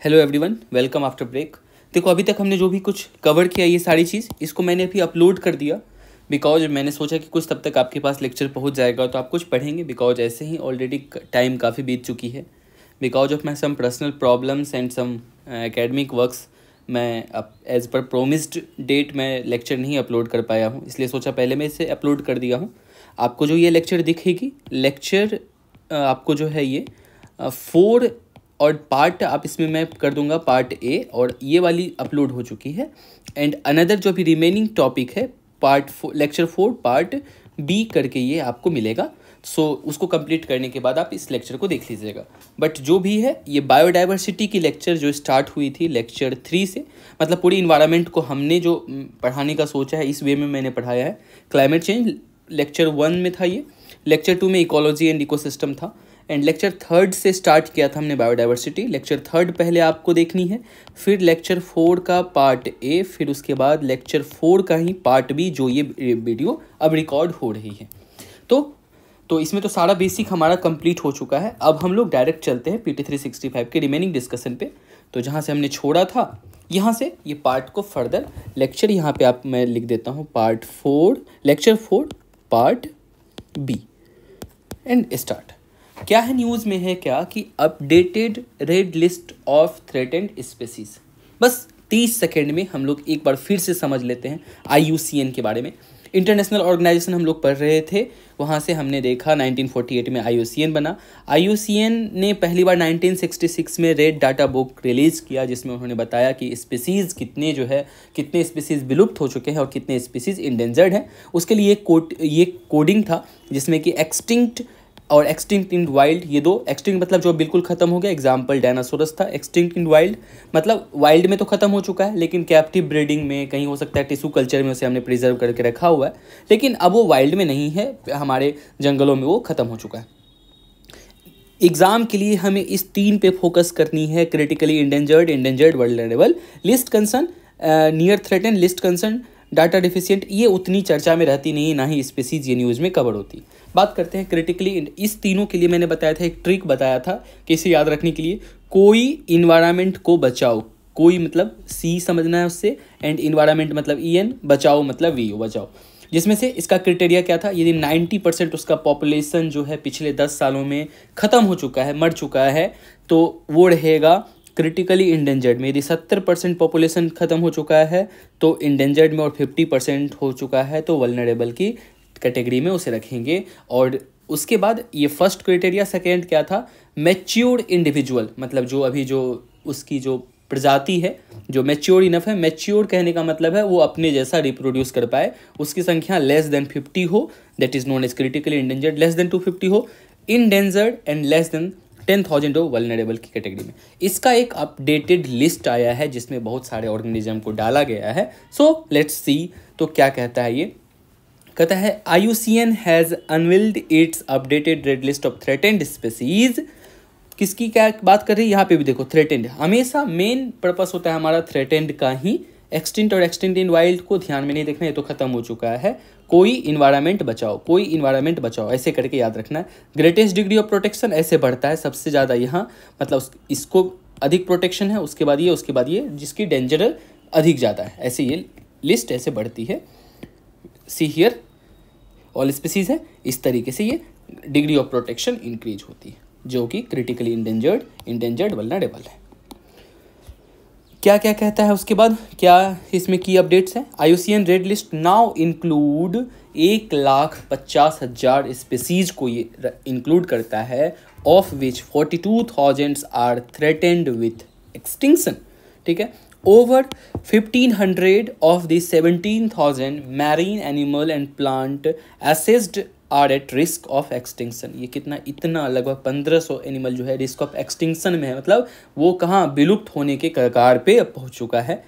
Hello everyone, welcome after break. देखो, अभी तक हमने जो भी कुछ कवर किया ये सारी चीज़ इसको मैंने अभी अपलोड कर दिया बिकॉज मैंने सोचा कि कुछ तब तक आपके पास लेक्चर पहुंच जाएगा तो आप कुछ पढ़ेंगे। बिकॉज ऐसे ही ऑलरेडी टाइम काफ़ी बीत चुकी है। Because of my some personal problems and some academic works मैं अब एज पर प्रोमिस्ड डेट मैं लेक्चर नहीं अपलोड कर पाया हूँ, इसलिए सोचा पहले मैं इसे अपलोड कर दिया हूँ। आपको जो ये लेक्चर दिखेगी लेक्चर आपको जो है ये 4 और पार्ट आप इसमें मैं कर दूंगा पार्ट ए, और ये वाली अपलोड हो चुकी है। एंड अनदर जो भी रिमेनिंग टॉपिक है लेक्चर 4 पार्ट बी करके ये आपको मिलेगा। सो उसको कंप्लीट करने के बाद आप इस लेक्चर को देख लीजिएगा। बट जो भी है ये बायोडाइवर्सिटी की लेक्चर जो स्टार्ट हुई थी लेक्चर 3 से, मतलब पूरी इन्वायरमेंट को हमने जो पढ़ाने का सोचा है इस वे में मैंने पढ़ाया है। क्लाइमेट चेंज लेक्चर 1 में था, ये लेक्चर 2 में इकोलॉजी एंड इकोसिस्टम था, एंड लेक्चर 3 से स्टार्ट किया था हमने बायोडाइवर्सिटी। लेक्चर 3 पहले आपको देखनी है, फिर लेक्चर 4 का पार्ट ए, फिर उसके बाद लेक्चर 4 का ही पार्ट बी जो ये वीडियो अब रिकॉर्ड हो रही है। तो इसमें तो सारा बेसिक हमारा कंप्लीट हो चुका है। अब हम लोग डायरेक्ट चलते हैं PT 365 के रिमेनिंग डिस्कशन पे। तो जहाँ से हमने छोड़ा था यहाँ से ये पार्ट को फर्दर लेक्चर यहाँ पे आप मैं लिख देता हूँ part 4 lecture 4 part B and start. क्या है न्यूज़ में है क्या कि updated red list of threatened species. बस 30 सेकेंड में हम लोग एक बार फिर से समझ लेते हैं IUCN के बारे में। इंटरनेशनल ऑर्गेनाइजेशन हम लोग पढ़ रहे थे, वहाँ से हमने देखा 1948 में IUCN बना। IUCN ने पहली बार 1966 में रेड डाटा बुक रिलीज़ किया जिसमें उन्होंने बताया कि स्पीसीज़ कितने स्पीसीज़ विलुप्त हो चुके हैं और कितने स्पीसीज़ इंडेंजर्ड हैं। उसके लिए ये कोडिंग था जिसमें कि एक्सटिंक्ट और एक्सटिंक्ट इन वाइल्ड, ये दो एक्सटिंक्ट मतलब जो बिल्कुल ख़त्म हो गया, एग्जाम्पल डायनासोरस था। एक्सटिंक्ट इन वाइल्ड मतलब वाइल्ड में तो ख़त्म हो चुका है लेकिन कैप्टिव ब्रीडिंग में कहीं हो सकता है टिश्यू कल्चर में उसे हमने प्रिजर्व करके रखा हुआ है, लेकिन अब वो वाइल्ड में नहीं है, हमारे जंगलों में वो ख़त्म हो चुका है। एग्जाम के लिए हमें इस 3 पे फोकस करनी है, critically endangered vulnerable, list concern, near threaten, list concern, data deficient. ये उतनी चर्चा में रहती नहीं, ना ही स्पीसीज ये न्यूज़ में कवर होती। बात करते हैं क्रिटिकली। इस तीनों के लिए मैंने बताया था, एक ट्रिक बताया था कि इसे याद रखने के लिए, कोई इन्वायरमेंट को बचाओ, कोई मतलब C समझना है उससे, एंड इन्वायरमेंट मतलब EN, बचाओ मतलब VO, बचाओ। जिसमें से इसका क्राइटेरिया क्या था, यदि 90% उसका पॉपुलेशन जो है पिछले 10 सालों में ख़त्म हो चुका है, मर चुका है, तो वो रहेगा क्रिटिकली इंडेंजर्ड में। यदि 70% पॉपुलेशन ख़त्म हो चुका है तो इंडेंजर्ड में, और 50% हो चुका है तो वल्नरेबल की कैटेगरी में उसे रखेंगे। और उसके बाद ये फर्स्ट क्राइटेरिया। सेकेंड क्या था, मैच्योर्ड इंडिविजुअल, मतलब जो अभी जो उसकी जो प्रजाति है जो मैच्योर इनफ है, मैच्योर कहने का मतलब है वो अपने जैसा रिप्रोड्यूस कर पाए, उसकी संख्या लेस देन 50 हो, that is known as critically endangered, less than 250 हो इंडेंजर्ड, एंड लेस देन 10,000 हो वल्नरेबल की कैटेगरी में। इसका एक अपडेटेड लिस्ट आया है जिसमें बहुत सारे ऑर्गेनिज्म को डाला गया है। सो लेट्स सी तो क्या कहता है ये। कहता है IUCN has unveiled it's updated red list of threatened species. किसकी क्या बात कर रही है यहाँ पे भी देखो, थ्रेटेंड। हमेशा मेन पर्पस होता है हमारा थ्रेटेंड का ही। एक्सटिंक्ट और एक्सटिंक्ट इन वाइल्ड को ध्यान में नहीं देखना, ये तो खत्म हो चुका है। कोई इन्वायरमेंट बचाओ, कोई इन्वायरमेंट बचाओ, ऐसे करके याद रखना है। ग्रेटेस्ट डिग्री ऑफ प्रोटेक्शन ऐसे बढ़ता है सबसे ज़्यादा यहाँ, मतलब इसको अधिक प्रोटेक्शन है, उसके बाद ये जिसकी डेंजर अधिक ज़्यादा है, ऐसे ये लिस्ट ऐसे बढ़ती है। सी हियर ऑल स्पीसीज है, इस तरीके से ये डिग्री ऑफ प्रोटेक्शन इंक्रीज होती है जो कि क्रिटिकली इंडेंजर्ड वल्नरेबल है। क्या क्या कहता है उसके बाद, क्या इसमें की अपडेट्स हैं। IUCN red list now include 1,50,000 species को ये इंक्लूड करता है, of which 42,000 are threatened with extinction. ठीक है, over 1,500 of the 17,000 marine animal and plant assessed are at risk of extinction। ये कितना, इतना लगभग 1,500 एनिमल जो है रिस्क ऑफ एक्सटिंक्शन में है, मतलब वो कहाँ विलुप्त होने के कगार पे अब पहुँच चुका है।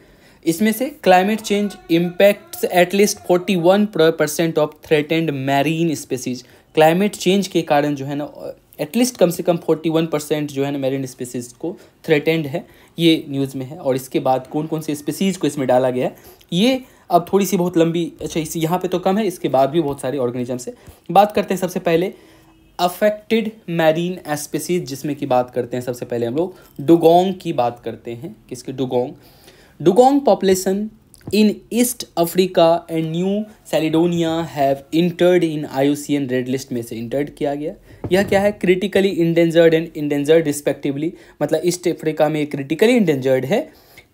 इसमें से climate change impacts at least 41% of threatened marine species. Climate change के कारण जो है ना एटलीस्ट कम से कम 41% जो है ना मैरीन स्पीसीज को थ्रेटेंड है, ये न्यूज़ में है। और इसके बाद कौन कौन से स्पीसीज को इसमें डाला गया है ये अब थोड़ी सी बहुत लंबी, अच्छा इस यहाँ पे तो कम है, इसके बाद भी बहुत सारे ऑर्गेनिज्म से बात करते हैं। सबसे पहले अफेक्टेड मैरीन स्पीसीज, जिसमें की बात करते हैं सबसे पहले हम लोग डुगोंग की बात करते हैं। किसके? Dugong population in east Africa and new Caledonia have entered in IUCN red list में से इंटर्ड किया गया। यह क्या है? Critically endangered and endangered respectively, मतलब ईस्ट अफ्रीका में क्रिटिकली इंडेंजर्ड है।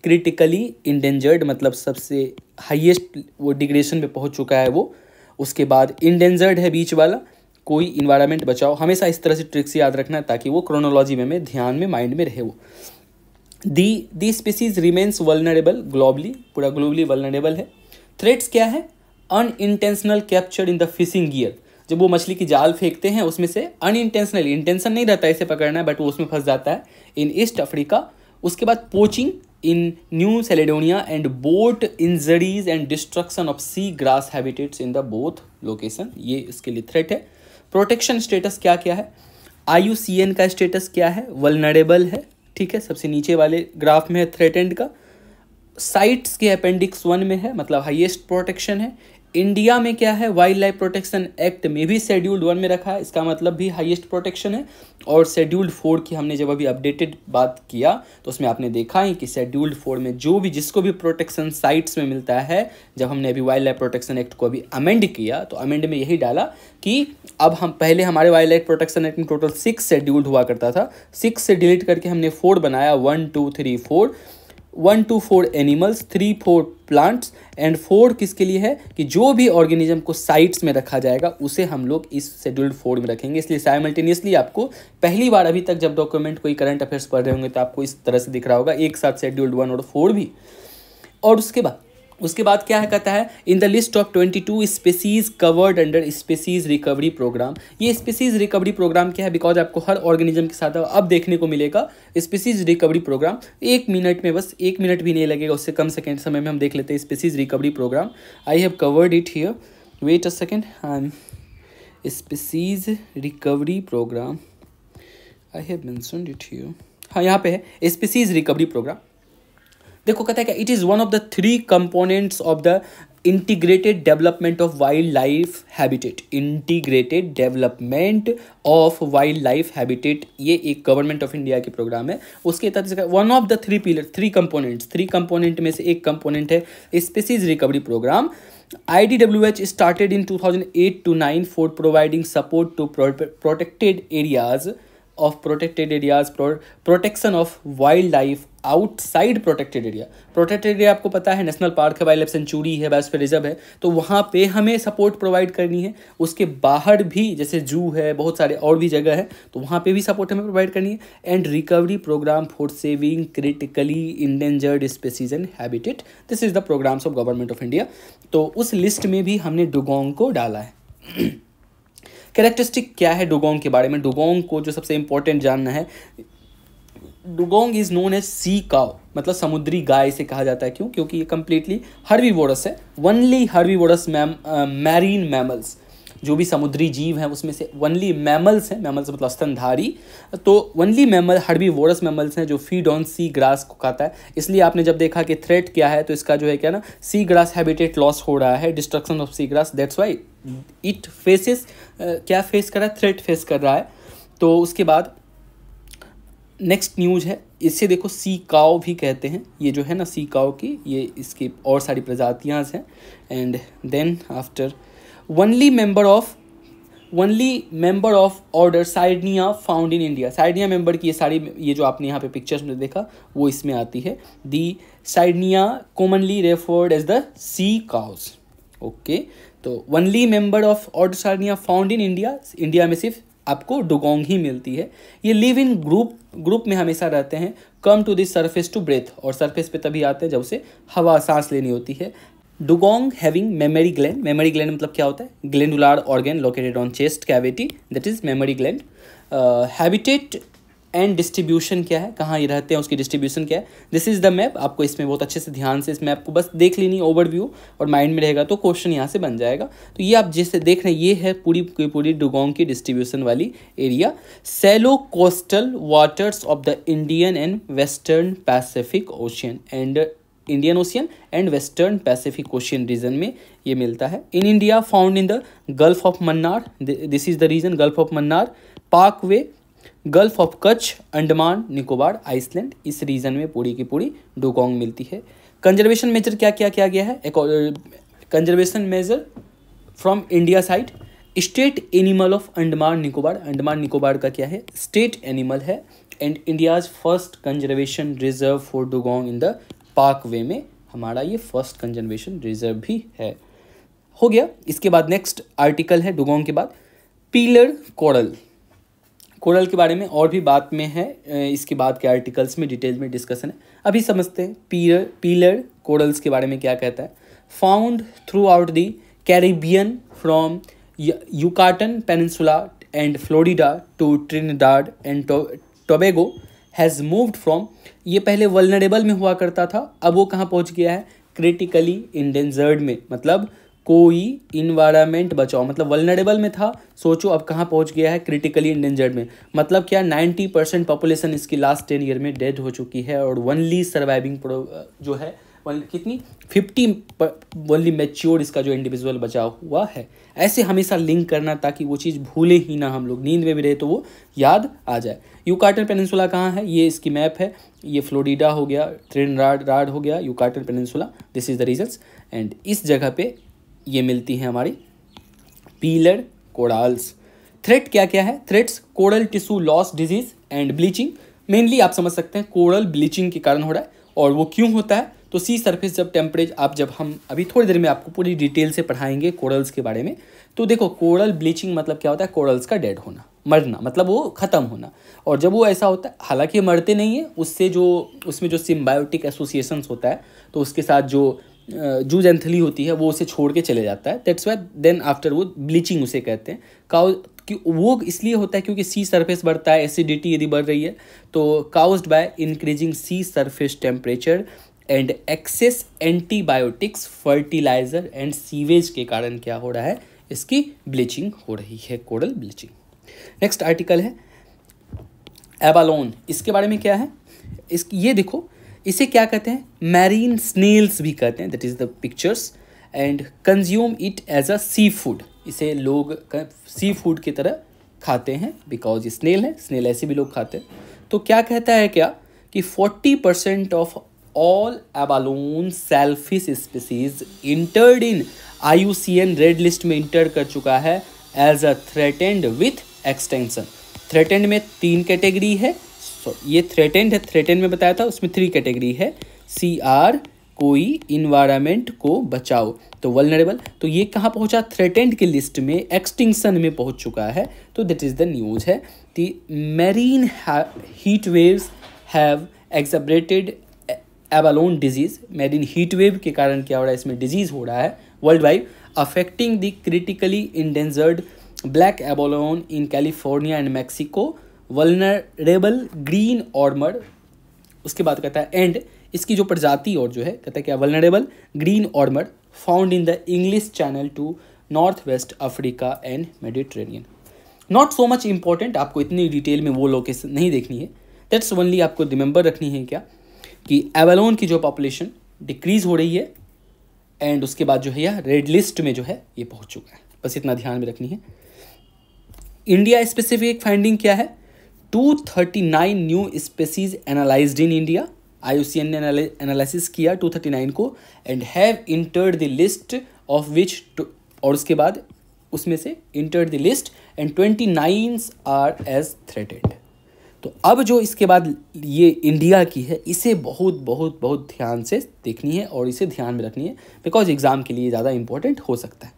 क्रिटिकली इंडेंजर्ड मतलब सबसे हाईएस्ट वो डिग्रेडेशन पे पहुंच चुका है वो। उसके बाद इंडेंजर्ड है बीच वाला, कोई इन्वायरमेंट बचाओ। हमेशा इस तरह से ट्रिक्स याद रखना ताकि वो क्रोनोलॉजी में ध्यान में माइंड में रहे वो। दी स्पीसीज रिमेन्स वल्नरेबल ग्लोबली, पूरा ग्लोबली वल्नरेबल है। थ्रेट्स क्या है? Unintentional capture in the fishing gear, जब वो मछली की जाल फेंकते हैं उसमें से अनइंटेंशनल, इंटेंशन नहीं रहता इसे पकड़ना है बट वो उसमें फंस जाता है, इन ईस्ट अफ्रीका। उसके बाद poaching in new Caledonia and boat injuries and destruction of sea grass habitats in the both location, ये इसके लिए थ्रेट है। प्रोटेक्शन स्टेटस क्या क्या है? IUCN का स्टेटस क्या है? वल्नरेबल है, ठीक है, सबसे नीचे वाले ग्राफ में है थ्रेटेंड का। साइट्स के अपेंडिक्स 1 में है, मतलब हाईएस्ट प्रोटेक्शन है। इंडिया में क्या है? वाइल्ड लाइफ प्रोटेक्शन एक्ट में भी शेड्यूल्ड 1 में रखा है, इसका मतलब भी हाईएस्ट प्रोटेक्शन है। और शेड्यूल्ड 4 की हमने जब अभी अपडेटेड बात किया तो उसमें आपने देखा है कि शेड्यूल्ड 4 में जो भी जिसको भी प्रोटेक्शन साइट्स में मिलता है, जब हमने अभी वाइल्ड लाइफ प्रोटेक्शन एक्ट को अभी अमेंड किया तो अमेंड में यही डाला कि अब हम पहले हमारे वाइल्ड लाइफ प्रोटेक्शन एक्ट में टोटल 6 शेड्यूल्ड हुआ करता था, 6 से डिलीट करके हमने 4 बनाया, 1 2 3 4, 1 to 4 एनिमल्स, 3 4 प्लांट्स एंड 4 किसके लिए है कि जो भी ऑर्गेनिज्म को साइट्स में रखा जाएगा उसे हम लोग इस शेड्यूल्ड 4 में रखेंगे। इसलिए साइमल्टेनियसली आपको पहली बार अभी तक जब डॉक्यूमेंट कोई करंट अफेयर्स पढ़ रहे होंगे तो आपको इस तरह से दिख रहा होगा एक साथ शेड्यूल्ड 1 और 4 भी। और उसके बाद क्या है कहता है? In the list of 22 species covered under species recovery programme. ये स्पीसीज रिकवरी प्रोग्राम क्या है? बिकॉज आपको हर ऑर्गेनिज्म के साथ अब देखने को मिलेगा स्पीसीज रिकवरी प्रोग्राम। 1 मिनट में, बस 1 मिनट भी नहीं लगेगा, उससे कम सेकेंड समय में हम देख लेते हैं species recovery programme. I have covered it here, wait a second. Species recovery programme, I have mentioned it here. हाँ, यहाँ पे है स्पीसीज रिकवरी प्रोग्राम। देखो कहता है कि it is one of the 3 components of the integrated development of wild life habitat. Integrated development of wild life habitat, ये एक गवर्नमेंट ऑफ इंडिया की प्रोग्राम है। उसके तहत one of the 3 pillar, 3 component में से एक कंपोनेंट है species recovery program. IDWH started in 2008 to 9 for providing support to protected areas, protection of wildlife outside protected area. Protected area आपको पता है नेशनल पार्क है, वाइल्ड लाइफ सेंचुरी है, biosphere reserve है, तो वहाँ पे हमें सपोर्ट प्रोवाइड करनी है। उसके बाहर भी जैसे जू है, बहुत सारे और भी जगह है, तो वहाँ पे भी सपोर्ट हमें प्रोवाइड करनी है। And recovery program for saving critically endangered species and habitat, this is the programs of government of India. तो उस लिस्ट में भी हमने डुगोंग को डाला है। कैरेक्टरिस्टिक क्या है डुगोंग के बारे में? डुगोंग को जो सबसे इंपॉर्टेंट जानना है, dugong is known as sea cow, मतलब समुद्री गाय इसे कहा जाता है। क्यों? क्योंकि ये कंप्लीटली हर्बीवोरस है। ओनली हर्बीवोरस मैरीन मैमल्स, जो भी समुद्री जीव हैं उसमें से ओनली मैमल्स हैं, मैमल्स मतलब स्तनधारी, तो ओनली मैमल हर्बीवोरस मैमल्स हैं जो फीड ऑन सी ग्रास को खाता है। इसलिए आपने जब देखा कि थ्रेट क्या है, तो इसका जो है क्या ना, सी ग्रास हैबिटेट लॉस हो रहा है, destruction of sea grass, that's why it faces क्या फेस कर रहा है? थ्रेट फेस कर रहा है। तो उसके बाद नेक्स्ट न्यूज है, इससे देखो सी काउ भी कहते हैं, ये जो है ना सी काउ की, ये इसकी और सारी प्रजातियाँ हैं। And then after only member of order sirenia found in India. Sirenia member की ये जो आपने यहाँ पे पिक्चर्स में देखा वो इसमें आती है। The sirenia commonly referred as the sea cows. Okay, तो only member of order sirenia found in India, India में सिर्फ आपको डुगोंग ही मिलती है। ये लिव इन ग्रुप में हमेशा रहते हैं। Come to this surface to breathe, और सरफेस पे तभी आते हैं जब उसे हवा सांस लेनी होती है। Dugong having memory gland, memory gland मतलब क्या होता है? Glandular organ located on chest cavity, that is memory gland. Habitat and distribution क्या है, कहाँ ये रहते हैं, उसकी डिस्ट्रीब्यूशन क्या है? This is the map. आपको इसमें बहुत अच्छे से ध्यान से इस मैप को बस देख लेनी, ओवरव्यू, और माइंड में रहेगा तो क्वेश्चन यहाँ से बन जाएगा। तो ये आप जैसे देख रहे हैं, ये है पूरी डुगोंग की डिस्ट्रीब्यूशन वाली area. Shallow coastal waters of the Indian and western pacific ocean and Indian ocean and western pacific ocean region में ये मिलता है। In India found in the gulf of Mannar, this is the region, gulf of Mannar, Palk Bay, gulf of Kutch, Andaman Nicobar island, इस region में पूरी की पूरी dugong मिलती है। कंजर्वेशन मेजर क्या क्या किया गया है? Conservation measure from India side, state animal of Andaman Nicobar, Andaman Nicobar का क्या है? स्टेट एनिमल है। And India's first conservation reserve for dugong in the Palk Bay में हमारा ये फर्स्ट कंजर्वेशन रिजर्व भी है। हो गया। इसके बाद नेक्स्ट आर्टिकल है डुगोंग के बाद पीलर कोरल। कोरल के बारे में और भी बात में है, इसके बाद के आर्टिकल्स में डिटेल में डिस्कशन है। अभी समझते हैं पीलर कोरल्स के बारे में क्या कहता है। Found throughout the Caribbean from Yucatan peninsula and Florida to Trinidad and Tobago has moved from, ये पहले वल्नरेबल में हुआ करता था, अब वो कहाँ पहुँच गया है? क्रिटिकली इंडेंजर्ड में, मतलब कोई इन्वायरमेंट बचाओ, मतलब वल्नरेबल में था, सोचो अब कहाँ पहुँच गया है? क्रिटिकली इंडेंजर्ड में। मतलब क्या 90% पॉपुलेशन इसकी लास्ट 10 ईयर में डेड हो चुकी है और ओनली सर्वाइविंग जो है कितनी 50 ओनली मैच्योर इसका जो इंडिविजुअल बचा हुआ है। ऐसे हमेशा लिंक करना ताकि वो चीज़ भूले ही ना, हम लोग नींद में भी रहे तो वो याद आ जाए। युकाटन पेनिनसुला कहाँ है? ये इसकी मैप है, ये फ्लोरिडा हो गया, ट्रिनिडाड हो गया, Yucatan peninsula, this is the regions. And इस जगह पे ये मिलती हैं हमारी पीलर कोरल्स। थ्रेट क्या क्या है? Threats coral tissue loss disease and bleaching, mainly आप समझ सकते हैं कोरल ब्लीचिंग के कारण हो रहा है। और वो क्यों होता है? तो सी सरफेस जब टेम्परेचर, जब हम अभी थोड़ी देर में आपको पूरी डिटेल से पढ़ाएंगे कोरल्स के बारे में। तो देखो कोरल ब्लीचिंग मतलब क्या होता है? कोरल्स का डेड होना, मरना, मतलब वो ख़त्म होना। और जब वो ऐसा होता है, हालांकि ये मरते नहीं है, उससे जो उसमें जो सिम्बायोटिक एसोसिएशंस होता है, तो उसके साथ जो जूजेंथली होती है वो उसे छोड़ के चले जाता है। दैट्स वाई देन आफ्टर वो ब्लीचिंग उसे कहते हैं। कि वो इसलिए होता है क्योंकि सी सरफेस बढ़ता है, एसिडिटी यदि बढ़ रही है तो caused by increasing sea surface temperature and excess antibiotics, fertiliser and sewage के कारण क्या हो रहा है? इसकी ब्लीचिंग हो रही है, कोरल ब्लीचिंग। नेक्स्ट आर्टिकल है एबालोन। इसके बारे में क्या है? ये देखो, इसे क्या कहते हैं? मैरीन स्नेल्स भी कहते हैं, that is the pictures, and consume it as a sea food. इसे लोग सी फूड की तरह खाते हैं बिकॉज ये स्नेल है, स्नेल ऐसे भी लोग खाते हैं। तो क्या कहता है क्या कि 40% of all abalone shellfish species entered in IUCN red list में इंटर कर चुका है as a threatened with extension. Threatened में 3 कैटेगरी है, ये थ्रेटेंड है, थ्रेटेंड में बताया था, उसमें 3 कैटेगरी है। CR कोई इन्वायरमेंट को बचाओ, तो वल्नरेबल, तो ये कहाँ पहुँचा? थ्रेटेंड की लिस्ट में, एक्सटिंक्शन में पहुँच चुका है। तो दैट इज द न्यूज़ है। The marine heat waves have exacerbated abalone disease. Marine heat wave के कारण क्या हो रहा है? इसमें डिजीज हो रहा है world wide, affecting the critically endangered black abalone in California and Mexico, vulnerable green ormer. उसके बाद कहता है एंड इसकी जो प्रजाति और जो है कहता है क्या? Vulnerable green ormer found in the English Channel to north west Africa and Mediterranean. Not so much important, आपको इतनी डिटेल में वो लोकेशन नहीं देखनी है। दैट्स ओनली आपको रिमेंबर रखनी है क्या कि एबालोन की जो पॉपुलेशन डिक्रीज हो रही है एंड उसके बाद जो है यह रेड लिस्ट में जो है ये पहुंच चुका है, बस इतना ध्यान में रखनी है। इंडिया स्पेसिफिक फाइंडिंग क्या है? 239 new species analysed in India. IUCN ने एनालिसिस किया 239 को and have entered the list of which, और उसके बाद उसमें से entered the list and 29 are as threatened. तो अब जो इसके बाद ये इंडिया की है, इसे बहुत बहुत बहुत ध्यान से देखनी है और इसे ध्यान में रखनी है बिकॉज एग्जाम के लिए ज़्यादा इंपॉर्टेंट हो सकता है।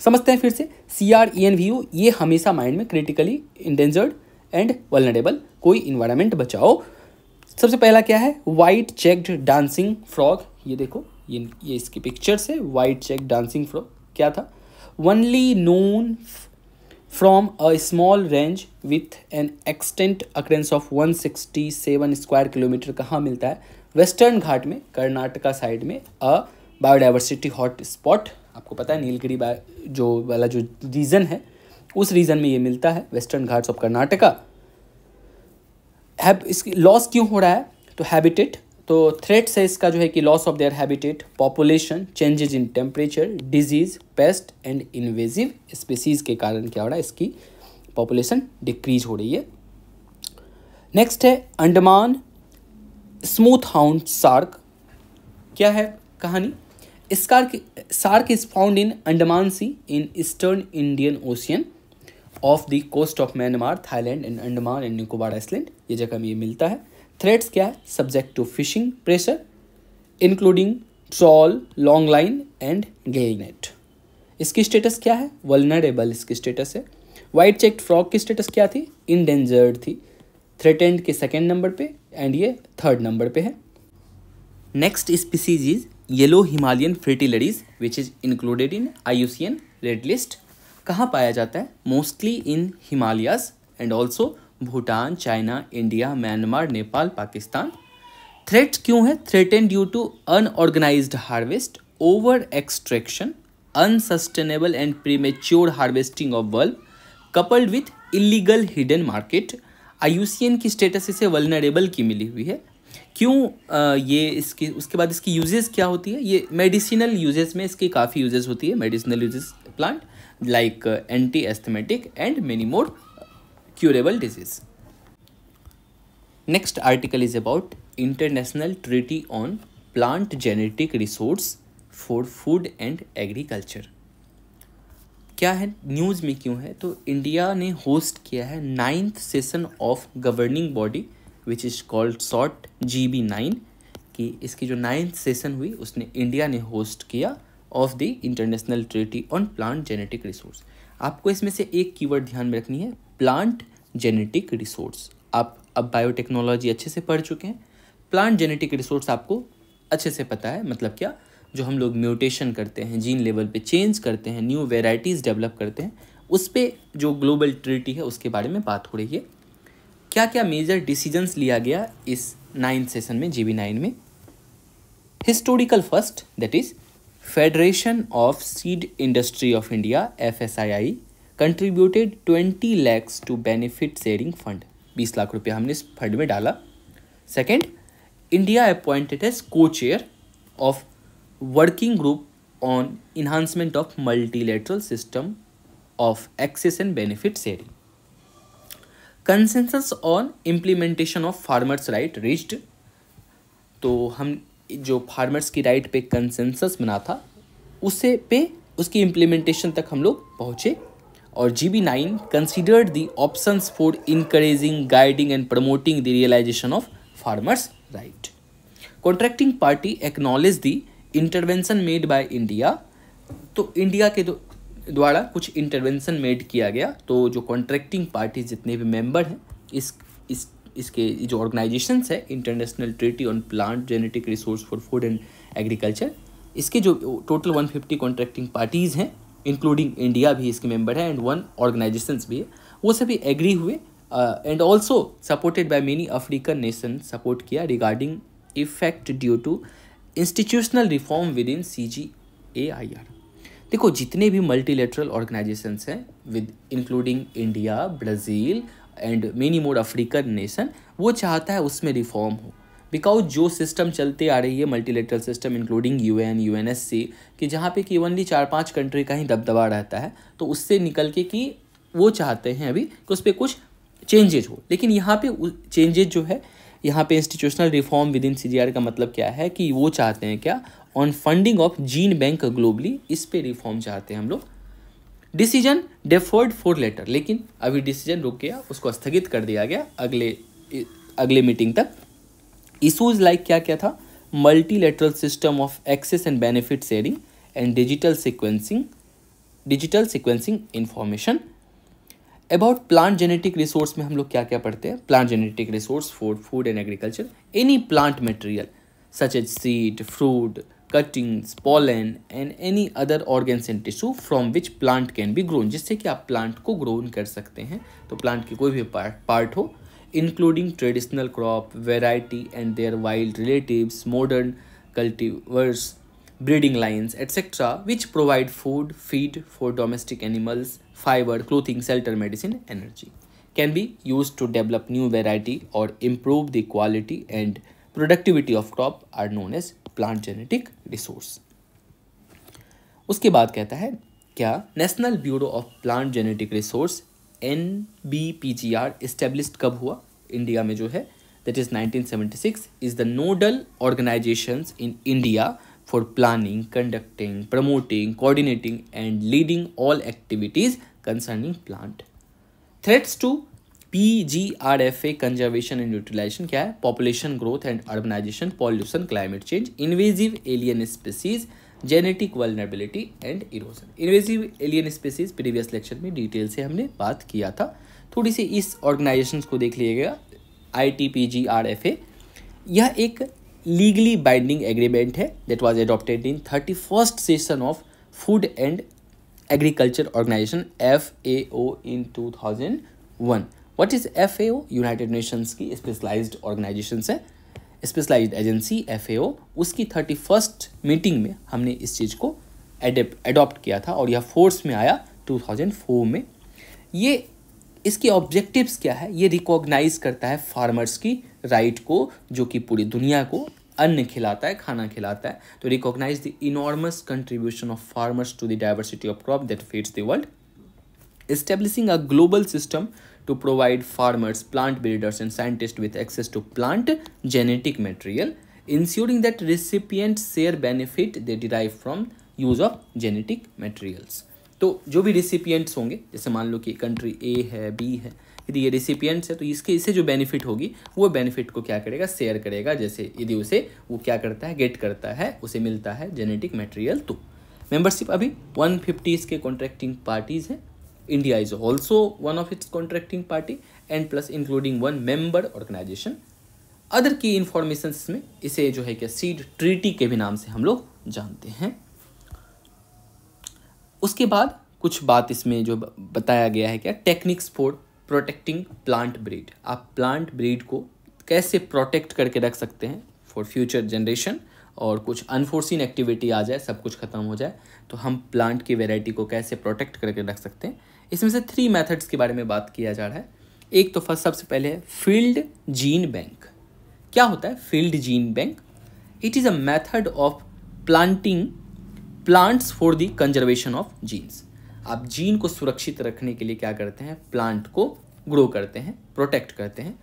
समझते हैं फिर से। CRENVU ये हमेशा माइंड में, क्रिटिकली इंडेंजर्ड एंड वल्नरेबल, कोई इन्वायरमेंट बचाओ। सबसे पहला क्या है? White checked dancing frog. ये देखो, ये इसकी पिक्चर्स है। वाइट चेक्ड डांसिंग फ्रॉग क्या था? Only known from a small range with an extent occurrence of 167 square kilometre. कहाँ मिलता है? वेस्टर्न घाट में, कर्नाटका साइड में, अ बायोडाइवर्सिटी हॉट स्पॉट। आपको पता है नीलगिरी जो वाला जो रीजन है, उस रीजन में ये मिलता है, वेस्टर्न घाट्स ऑफ कर्नाटका। इसकी लॉस क्यों हो रहा है? तो हैबिटेट, तो थ्रेट्स है इसका जो है कि loss of their habitat, population, changes in temperature, disease, paste and invasive species के कारण क्या हो रहा है, इसकी पॉपुलेशन डिक्रीज हो रही है। नेक्स्ट है अंडमान स्मूथ हाउंड शार्क। क्या है कहानी? Shark is found in Andaman sea in eastern Indian ocean of the coast of Myanmar, Thailand and Andaman and Nicobar island, ये जगह में ये मिलता है। थ्रेट्स क्या है? Subject to fishing pressure including trawl, long line and gill net. इसकी स्टेटस क्या है? वल्नरेबल इसकी स्टेटस है। वाइट चेक्ड फ्रॉग की स्टेटस क्या थी? इंडेंजर्ड थी। थ्रेटेंड के सेकेंड नंबर पे एंड ये थर्ड नंबर पे है। Next species is yellow Himalayan fritillaries which is included in IUCN red list. कहाँ पाया जाता है? Mostly in Himalayas and also Bhutan, China, India, Myanmar, Nepal, Pakistan. Threat क्यों है? Threaten due to unorganised harvest, over extraction, unsustainable and premature harvesting of bulb coupled with illegal hidden market. IUCN की status इसे vulnerable की मिली हुई है। क्यों ये इसकी, उसके बाद इसकी यूजेस क्या होती है? ये मेडिसिनल यूजेस में इसकी काफ़ी यूजेस होती है। Medicinal uses plant like anti asthmatic and many more curable disease. Next article is about International Treaty on Plant Genetic Resource for Food and Agriculture. क्या है न्यूज़ में क्यों है? तो इंडिया ने होस्ट किया है 9th session of governing body which is called short GB9 कि इसकी जो 9th सेशन हुई उसने इंडिया ने होस्ट किया of the international treaty on plant genetic resource. आपको इसमें से एक कीवर्ड ध्यान में रखनी है, प्लांट जेनेटिक रिसोर्स। आप अब बायोटेक्नोलॉजी अच्छे से पढ़ चुके हैं, प्लांट जेनेटिक रिसोर्स आपको अच्छे से पता है। मतलब क्या? जो हम लोग म्यूटेशन करते हैं, जीन लेवल पे चेंज करते हैं, न्यू वेराइटीज़ डेवलप करते हैं, उस पे जो ग्लोबल ट्रीटी है उसके बारे में बात हो रही है। क्या क्या मेजर डिसीजंस लिया गया इस 9th सेशन में, GB9 में? Historical first, that is federation of seed industry of India FSII contributed 20 lakhs to benefit sharing fund. 20 lakh रुपया हमने इस फंड में डाला। Second, India appointed as co chair of working group on enhancement of multilateral system of access and benefit sharing. Consensus on implementation of farmers right reached. तो हम जो farmers की right पे कंसेंसस बना था उससे पे उसकी इम्प्लीमेंटेशन तक हम लोग पहुँचे। और GB9 considered the options for encouraging, guiding and promoting the realization of farmers' right. Contracting party acknowledged the intervention made by India. तो इंडिया के द्वारा कुछ इंटरवेंशन मेड किया गया। तो जो कॉन्ट्रैक्टिंग पार्टी जितने भी मेंबर हैं इसके जो ऑर्गेनाइजेशंस है international treaty on plant genetic resource for food and agriculture, इसके जो टोटल 150 कॉन्ट्रैक्टिंग पार्टीज़ हैं इंक्लूडिंग इंडिया भी इसके मेंबर है एंड 1 ऑर्गेनाइजेशंस भी है, वो सभी एग्री हुए and also supported by many African nation support किया regarding effect due to institutional reform within CGAIR। देखो जितने भी मल्टीलेटरल ऑर्गेनाइजेशंस हैं with including India, Brazil and many more African nation, वो चाहता है उसमें रिफॉर्म हो। बिकॉज जो सिस्टम चलते आ रही है multilateral system including UN, UNSC कि जहाँ पे कि ओनली 4-5 कंट्री का ही दबदबा रहता है, तो उससे निकल के कि वो चाहते हैं अभी कि उस पर कुछ चेंजेज हो। लेकिन यहाँ पे चेंजेज जो है यहाँ पे institutional reform with in CGR का मतलब क्या है कि वो चाहते हैं क्या, on funding of gene bank globally, इस पे रिफॉर्म चाहते हैं हम लोग। डिसीजन डेफर्ड फॉर लेटर, लेकिन अभी डिसीजन रुक गया, उसको स्थगित कर दिया गया अगले मीटिंग तक। इशूज़ लाइक क्या क्या था? Multilateral system of access and benefit sharing and digital sequencing information. About plant genetic resource में हम लोग क्या क्या पढ़ते हैं? Plant genetic resource for food and agriculture, any plant material such as seed, fruit, cuttings, pollen and any other organs and tissue from which plant can be grown, जिससे कि आप प्लांट को ग्रोन कर सकते हैं। तो प्लांट की कोई भी पार्ट हो, including traditional crop, variety and their wild relatives, modern cultivars, breeding lines, etc., which provide food, feed for domestic animals, fiber, clothing, shelter, medicine, energy, can be used to develop new variety or improve the quality and productivity of crop are known as plant genetic resource. उसके बाद कहता है क्या national bureau of plant genetic resource NBPGR established कब हुआ India में जो है, that is 1976, is the nodal organisations in India for planning, conducting, promoting, coordinating and leading all activities concerning plant. Threats to PGRFA conservation and utilisation क्या है, population growth and urbanisation, pollution, climate change, invasive alien species, genetic vulnerability and erosion. Invasive alien species previous lecture में detail से हमने बात किया था, थोड़ी सी इस ऑर्गेनाइजेशन को देख लीजिएगा। ITPGRFA यह एक लीगली बाइंडिंग एग्रीमेंट है that was adopted in 31st session of food and agriculture organisation FAO in 2001। What is FAO? United Nations की स्पेशलाइज्ड ऑर्गेनाइजेशन है, स्पेशलाइज्ड एजेंसी FAO। उसकी 31st मीटिंग में हमने इस चीज़ को एडॉप्ट किया था और यह फोर्स में आया 2004 में। ये इसके ऑब्जेक्टिव्स क्या है, ये रिकॉग्नाइज करता है फार्मर्स की राइट को जो कि पूरी दुनिया को अन्न खिलाता है, खाना खिलाता है। तो recognise the enormous contribution of farmers to the diversity of crop that feeds the world, establishing a global system to provide farmers, plant breeders and scientists with access to plant genetic material, ensuring that recipients share benefit they derive from use of genetic materials। तो जो भी recipients होंगे, जैसे मान लो कि country A है, B है, यदि ये रिसिपियंट्स है तो इससे जो बेनिफिट होगी वो बेनिफिट को क्या करेगा, शेयर करेगा। जैसे यदि उसे वो क्या करता है, गेट करता है, उसे मिलता है जेनेटिक मटेरियल। तो मेंबरशिप अभी 150 इसके कॉन्ट्रैक्टिंग पार्टीज हैं। India is also one of its contracting party and plus including one member organization। Other की इंफॉर्मेशन में इसे जो है क्या सीड ट्रीटी के भी नाम से हम लोग जानते हैं। उसके बाद कुछ बात इसमें जो बताया गया है क्या, techniques for protecting plant breed. आप प्लांट ब्रीड को कैसे प्रोटेक्ट करके रख सकते हैं फॉर फ्यूचर जनरेशन, और कुछ अनफोर्सिन एक्टिविटी आ जाए, सब कुछ खत्म हो जाए, तो हम प्लांट की वेराइटी को कैसे प्रोटेक्ट करके रख सकते हैं। इसमें से 3 मेथड्स के बारे में बात किया जा रहा है। एक तो फर्स्ट सबसे पहले है फील्ड जीन बैंक। क्या होता है field gene bank? It is a method of planting plants for the conservation of genes. आप जीन को सुरक्षित रखने के लिए क्या करते हैं, प्लांट को ग्रो करते हैं, प्रोटेक्ट करते हैं।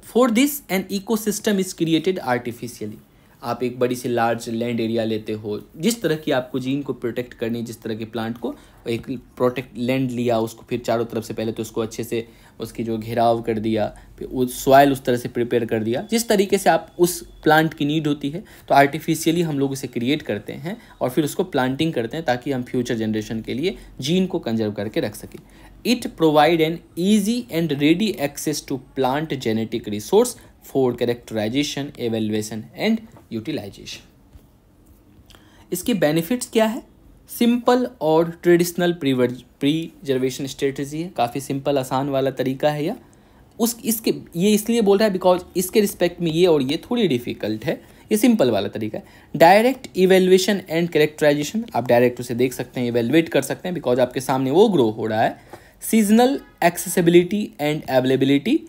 For this an ecosystem is created artificially. आप एक बड़ी सी लार्ज लैंड एरिया लेते हो, जिस तरह की आपको जीन को प्रोटेक्ट करनी, जिस तरह के प्लांट को एक प्रोटेक्ट लैंड लिया, उसको फिर चारों तरफ से पहले तो उसको अच्छे से उसकी जो घेराव कर दिया, फिर उस सॉइल उस तरह से प्रिपेयर कर दिया, जिस तरीके से आप उस प्लांट की नीड होती है, तो आर्टिफिशियली हम लोग उसे क्रिएट करते हैं और फिर उसको प्लांटिंग करते हैं ताकि हम फ्यूचर जनरेशन के लिए जीन को कंजर्व करके रख सकें। It provide an easy and ready access to plant genetic resource for characterisation, evaluation and utilisation. इसके बेनिफिट्स क्या है? सिंपल और ट्रेडिशनल प्रीजर्वेशन स्ट्रेटजी है, काफ़ी सिंपल आसान वाला तरीका है यह। इसके ये इसलिए बोल रहा है बिकॉज इसके रिस्पेक्ट में ये और ये थोड़ी डिफिकल्ट है, ये सिंपल वाला तरीका है। डायरेक्ट इवेल्युएशन एंड कैरेक्टराइजेशन, आप डायरेक्ट उसे देख सकते हैं, इवेल्युएट कर सकते हैं बिकॉज आपके सामने वो ग्रो हो रहा है। सीजनल एक्सेसिबिलिटी एंड अवेलेबिलिटी,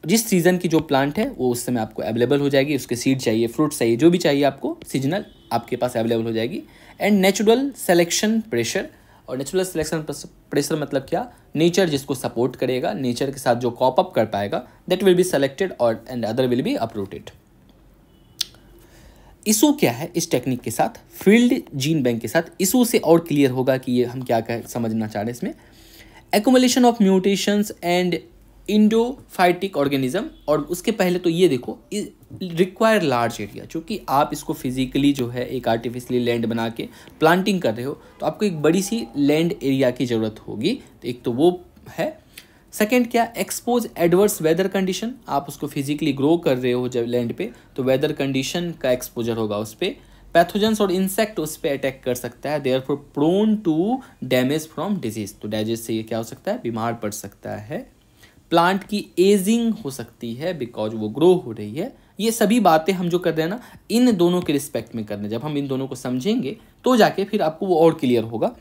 जिस सीज़न की जो प्लांट है वो उस समय आपको अवेलेबल हो जाएगी, उसके सीड चाहिए, फ्रूट चाहिए, जो भी चाहिए आपको सीजनल आपके पास अवेलेबल हो जाएगी। एंड नेचुरल सिलेक्शन प्रेशर, और नेचुरल सिलेक्शन प्रेशर मतलब क्या, नेचर जिसको सपोर्ट करेगा, नेचर के साथ जो कॉप अप कर पाएगा, दैट विल बी सेलेक्टेड और and other will be uprooted. Issue क्या है इस टेक्निक के साथ, फील्ड जीन बैंक के साथ? इशू से और क्लियर होगा कि ये हम क्या समझना चाह रहे हैं इसमें। Accumulation of mutations and endophytic organism, और उसके पहले तो ये देखो रिक्वायर लार्ज एरिया, चूँकि आप इसको फिजिकली जो है एक आर्टिफिशियली लैंड बना के प्लांटिंग कर रहे हो तो आपको एक बड़ी सी लैंड एरिया की ज़रूरत होगी, तो एक तो वो है। सेकेंड क्या, एक्सपोज एडवर्स वेदर कंडीशन, आप उसको फिजिकली ग्रो कर रहे हो जब लैंड पे तो वेदर कंडीशन का एक्सपोजर होगा उस पर। पैथोजेंस और इंसेक्ट उस पर अटैक कर सकता है, therefore prone to damage from disease, तो डिजीज से ये क्या हो सकता है, बीमार पड़ सकता है। प्लांट की एजिंग हो सकती है बिकॉज वो ग्रो हो रही है। ये सभी बातें हम जो कर रहे हैं ना, इन दोनों के रिस्पेक्ट में करने, जब हम इन दोनों को समझेंगे तो जाके फिर आपको वो और क्लियर होगा।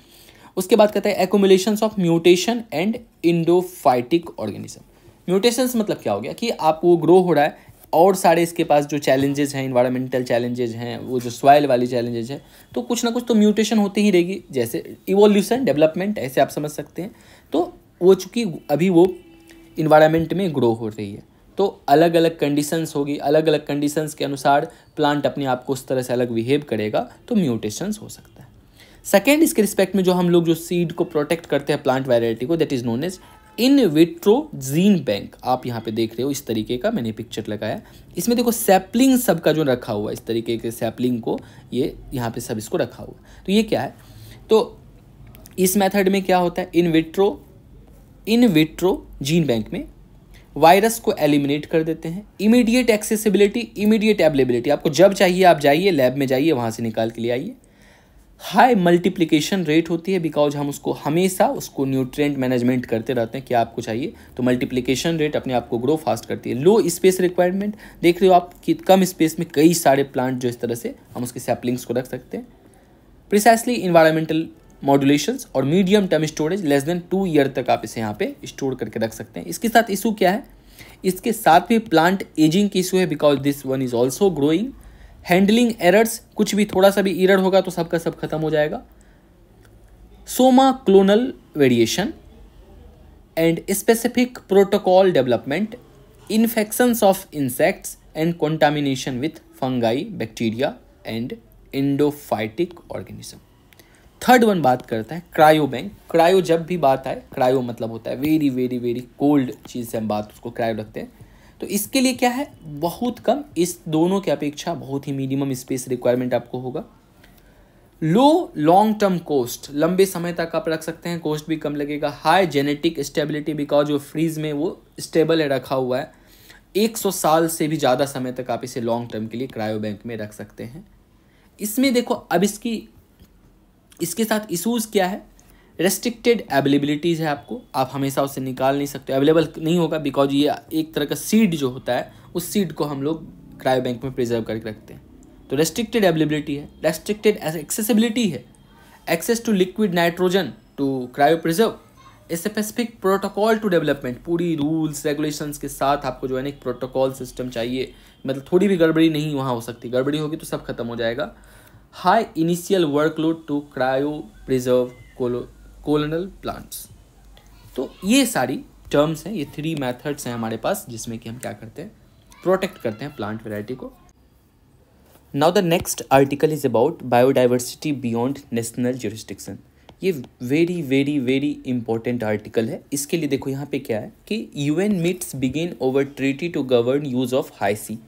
उसके बाद कहता है accumulations of mutation and endophytic organism. Mutations मतलब क्या हो गया कि आप वो ग्रो हो रहा है, और सारे इसके पास जो चैलेंजेस हैं, इन्वायरमेंटल चैलेंजेस हैं, वो जो सॉइल वाली चैलेंजेस हैं, तो कुछ ना कुछ तो म्यूटेशन होती ही रहेगी, जैसे इवोल्यूशन, डेवलपमेंट, ऐसे आप समझ सकते हैं। तो वो चूँकि अभी वो इन्वायरमेंट में ग्रो हो रही है, तो अलग अलग कंडीशंस होगी, अलग अलग कंडीशंस के अनुसार प्लांट अपने आप को उस तरह से अलग बिहेव करेगा, तो म्यूटेशंस हो सकता है। सेकेंड, इसके रिस्पेक्ट में जो हम लोग जो सीड को प्रोटेक्ट करते हैं प्लांट वैरायटी को, that is known as in vitro gene bank. आप यहाँ पे देख रहे हो इस तरीके का मैंने पिक्चर लगाया, इसमें देखो सैपलिंग सबका जो रखा हुआ है, इस तरीके के सैपलिंग को ये यहाँ पे सब इसको रखा हुआ है। तो ये क्या है, तो इस मेथड में क्या होता है, इन विट्रो जीन बैंक में वायरस को एलिमिनेट कर देते हैं। इमीडिएट एक्सेसिबिलिटी, इमीडिएट अवेलेबिलिटी, आपको जब चाहिए आप जाइए, लैब में जाइए, वहाँ से निकाल के ले आइए। हाई मल्टीप्लिकेशन रेट होती है, बिकॉज हम उसको हमेशा उसको न्यूट्रिएंट मैनेजमेंट करते रहते हैं, क्या आपको चाहिए, तो मल्टीप्लिकेशन रेट अपने आप को ग्रो फास्ट करती है। लो स्पेस रिक्वायरमेंट, देख रहे हो आप कि कम स्पेस में कई सारे प्लांट जो इस तरह से हम उसके सैपलिंग्स को रख सकते हैं। प्रिसाइसली इन्वायरमेंटल मॉड्यूलेशंस और medium term storage, less than 2 year तक आप इसे यहाँ पे स्टोर करके रख सकते हैं। इसके साथ इशू क्या है, इसके साथ भी प्लांट एजिंग की इशू है, because this one is also growing. Handling errors, कुछ भी थोड़ा सा भी एरर होगा तो सबका सब खत्म हो जाएगा। Soma clonal variation and specific protocol development, infections of insects and contamination with fungi, bacteria and endophytic organism. Third one बात करता है क्रायो बैंक। क्रायो, जब भी बात आए, क्रायो मतलब होता है वेरी वेरी वेरी कोल्ड चीज़ से हम बात उसको क्रायो रखते हैं। तो इसके लिए क्या है, बहुत कम, इस दोनों की अपेक्षा बहुत ही मिनिमम स्पेस रिक्वायरमेंट आपको होगा। लो लॉन्ग टर्म कॉस्ट, लंबे समय तक आप रख सकते हैं, कॉस्ट भी कम लगेगा। हाई जेनेटिक स्टेबिलिटी, बिकॉज जो फ्रीज में वो स्टेबल है, रखा हुआ है, 100 साल से भी ज़्यादा समय तक आप इसे लॉन्ग टर्म के लिए क्रायो बैंक में रख सकते हैं। इसमें देखो अब इसके साथ इशूज़ क्या है, रेस्ट्रिक्टेड अवेलेबिलिटीज़ है, आपको आप हमेशा उससे निकाल नहीं सकते, अवेलेबल नहीं होगा, बिकॉज ये एक तरह का सीड जो होता है, उस सीड को हम लोग क्रायो बैंक में प्रिजर्व करके रखते हैं। तो रेस्ट्रिक्टेड अवेलेबिलिटी है, रेस्ट्रिक्टेड एक्सेसिबिलिटी है, access to liquid nitrogen to cryopreserve, specific protocol to development, पूरी रूल्स रेगुलेशंस के साथ आपको जो है ना एक प्रोटोकॉल सिस्टम चाहिए, मतलब थोड़ी भी गड़बड़ी नहीं वहाँ हो सकती, गड़बड़ी होगी तो सब खत्म हो जाएगा। High initial workload to cryopreserve clonal plants. तो ये सारी टर्म्स हैं, ये 3 मेथड्स हैं हमारे पास, जिसमें कि हम क्या करते हैं, प्रोटेक्ट करते हैं प्लांट वैरायटी को। Now the next article is about biodiversity beyond national jurisdiction. ये very very very important article है। इसके लिए देखो यहाँ पे क्या है कि UN meets begin over treaty to govern use of high sea.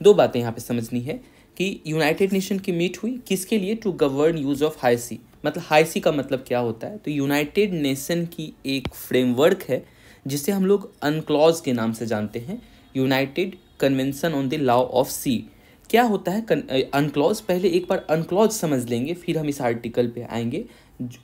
2 बातें यहाँ पे समझनी है कि यूनाइटेड नेशन की मीट हुई किसके लिए, to govern use of high sea. मतलब हाई सी का मतलब क्या होता है, तो यूनाइटेड नेशन की एक फ्रेमवर्क है जिसे हम लोग अनक्लॉज के नाम से जानते हैं, United Convention on the Law of Sea. क्या होता है अनक्लॉज, पहले एक बार अनक्लॉज समझ लेंगे, फिर हम इस आर्टिकल पे आएंगे।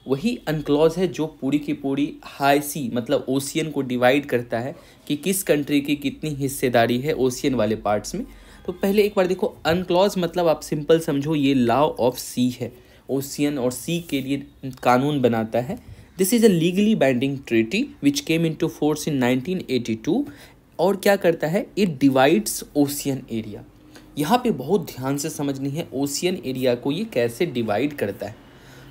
वही अनक्लॉज है जो पूरी की पूरी हाई सी मतलब ओशियन को डिवाइड करता है कि किस कंट्री की कितनी हिस्सेदारी है ओशियन वाले पार्ट्स में। तो पहले एक बार देखो, अनक्लॉज मतलब आप सिंपल समझो, ये लॉ ऑफ सी है, ओशियन और सी के लिए कानून बनाता है। This is a legally binding treaty which came into force in 1982। और क्या करता है, इट डिवाइड्स ओशियन एरिया। यहाँ पे बहुत ध्यान से समझनी है ओशियन एरिया को ये कैसे डिवाइड करता है।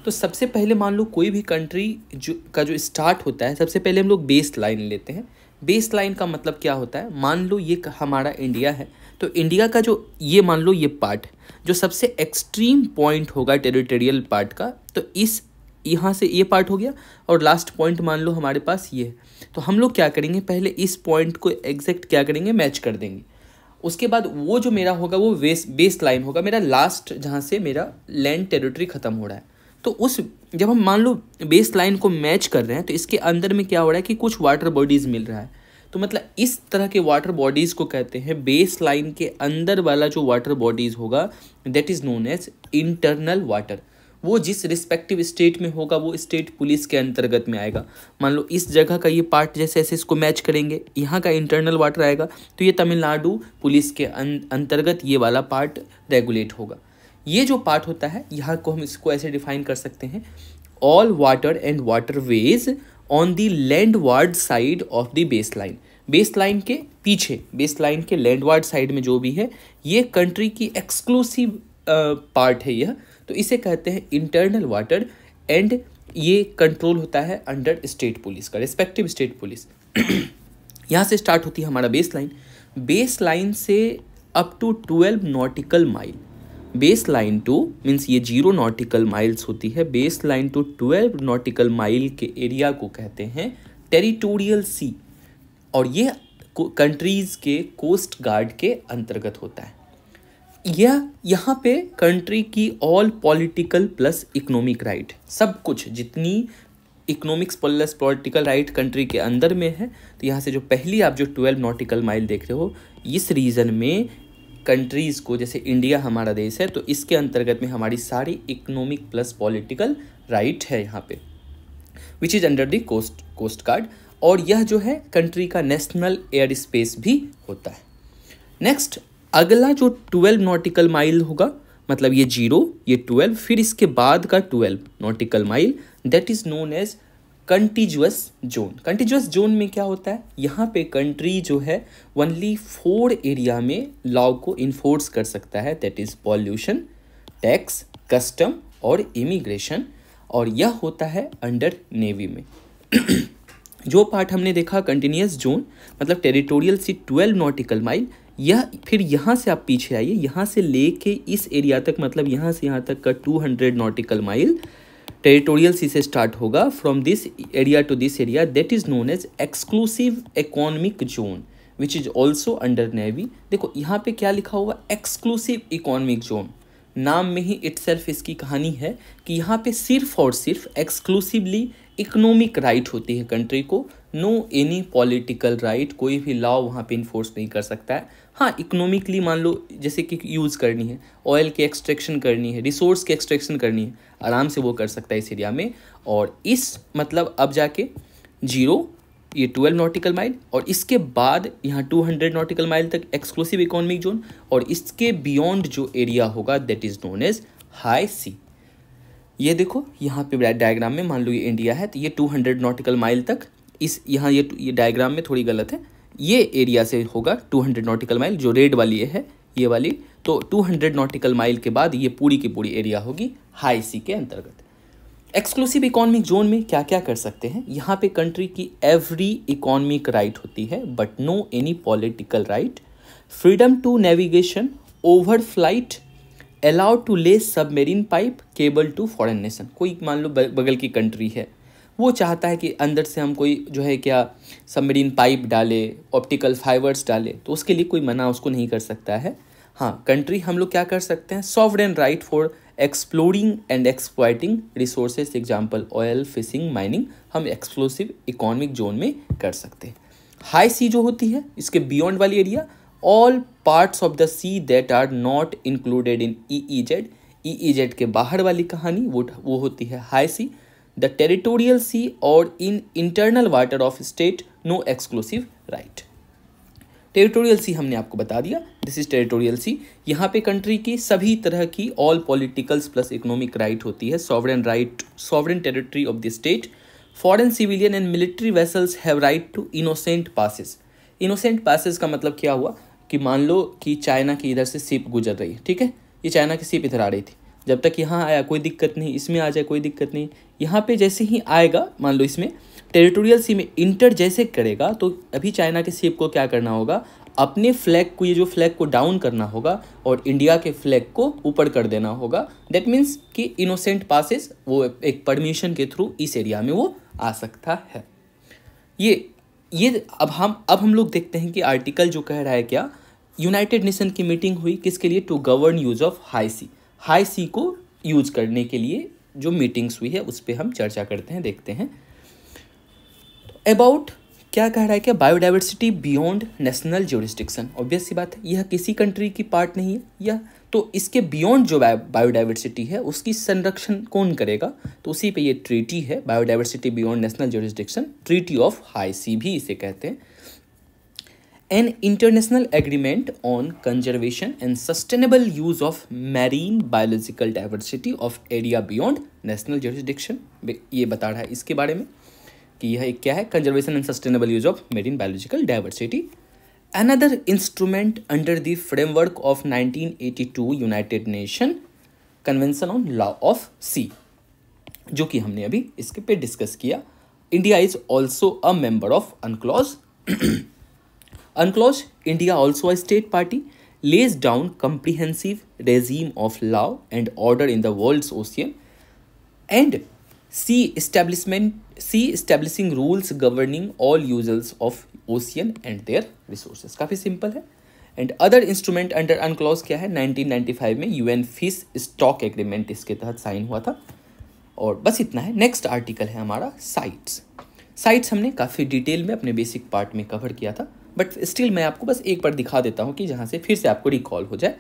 तो सबसे पहले मान लो कोई भी कंट्री जो स्टार्ट होता है, सबसे पहले हम लोग बेस लाइन लेते हैं। बेस लाइन का मतलब क्या होता है, मान लो ये हमारा इंडिया है, तो इंडिया का जो ये मान लो ये पार्ट जो सबसे एक्सट्रीम पॉइंट होगा टेरिटोरियल पार्ट का, तो इस यहाँ से ये पार्ट हो गया और लास्ट पॉइंट मान लो हमारे पास ये है। तो हम लोग क्या करेंगे, पहले इस पॉइंट को एग्जैक्ट क्या करेंगे, मैच कर देंगे। उसके बाद वो जो मेरा होगा वो बेस लाइन होगा, मेरा लास्ट जहाँ से मेरा लैंड टेरिटरी ख़त्म हो रहा है। तो उस जब हम मान लो बेस लाइन को मैच कर रहे हैं, तो इसके अंदर में क्या हो रहा है कि कुछ वाटर बॉडीज़ मिल रहा है। तो मतलब इस तरह के वाटर बॉडीज़ को कहते हैं, बेस लाइन के अंदर वाला जो वाटर बॉडीज़ होगा that is known as internal water. वो जिस रिस्पेक्टिव स्टेट में होगा वो स्टेट पुलिस के अंतर्गत में आएगा। मान लो इस जगह का ये पार्ट जैसे ऐसे इसको मैच करेंगे, यहाँ का इंटरनल वाटर आएगा, तो ये तमिलनाडु पुलिस के अंतर्गत ये वाला पार्ट रेगुलेट होगा। ये जो पार्ट होता है यहाँ को हम इसको ऐसे डिफाइन कर सकते हैं, all water and water ways on the landward side of the base line. Base line के पीछे, बेस लाइन के लैंडवार्ड साइड में जो भी है, ये कंट्री की एक्सक्लूसिव पार्ट है यह, तो इसे कहते हैं इंटरनल वाटर, एंड ये कंट्रोल होता है अंडर स्टेट पुलिस का, रिस्पेक्टिव स्टेट पुलिस। यहाँ से स्टार्ट होती है हमारा बेस लाइन। बेस लाइन से up to 12 nautical mile, base line to means ये 0 नॉटिकल माइल्स होती है, base line to 12 nautical mile के एरिया को कहते हैं टेरिटोरियल सी, और ये कंट्रीज़ के कोस्ट गार्ड के अंतर्गत होता है। यह यहाँ पे कंट्री की all political plus economic right, सब कुछ जितनी economics plus political right country के अंदर में है। तो यहाँ से जो पहली आप जो 12 नॉटिकल माइल देख रहे हो, इस रीजन में कंट्रीज़ को, जैसे इंडिया हमारा देश है, तो इसके अंतर्गत में हमारी सारी इकोनॉमिक प्लस पॉलिटिकल राइट है यहाँ पे, which is under the coast guard, और यह जो है कंट्री का नेशनल एयर स्पेस भी होता है। नेक्स्ट अगला जो 12 नॉटिकल माइल होगा, मतलब ये 0, ये 12, फिर इसके बाद का 12 nautical mile, that is known as contiguous zone. Contiguous zone में क्या होता है, यहाँ पे कंट्री जो है ओनली 4 एरिया में लॉ को इन्फोर्स कर सकता है, that is pollution, tax, custom और इमिग्रेशन, और यह होता है अंडर नेवी में। जो पार्ट हमने देखा कंटिन्यूस जोन मतलब टेरिटोरियल सी 12 नॉटिकल माइल, यह फिर यहाँ से आप पीछे आइए, यहाँ से लेके इस एरिया तक, मतलब यहाँ से यहाँ तक का 200 नॉटिकल माइल टेरिटोरियल सी से स्टार्ट होगा, from this area to this area, that is known as exclusive economic zone, which is also under navy. देखो यहाँ पे क्या लिखा हुआ, एक्सक्लूसिव इकोनॉमिक जोन, नाम में ही इटसेल्फ इसकी कहानी है कि यहाँ पे सिर्फ और सिर्फ एक्सक्लूसिवली इकोनॉमिक राइट होती है कंट्री को, नो एनी पॉलिटिकल राइट, कोई भी लॉ वहाँ पे इन्फोर्स नहीं कर सकता है। हाँ, इकोनॉमिकली मान लो जैसे कि यूज़ करनी है, ऑयल की एक्सट्रैक्शन करनी है, रिसोर्स की एक्सट्रैक्शन करनी है, आराम से वो कर सकता है इस एरिया में। और इस मतलब अब जाके 0, ये 12 नॉटिकल माइल, और इसके बाद यहाँ 200 नॉटिकल माइल तक एक्सक्लूसिव इकोनॉमिक जोन, और इसके बियॉन्ड जो एरिया होगा that is known as high sea. ये देखो यहाँ पे डायग्राम में मान लो ये इंडिया है, तो ये 200 नॉटिकल माइल तक, इस यहाँ ये डायग्राम में थोड़ी गलत है, ये एरिया से होगा 200 नॉटिकल माइल, जो रेड वाली है ये वाली, तो 200 नॉटिकल माइल के बाद ये पूरी की पूरी एरिया होगी हाई सी के अंतर्गत। एक्सक्लूसिव इकोनॉमिक जोन में क्या क्या कर सकते हैं, यहाँ पे कंट्री की एवरी इकोनॉमिक राइट होती है, but no any political right, freedom to navigation, over flight, allowed to lay submarine pipe cable to foreign nation. कोई मान लो बगल की कंट्री है, वो चाहता है कि अंदर से हम कोई जो है क्या सबमरीन पाइप डाले, ऑप्टिकल फाइबर्स डाले, तो उसके लिए कोई मना उसको नहीं कर सकता है। हाँ, कंट्री हम लोग क्या कर सकते हैं, sovereign right for exploring and exploiting resources, example oil, fishing, mining, हम एक्सक्लूसिव इकोनॉमिक जोन में कर सकते हैं। हाई सी जो होती है, इसके बियॉन्ड वाली area, all parts of the sea that are not included in EEZ, EEZ के बाहर वाली कहानी वो होती है high sea. The territorial sea और in internal water of state, no exclusive right. Territorial sea हमने आपको बता दिया, दिस इज टेरिटोरियल सी। यहाँ पे कंट्री की सभी तरह की all politicals plus economic right होती है, sovereign right, sovereign territory of the state, foreign civilian and military vessels have right to innocent passes. Innocent passes का मतलब क्या हुआ कि मान लो कि चाइना की इधर से शिप गुजर रही है, ठीक है, ये चाइना की शिप इधर आ रही थी, जब तक यहाँ आया कोई दिक्कत नहीं, इसमें आ जाए कोई दिक्कत नहीं, यहाँ पे जैसे ही आएगा, मान लो इसमें टेरिटोरियल सी में इंटर जैसे करेगा, तो अभी चाइना के शिप को क्या करना होगा, अपने फ्लैग को, ये जो फ्लैग को डाउन करना होगा और इंडिया के फ्लैग को ऊपर कर देना होगा। दैट मीन्स कि इनोसेंट पासेस, वो एक परमिशन के थ्रू इस एरिया में वो आ सकता है। ये अब हम लोग देखते हैं कि आर्टिकल जो कह रहा है क्या, यूनाइटेड नेशन की मीटिंग हुई किसके लिए, to govern use of high sea, high sea को यूज करने के लिए जो मीटिंग्स हुई है उस पर हम चर्चा करते हैं, देखते हैं। अबाउट क्या कह रहा है, क्या biodiversity beyond national jurisdiction, obvious सी बात है, यह किसी कंट्री की पार्ट नहीं है, यह तो इसके बियॉन्ड जो बायोडाइवर्सिटी है उसकी संरक्षण कौन करेगा, तो उसी पे ये ट्रीटी है, biodiversity beyond national jurisdiction, treaty of high sea भी इसे कहते हैं। An international agreement on conservation and sustainable use of marine biological diversity of area beyond national jurisdiction, ये बता रहा है इसके बारे में कि यह एक क्या है, conservation and sustainable use of marine biological diversity. Another instrument under the framework of 1982 United Nation Convention on Law of Sea, जो कि हमने अभी इसके पे डिस्कस किया। India is also a member of UNCLOS. UNCLOS, India also a state party, lays down comprehensive regime of law and order in the world's ocean and establishing rules governing all users of ocean and their resources। काफ़ी simple है। And other instrument under अनक्लॉज क्या है, 1995 में UN fish stock agreement इसके तहत sign हुआ था। और बस इतना है। नेक्स्ट आर्टिकल है हमारा साइट्स। साइट्स हमने काफ़ी डिटेल में अपने बेसिक पार्ट में कवर किया था, बट स्टिल मैं आपको बस एक बार दिखा देता हूँ कि जहाँ से फिर से आपको रिकॉल हो जाए।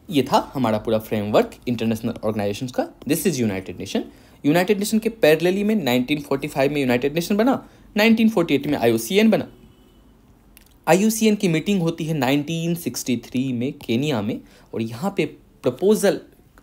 ये था हमारा पूरा फ्रेमवर्क इंटरनेशनल ऑर्गेनाइजेशंस का। This is United nation. United nation के पैरेलली में 1945 में यूनाइटेड नेशन बना, 1948 में IUCN बना। IUCN की मीटिंग होती है 1963 में केनिया में, और यहाँ पे प्रपोजल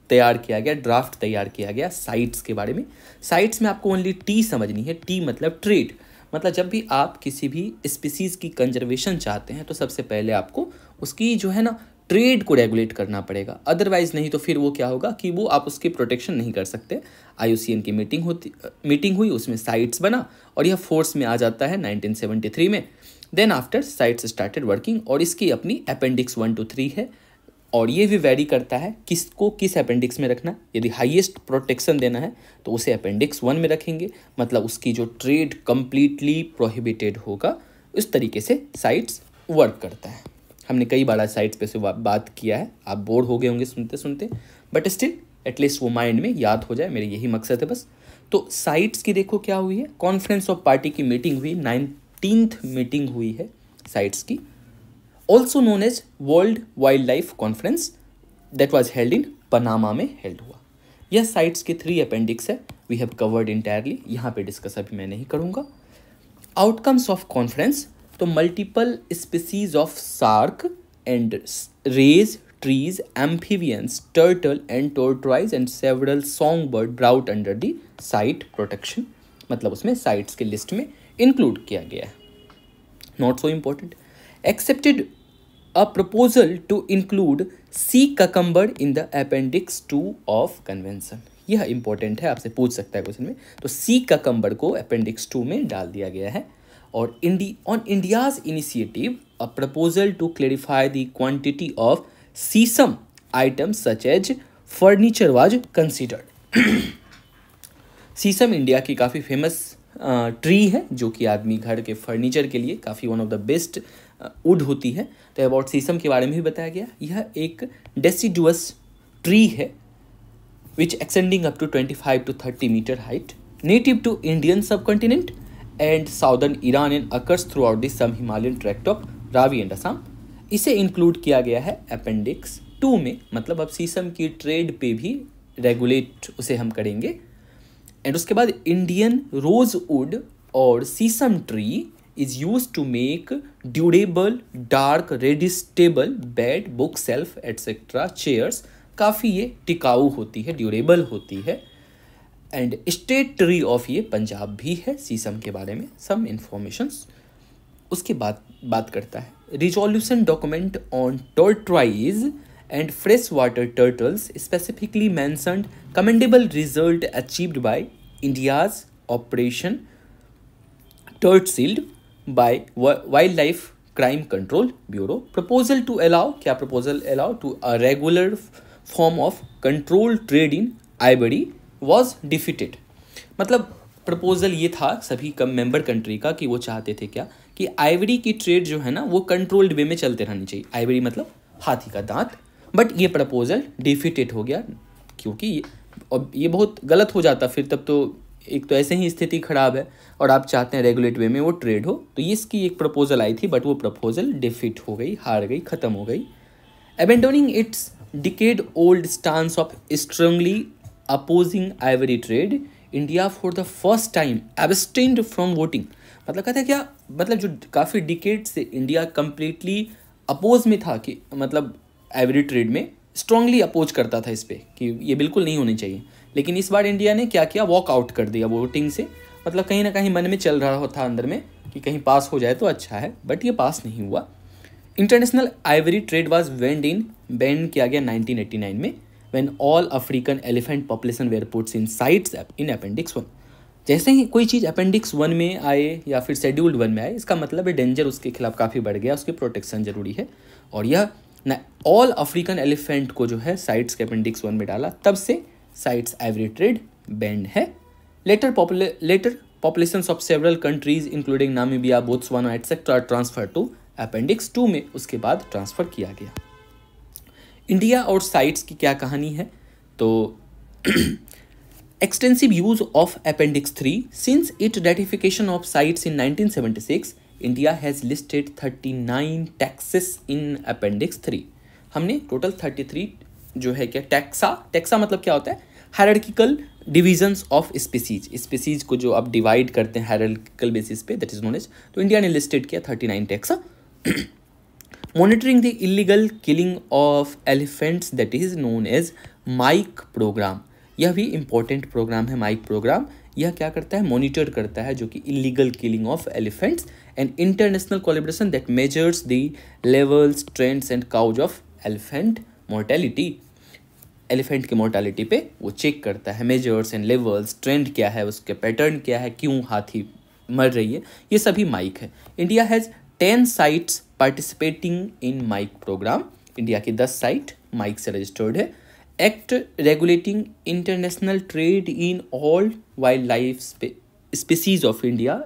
तैयार किया गया, ड्राफ्ट तैयार किया गया साइट्स के बारे में। साइट्स में आपको ओनली टी समझनी है। टी मतलब ट्रेड, मतलब जब भी आप किसी भी स्पीसीज़ की कंजर्वेशन चाहते हैं तो सबसे पहले आपको उसकी जो है ना ट्रेड को रेगुलेट करना पड़ेगा। अदरवाइज नहीं तो फिर वो क्या होगा कि वो आप उसकी प्रोटेक्शन नहीं कर सकते। IUCN की मीटिंग हुई, उसमें साइट्स बना और यह फोर्स में आ जाता है 1973 में। Then after CITES started working, और इसकी अपनी अपेंडिक्स 1 to 3 है, और ये भी वेरी करता है किसको किस अपेंडिक्स में रखना। यदि हाईएस्ट प्रोटेक्शन देना है तो उसे अपेंडिक्स 1 में रखेंगे, मतलब उसकी जो ट्रेड कंप्लीटली प्रोहिबिटेड होगा। इस तरीके से साइट्स वर्क करता है। हमने कई बार साइट्स पे से बात किया है, आप बोर हो गए होंगे सुनते सुनते, बट स्टिल एटलीस्ट वो माइंड में याद हो जाए, मेरे यही मकसद है बस। तो साइट्स की देखो क्या हुई है, कॉन्फ्रेंस ऑफ पार्टी की मीटिंग हुई, 19th मीटिंग हुई है साइट्स की। Also known as world wild life conference that was held in Panama में हेल्ड हुआ। यह साइट्स के 3 अपेंडिक्स है, वी हैव कवर्ड इंटायरली, यहाँ पे डिस्कस अभी मैं नहीं करूँगा। आउटकम्स ऑफ कॉन्फ्रेंस, तो multiple species of shark and rays, trees, amphibians, turtle and tortoise and several song bird brought under the CITES protection, मतलब उसमें साइट्स के लिस्ट में इंक्लूड किया गया है। Not so important, accepted a proposal to include sea cucumber in the appendix 2 of convention. यह important है, आपसे पूछ सकता है क्वेश्चन में। तो सी ककम्बर को अपेंडिक्स 2 में डाल दिया गया है। और on India's initiative a proposal to clarify the quantity of sissoo items such as furniture was considered. Sissoo India की काफ़ी फेमस ट्री है, जो कि आदमी घर के फर्नीचर के लिए काफ़ी one of the best would होती है। तो अबाउट सीसम के बारे में भी बताया गया। यह एक डेसिडुअस ट्री है which extending up to 25 to 30 metre height, native to Indian subcontinent and southern Iran and occurs throughout the some Himalayan tract of Ravi and Assam. इसे इंक्लूड किया गया है अपेंडिक्स 2 में, मतलब अब सीसम की ट्रेड पे भी रेगुलेट उसे हम करेंगे। एंड उसके बाद इंडियन रोज वुड और सीसम tree is used to make durable dark redistable bed book shelf etc chairs। काफ़ी ये टिकाऊ होती है, ड्यूरेबल होती है। एंड स्टेट ट्री ऑफ ये पंजाब भी है। सीसम के बारे में सम इंफॉर्मेशंस उसके बाद बात करता है। Resolution document on tortoise and fresh water turtles specifically mentioned commendable result achieved by India's operation Turtshield by Wildlife Crime Control Bureau। Proposal to allow, क्या proposal allow to a regular form of controlled trade in ivory was defeated। मतलब proposal ये था सभी member country का कि वो चाहते थे क्या कि आइवरी की ट्रेड जो है ना वो कंट्रोल्ड वे में चलते रहनी चाहिए। आइवरी मतलब हाथी का दांत। बट ये प्रपोजल डिफीटेड हो गया, क्योंकि ये बहुत गलत हो जाता फिर। तब तो एक तो ऐसे ही स्थिति खराब है और आप चाहते हैं रेगुलेट वे में वो ट्रेड हो, तो इसकी एक प्रपोजल आई थी, बट वो प्रपोजल डिफीट हो गई, हार गई, खत्म हो गई। Abandoning its decade old stance of strongly opposing ivory trade, India for the first time abstained from voting. मतलब कहते हैं क्या, मतलब जो काफ़ी डिकेड से इंडिया कंप्लीटली अपोज में था, कि मतलब आइवरी ट्रेड में स्ट्रांगली अपोज करता था इस पर कि ये बिल्कुल नहीं होनी चाहिए। लेकिन इस बार इंडिया ने क्या किया, वॉक आउट कर दिया वोटिंग से, मतलब कहीं ना कहीं मन में चल रहा था अंदर में कि कहीं पास हो जाए तो अच्छा है, बट ये पास नहीं हुआ। International ivory trade was banned किया गया 1989 में, when all African elephant population were puts in CITES in appendix 1। जैसे ही कोई चीज़ अपेंडिक्स 1 में आए या फिर शेड्यूल्ड 1 में आए, इसका मतलब है डेंजर उसके खिलाफ काफ़ी बढ़ गया, उसकी प्रोटेक्शन जरूरी है। और यह न ऑल अफ्रीकन एलिफेंट को जो है साइट्स के अपेंडिक्स 1 में डाला, तब से साइट्स आइवरी ट्रेड बैंड है। Later populations of several countries including Namibia, Botswana etcetera transfer to appendix 2 में उसके बाद ट्रांसफ़र किया गया। इंडिया और साइट्स की क्या कहानी है, तो extensive use of appendix 3 since it ratification of sites in 1976 India has listed 39 taxes in appendix 3। हमने टोटल 33 जो है क्या टैक्सा मतलब क्या होता है, हायरार्किकल डिविजन्स ऑफ स्पीसीज को जो आप डिवाइड करते हैं हायरार्किकल बेसिस पे, दैट इज नोन एज, तो इंडिया ने लिस्टेड किया 39 taxa. Monitoring the illegal killing of elephants, that is known as MIKE program. यह भी इंपॉर्टेंट प्रोग्राम है माइक प्रोग्राम। यह क्या करता है, मॉनिटर करता है जो कि illegal killing of elephants, and international collaboration that measures the levels, trends and cause of elephant mortality. Elephant की मोर्टालिटी पे वो चेक करता है, मेजर्स एंड लेवल्स, ट्रेंड क्या है, उसके पैटर्न क्या है, क्यों हाथी मर रही है, ये सभी माइक है। India has 10 sites participating in MIKE program. India की 10 साइट माइक से रजिस्टर्ड है। Act regulating international trade in all wild life species of India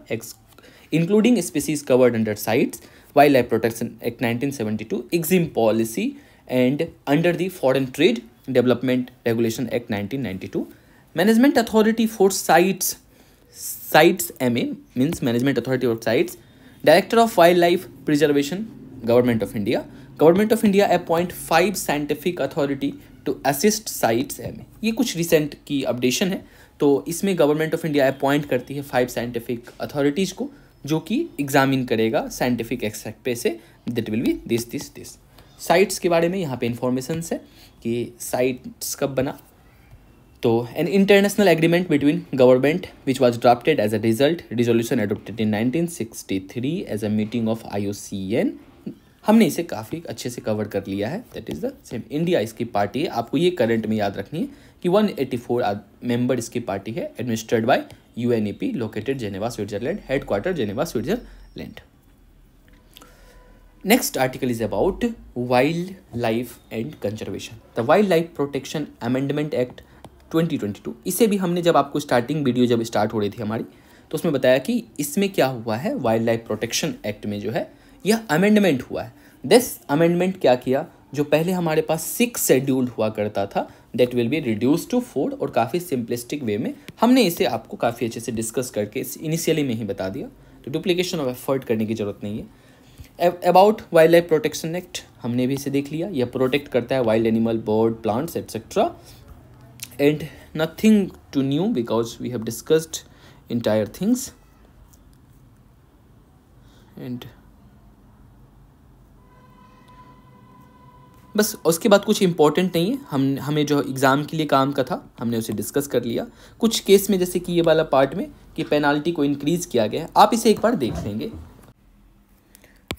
including species covered under CITES, wild life protection act 1972, EXIM policy and under the foreign trade development regulation act 1992। Management authority for CITES MA means management authority for CITES. Director of wild life preservation, government of India. Government of India appoint 5 scientific authority to assist CITES MA। ये कुछ recent की updation है, तो इसमें government of India appoint करती है 5 scientific authorities को, जो कि एग्जामिन करेगा साइंटिफिक एक्सपेक्ट पे से, that will B this. Sites के बारे में यहाँ पे इंफॉर्मेशन है कि साइट्स कब बना, तो an international agreement between government which was drafted as a result resolution adopted in 1963 as a meeting of IUCN। हमने इसे काफ़ी अच्छे से कवर कर लिया है, that is the same. India इसकी पार्टी है, आपको ये करंट में याद रखनी है कि 184 मेंबर इसकी पार्टी है, administered by UNEP, located Geneva Switzerland, headquarter Geneva Switzerland. Next article is about wildlife and conservation. The Wildlife Protection Amendment Act 2022। इसे भी हमने जब आपको स्टार्टिंग वीडियो जब स्टार्ट हो रही थी हमारी, तो उसमें बताया कि इसमें क्या हुआ है, वाइल्ड लाइफ प्रोटेक्शन एक्ट में जो है यह अमेंडमेंट हुआ है। दिस अमेंडमेंट क्या किया, जो पहले हमारे पास 6 शेड्यूल्ड हुआ करता था, that will be reduce to 4, और काफ़ी सिंपलिस्टिक वे में हमने इसे आपको काफ़ी अच्छे से डिस्कस करके इनिशियली में ही बता दिया, तो डुप्लीकेशन ऑफ एफर्ट करने की ज़रूरत नहीं है। About wild life protection act हमने भी इसे देख लिया, यह प्रोटेक्ट करता है wild animal, bird, plants etcetera, and nothing to new because we have discussed entire things. And बस उसके बाद कुछ इंपॉर्टेंट नहीं है, हमें जो एग्ज़ाम के लिए काम का था हमने उसे डिस्कस कर लिया। कुछ केस में जैसे कि ये वाला पार्ट में कि पेनाल्टी को इंक्रीज़ किया गया है, आप इसे एक बार देख लेंगे।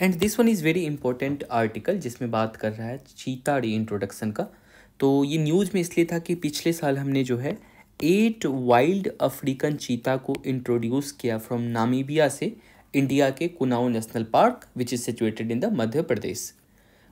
And this one is very important article जिसमें बात कर रहा है चीता री इंट्रोडक्शन का। तो ये न्यूज़ में इसलिए था कि पिछले साल हमने जो है 8 वाइल्ड अफ्रीकन चीता को इंट्रोड्यूस किया फ्रॉम नामीबिया से इंडिया के Kuno national park which is situated in the Madhya Pradesh.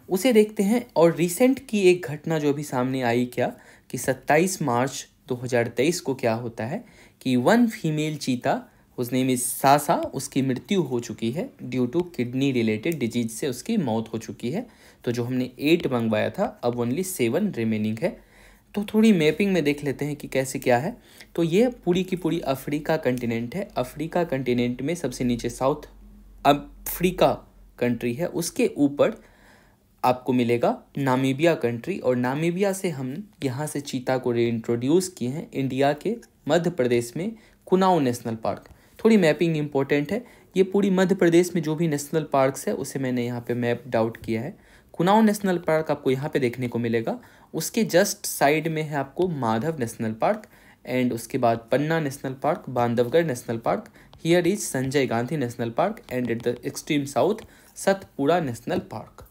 उसे देखते हैं। और रिसेंट की एक घटना जो भी सामने आई क्या कि 27 मार्च 2023 को क्या होता है कि 1 फीमेल चीता, उस नेम इज सासा, उसकी मृत्यु हो चुकी है due to kidney related disease से उसकी मौत हो चुकी है। तो जो हमने 8 मंगवाया था अब ओनली 7 रिमेनिंग है। तो थोड़ी मैपिंग में देख लेते हैं कि कैसे क्या है। तो ये पूरी की पूरी अफ्रीका कंटिनेंट है। अफ्रीका कंटिनेंट में सबसे नीचे साउथ अफ्रीका कंट्री है, उसके ऊपर आपको मिलेगा नामीबिया कंट्री, और नामीबिया से हम यहाँ से चीता को रीइंट्रोड्यूस किए हैं इंडिया के मध्य प्रदेश में कुनाओ नेशनल पार्क। थोड़ी मैपिंग इंपॉर्टेंट है। ये पूरी मध्य प्रदेश में जो भी नेशनल पार्क्स है उसे मैंने यहाँ पे मैप आउट किया है। कुनाओ नेशनल पार्क आपको यहाँ पे देखने को मिलेगा। उसके जस्ट साइड में है आपको माधव नेशनल पार्क, एंड उसके बाद Panna national park, Bandhavgarh national park, here is Sanjay Gandhi national park and at the extreme south Satpura national park.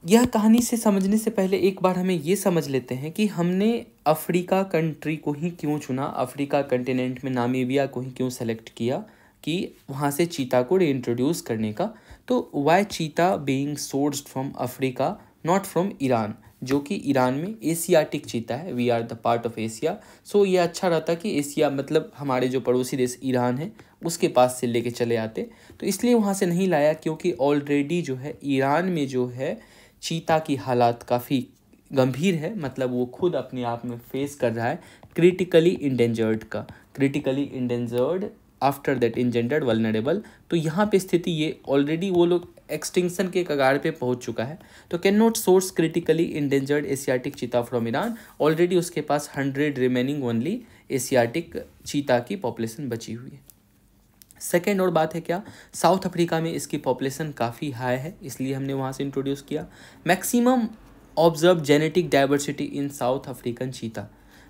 यह कहानी से समझने से पहले एक बार हमें ये समझ लेते हैं कि हमने अफ्रीका कंट्री को ही क्यों चुना, अफ्रीका कंटिनेंट में नामीबिया को ही क्यों सेलेक्ट किया कि वहाँ से चीता को रीइंट्रोड्यूस करने का। तो why cheetah being sourced from Africa not from Iran, जो कि ईरान में एशियाटिक चीता है, we are the part of Asia. So ये अच्छा रहता कि एशिया मतलब हमारे जो पड़ोसी देश ईरान है उसके पास से लेके चले आते, तो इसलिए वहाँ से नहीं लाया क्योंकि ऑलरेडी जो है ईरान में जो है चीता की हालात काफ़ी गंभीर है, मतलब वो खुद अपने आप में फेस कर रहा है क्रिटिकली इंडेंजर्ड का, critically endangered after that endangered vulnerable. तो यहाँ पे स्थिति ये ऑलरेडी वो लोग एक्सटिंक्शन के कगार पे पहुँच चुका है। तो can not source critically endangered Asiatic cheetah from Iran, already उसके पास 100 रिमेनिंग ओनली एशियाटिक चीता की पॉपुलेशन बची हुई है। सेकेंड और बात है क्या, साउथ अफ्रीका में इसकी पॉपुलेशन काफ़ी हाई है, इसलिए हमने वहाँ से इंट्रोड्यूस किया। Maximum observe genetic diversity in south African cheetah.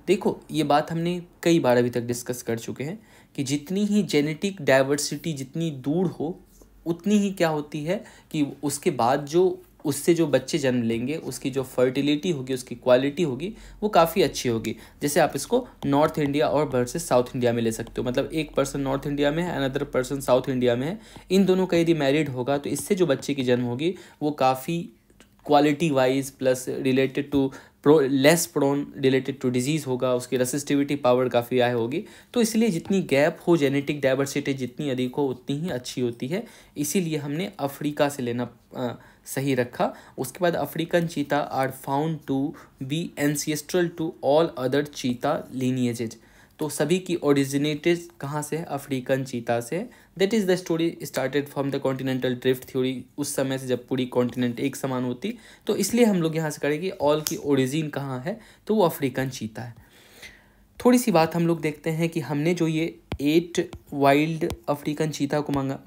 देखो ये बात हमने कई बार अभी तक डिस्कस कर चुके हैं कि जितनी ही जेनेटिक डाइवर्सिटी जितनी दूर हो उतनी ही क्या होती है कि उसके बाद जो उससे जो बच्चे जन्म लेंगे उसकी जो फर्टिलिटी होगी, उसकी क्वालिटी होगी वो काफ़ी अच्छी होगी। जैसे आप इसको नॉर्थ इंडिया और वर्सेस साउथ इंडिया में ले सकते हो, मतलब एक पर्सन नॉर्थ इंडिया में है, अनदर पर्सन साउथ इंडिया में है, इन दोनों का यदि मैरिड होगा तो इससे जो बच्चे की जन्म होगी वो काफ़ी quality wise plus related to less prone related to disease होगा, उसकी रेसिस्टिविटी पावर काफ़ी हाई होगी। तो इसलिए जितनी गैप हो, जेनेटिक डाइवर्सिटी जितनी अधिक हो उतनी ही अच्छी होती है, इसीलिए हमने अफ्रीका से लेना सही रखा। उसके बाद African cheetah are found to be ancestral to all other cheetah lineages. तो सभी की ओरिजिनेटेड कहाँ से है, अफ्रीकन चीता से। That is the story started from the continental drift theory, उस समय से जब पूरी कॉन्टिनेंट एक समान होती, तो इसलिए हम लोग यहाँ से करेंगे ऑल की ओरिजिन कहाँ है, तो वो अफ्रीकन चीता है। थोड़ी सी बात हम लोग देखते हैं कि हमने जो ये 8 वाइल्ड अफ्रीकन चीता को मंगा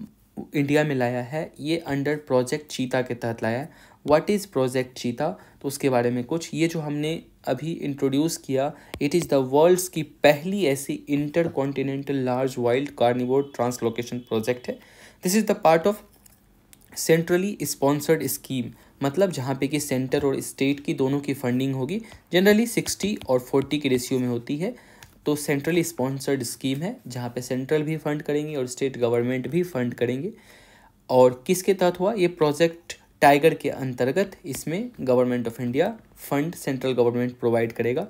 इंडिया में लाया है, ये अंडर प्रोजेक्ट चीता के तहत लाया है। व्हाट इज़ प्रोजेक्ट चीता, तो उसके बारे में कुछ, ये जो हमने अभी इंट्रोड्यूस किया, इट इज़ द वर्ल्ड्स की पहली ऐसी intercontinental large wild carnivore translocation project है। This is the part of centrally sponsored scheme, मतलब जहाँ पे कि सेंटर और स्टेट की दोनों की फंडिंग होगी, जनरली 60 और 40 के रेशियो में होती है। तो सेंट्रली स्पॉन्सर्ड स्कीम है जहाँ पे सेंट्रल भी फंड करेंगे और स्टेट गवर्नमेंट भी फंड करेंगे। और किसके तहत हुआ ये प्रोजेक्ट, टाइगर के अंतर्गत इसमें government of India fund central government provide करेगा।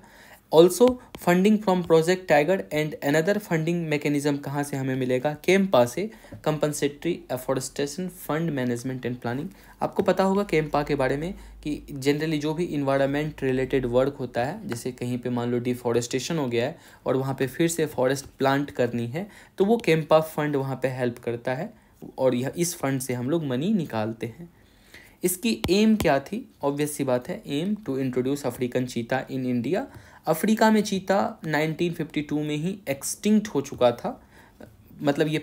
Also funding from project tiger and another funding mechanism कहाँ से हमें मिलेगा, केम्पा से, compensatory afforestation fund management and planning. आपको पता होगा केम्पा के बारे में कि जनरली जो भी इन्वायरमेंट रिलेटेड वर्क होता है, जैसे कहीं पे मान लो डिफॉरेस्टेशन हो गया है और वहाँ पे फिर से फॉरेस्ट प्लांट करनी है, तो वो केम्पा फंड वहाँ पे हेल्प करता है और यह इस फंड से हम लोग मनी निकालते हैं। इसकी एम क्या थी, ऑब्वियस सी बात है, M to introduce African cheetah in India. Africa में चीता 1952 में ही एक्सटिंक्ट हो चुका था, मतलब ये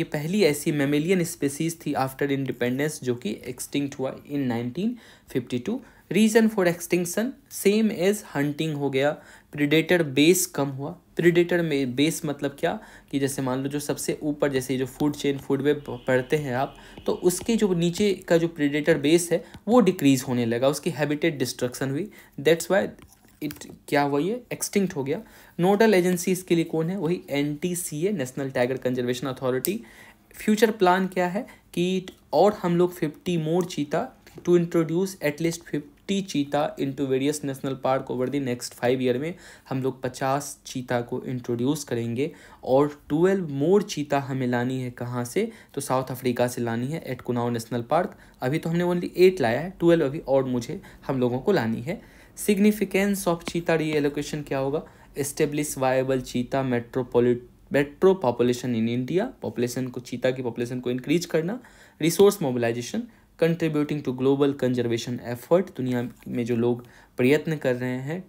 पहली ऐसी मेमेलियन स्पेसीज थी आफ्टर इंडिपेंडेंस जो कि एक्सटिंक्ट हुआ in 1952। Reason for extinction same as hunting हो गया, प्रीडेटर बेस कम हुआ। प्रीडेटर में बेस मतलब क्या कि जैसे मान लो जो सबसे ऊपर, जैसे जो फूड चेन फूड वेब पढ़ते हैं आप, तो उसके जो नीचे का जो प्रीडेटर बेस है वो डिक्रीज होने लगा, उसकी हैबिटेट डिस्ट्रक्शन हुई, दैट्स वाई इट क्या हुआ, ये एक्सटिंक्ट हो गया। नोडल एजेंसी इसके लिए कौन है, वही NTCA, national tiger conservation authority. Future plan क्या है कि और हम लोग 50 मोर चीता टू इंट्रोड्यूस एटलीस्ट 50 चीता into various national park over the next 5 year में हम लोग 50 चीता को इंट्रोड्यूस करेंगे। और 12 मोर चीता हमें लानी है कहाँ से, तो साउथ अफ्रीका से लानी है एट कुनाओ नेशनल पार्क। अभी तो हमने ओनली 8 लाया है, 12 अभी और मुझे हम लोगों को लानी है। सिग्निफिकेंस ऑफ चीता रीएलोकेशन क्या होगा, establish viable cheetah metro population in India, population को, चीता की पॉपुलेशन को इंक्रीज करना। Resource mobilisation, contributing to global conservation effort, दुनिया में जो लोग प्रयत्न कर रहे हैं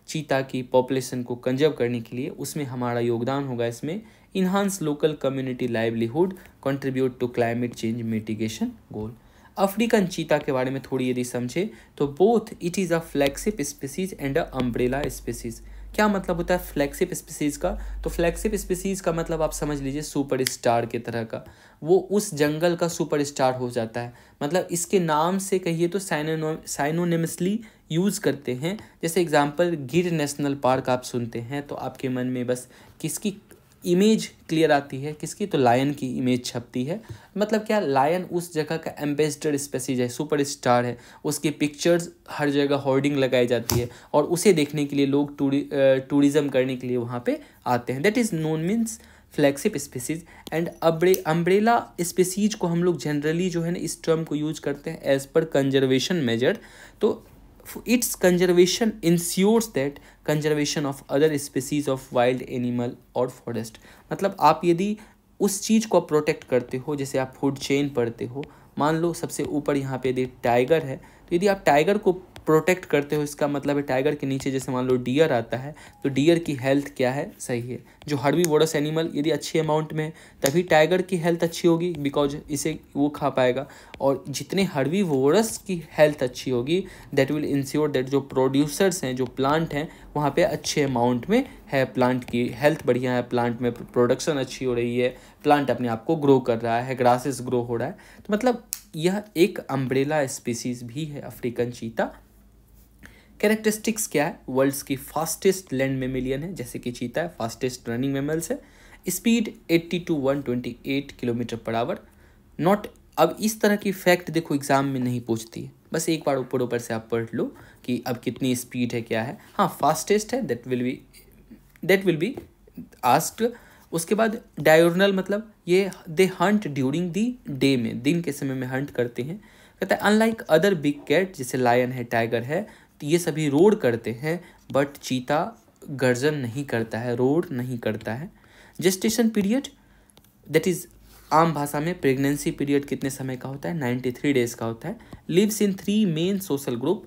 चीता की पॉपुलेशन को कंजर्व करने के लिए, उसमें हमारा योगदान होगा इसमें। Enhance local community livelihood, contribute to climate change mitigation goal. African cheetah के बारे में थोड़ी यदि समझे तो both it is a flagship species and a umbrella species. क्या मतलब होता है फ्लैगशिप स्पीसीज़ का? तो फ्लैगशिप स्पीसीज़ का मतलब आप समझ लीजिए सुपर स्टार की तरह का, वो उस जंगल का सुपर स्टार हो जाता है। मतलब इसके नाम से कहिए तो साइनोनिमसली यूज़ करते हैं। जैसे एग्जांपल गिर नेशनल पार्क आप सुनते हैं तो आपके मन में बस किसकी इमेज क्लियर आती है? किसकी? तो लायन की इमेज छपती है। मतलब क्या, लायन उस जगह का एम्बेसडर स्पीसीज है, सुपर स्टार है, उसकी पिक्चर्स हर जगह होर्डिंग लगाई जाती है और उसे देखने के लिए लोग टूरिज़्म करने के लिए वहाँ पे आते हैं। That is known means flagship species. And umbrella species को हम लोग जनरली जो है ना इस टर्म को यूज करते हैं एज पर कंजर्वेशन मेजर। तो its conservation ensures that conservation of other species of wild animal or forest। मतलब आप यदि उस चीज़ को प्रोटेक्ट करते हो, जैसे आप फूड चेन पढ़ते हो, मान लो सबसे ऊपर यहाँ पे यदि टाइगर है, तो यदि आप टाइगर को प्रोटेक्ट करते हो, इसका मतलब है टाइगर के नीचे जैसे मान लो डियर आता है, तो डियर की हेल्थ क्या है? सही है। जो हर्बीवोरस एनिमल यदि अच्छे अमाउंट में है तभी टाइगर की हेल्थ अच्छी होगी, बिकॉज इसे वो खा पाएगा। और जितने हर्बीवोरस की हेल्थ अच्छी होगी दैट विल इंश्योर दैट जो प्रोड्यूसर्स हैं, जो प्लांट हैं, वहाँ पे अच्छे अमाउंट में है, प्लांट की हेल्थ बढ़िया है, प्लांट में प्रोडक्शन अच्छी हो रही है, प्लांट अपने आप को ग्रो कर रहा है, ग्रासेस ग्रो हो रहा है। तो मतलब यह एक अम्ब्रेला स्पीसीज भी है अफ्रीकन चीता। कैरेक्टरिस्टिक्स क्या है? वर्ल्ड्स की फास्टेस्ट लैंड मेमेलियन है, जैसे कि चीता है, फास्टेस्ट रनिंग मेमल्स है। Speed 80 to 128 kilometre per hour. Not, अब इस तरह की फैक्ट देखो एग्जाम में नहीं पूछती है, बस एक बार ऊपर ऊपर से आप पढ़ लो कि अब कितनी स्पीड है, क्या है। हाँ, फास्टेस्ट है, दैट विल बी आस्क्ड। उसके बाद डायोर्नल, मतलब ये दे हंट ड्यूरिंग दी डे में, दिन के समय में हंट करते हैं। कहता है अनलाइक अदर बिग कैट, जैसे लायन है, टाइगर है, तो ये सभी रोड करते हैं, बट चीता गर्जन नहीं करता है, रोड नहीं करता है। जेस्टेशन पीरियड, दैट इज आम भाषा में प्रेगनेंसी पीरियड कितने समय का होता है? 93 डेज का होता है। Lives in 3 main social group,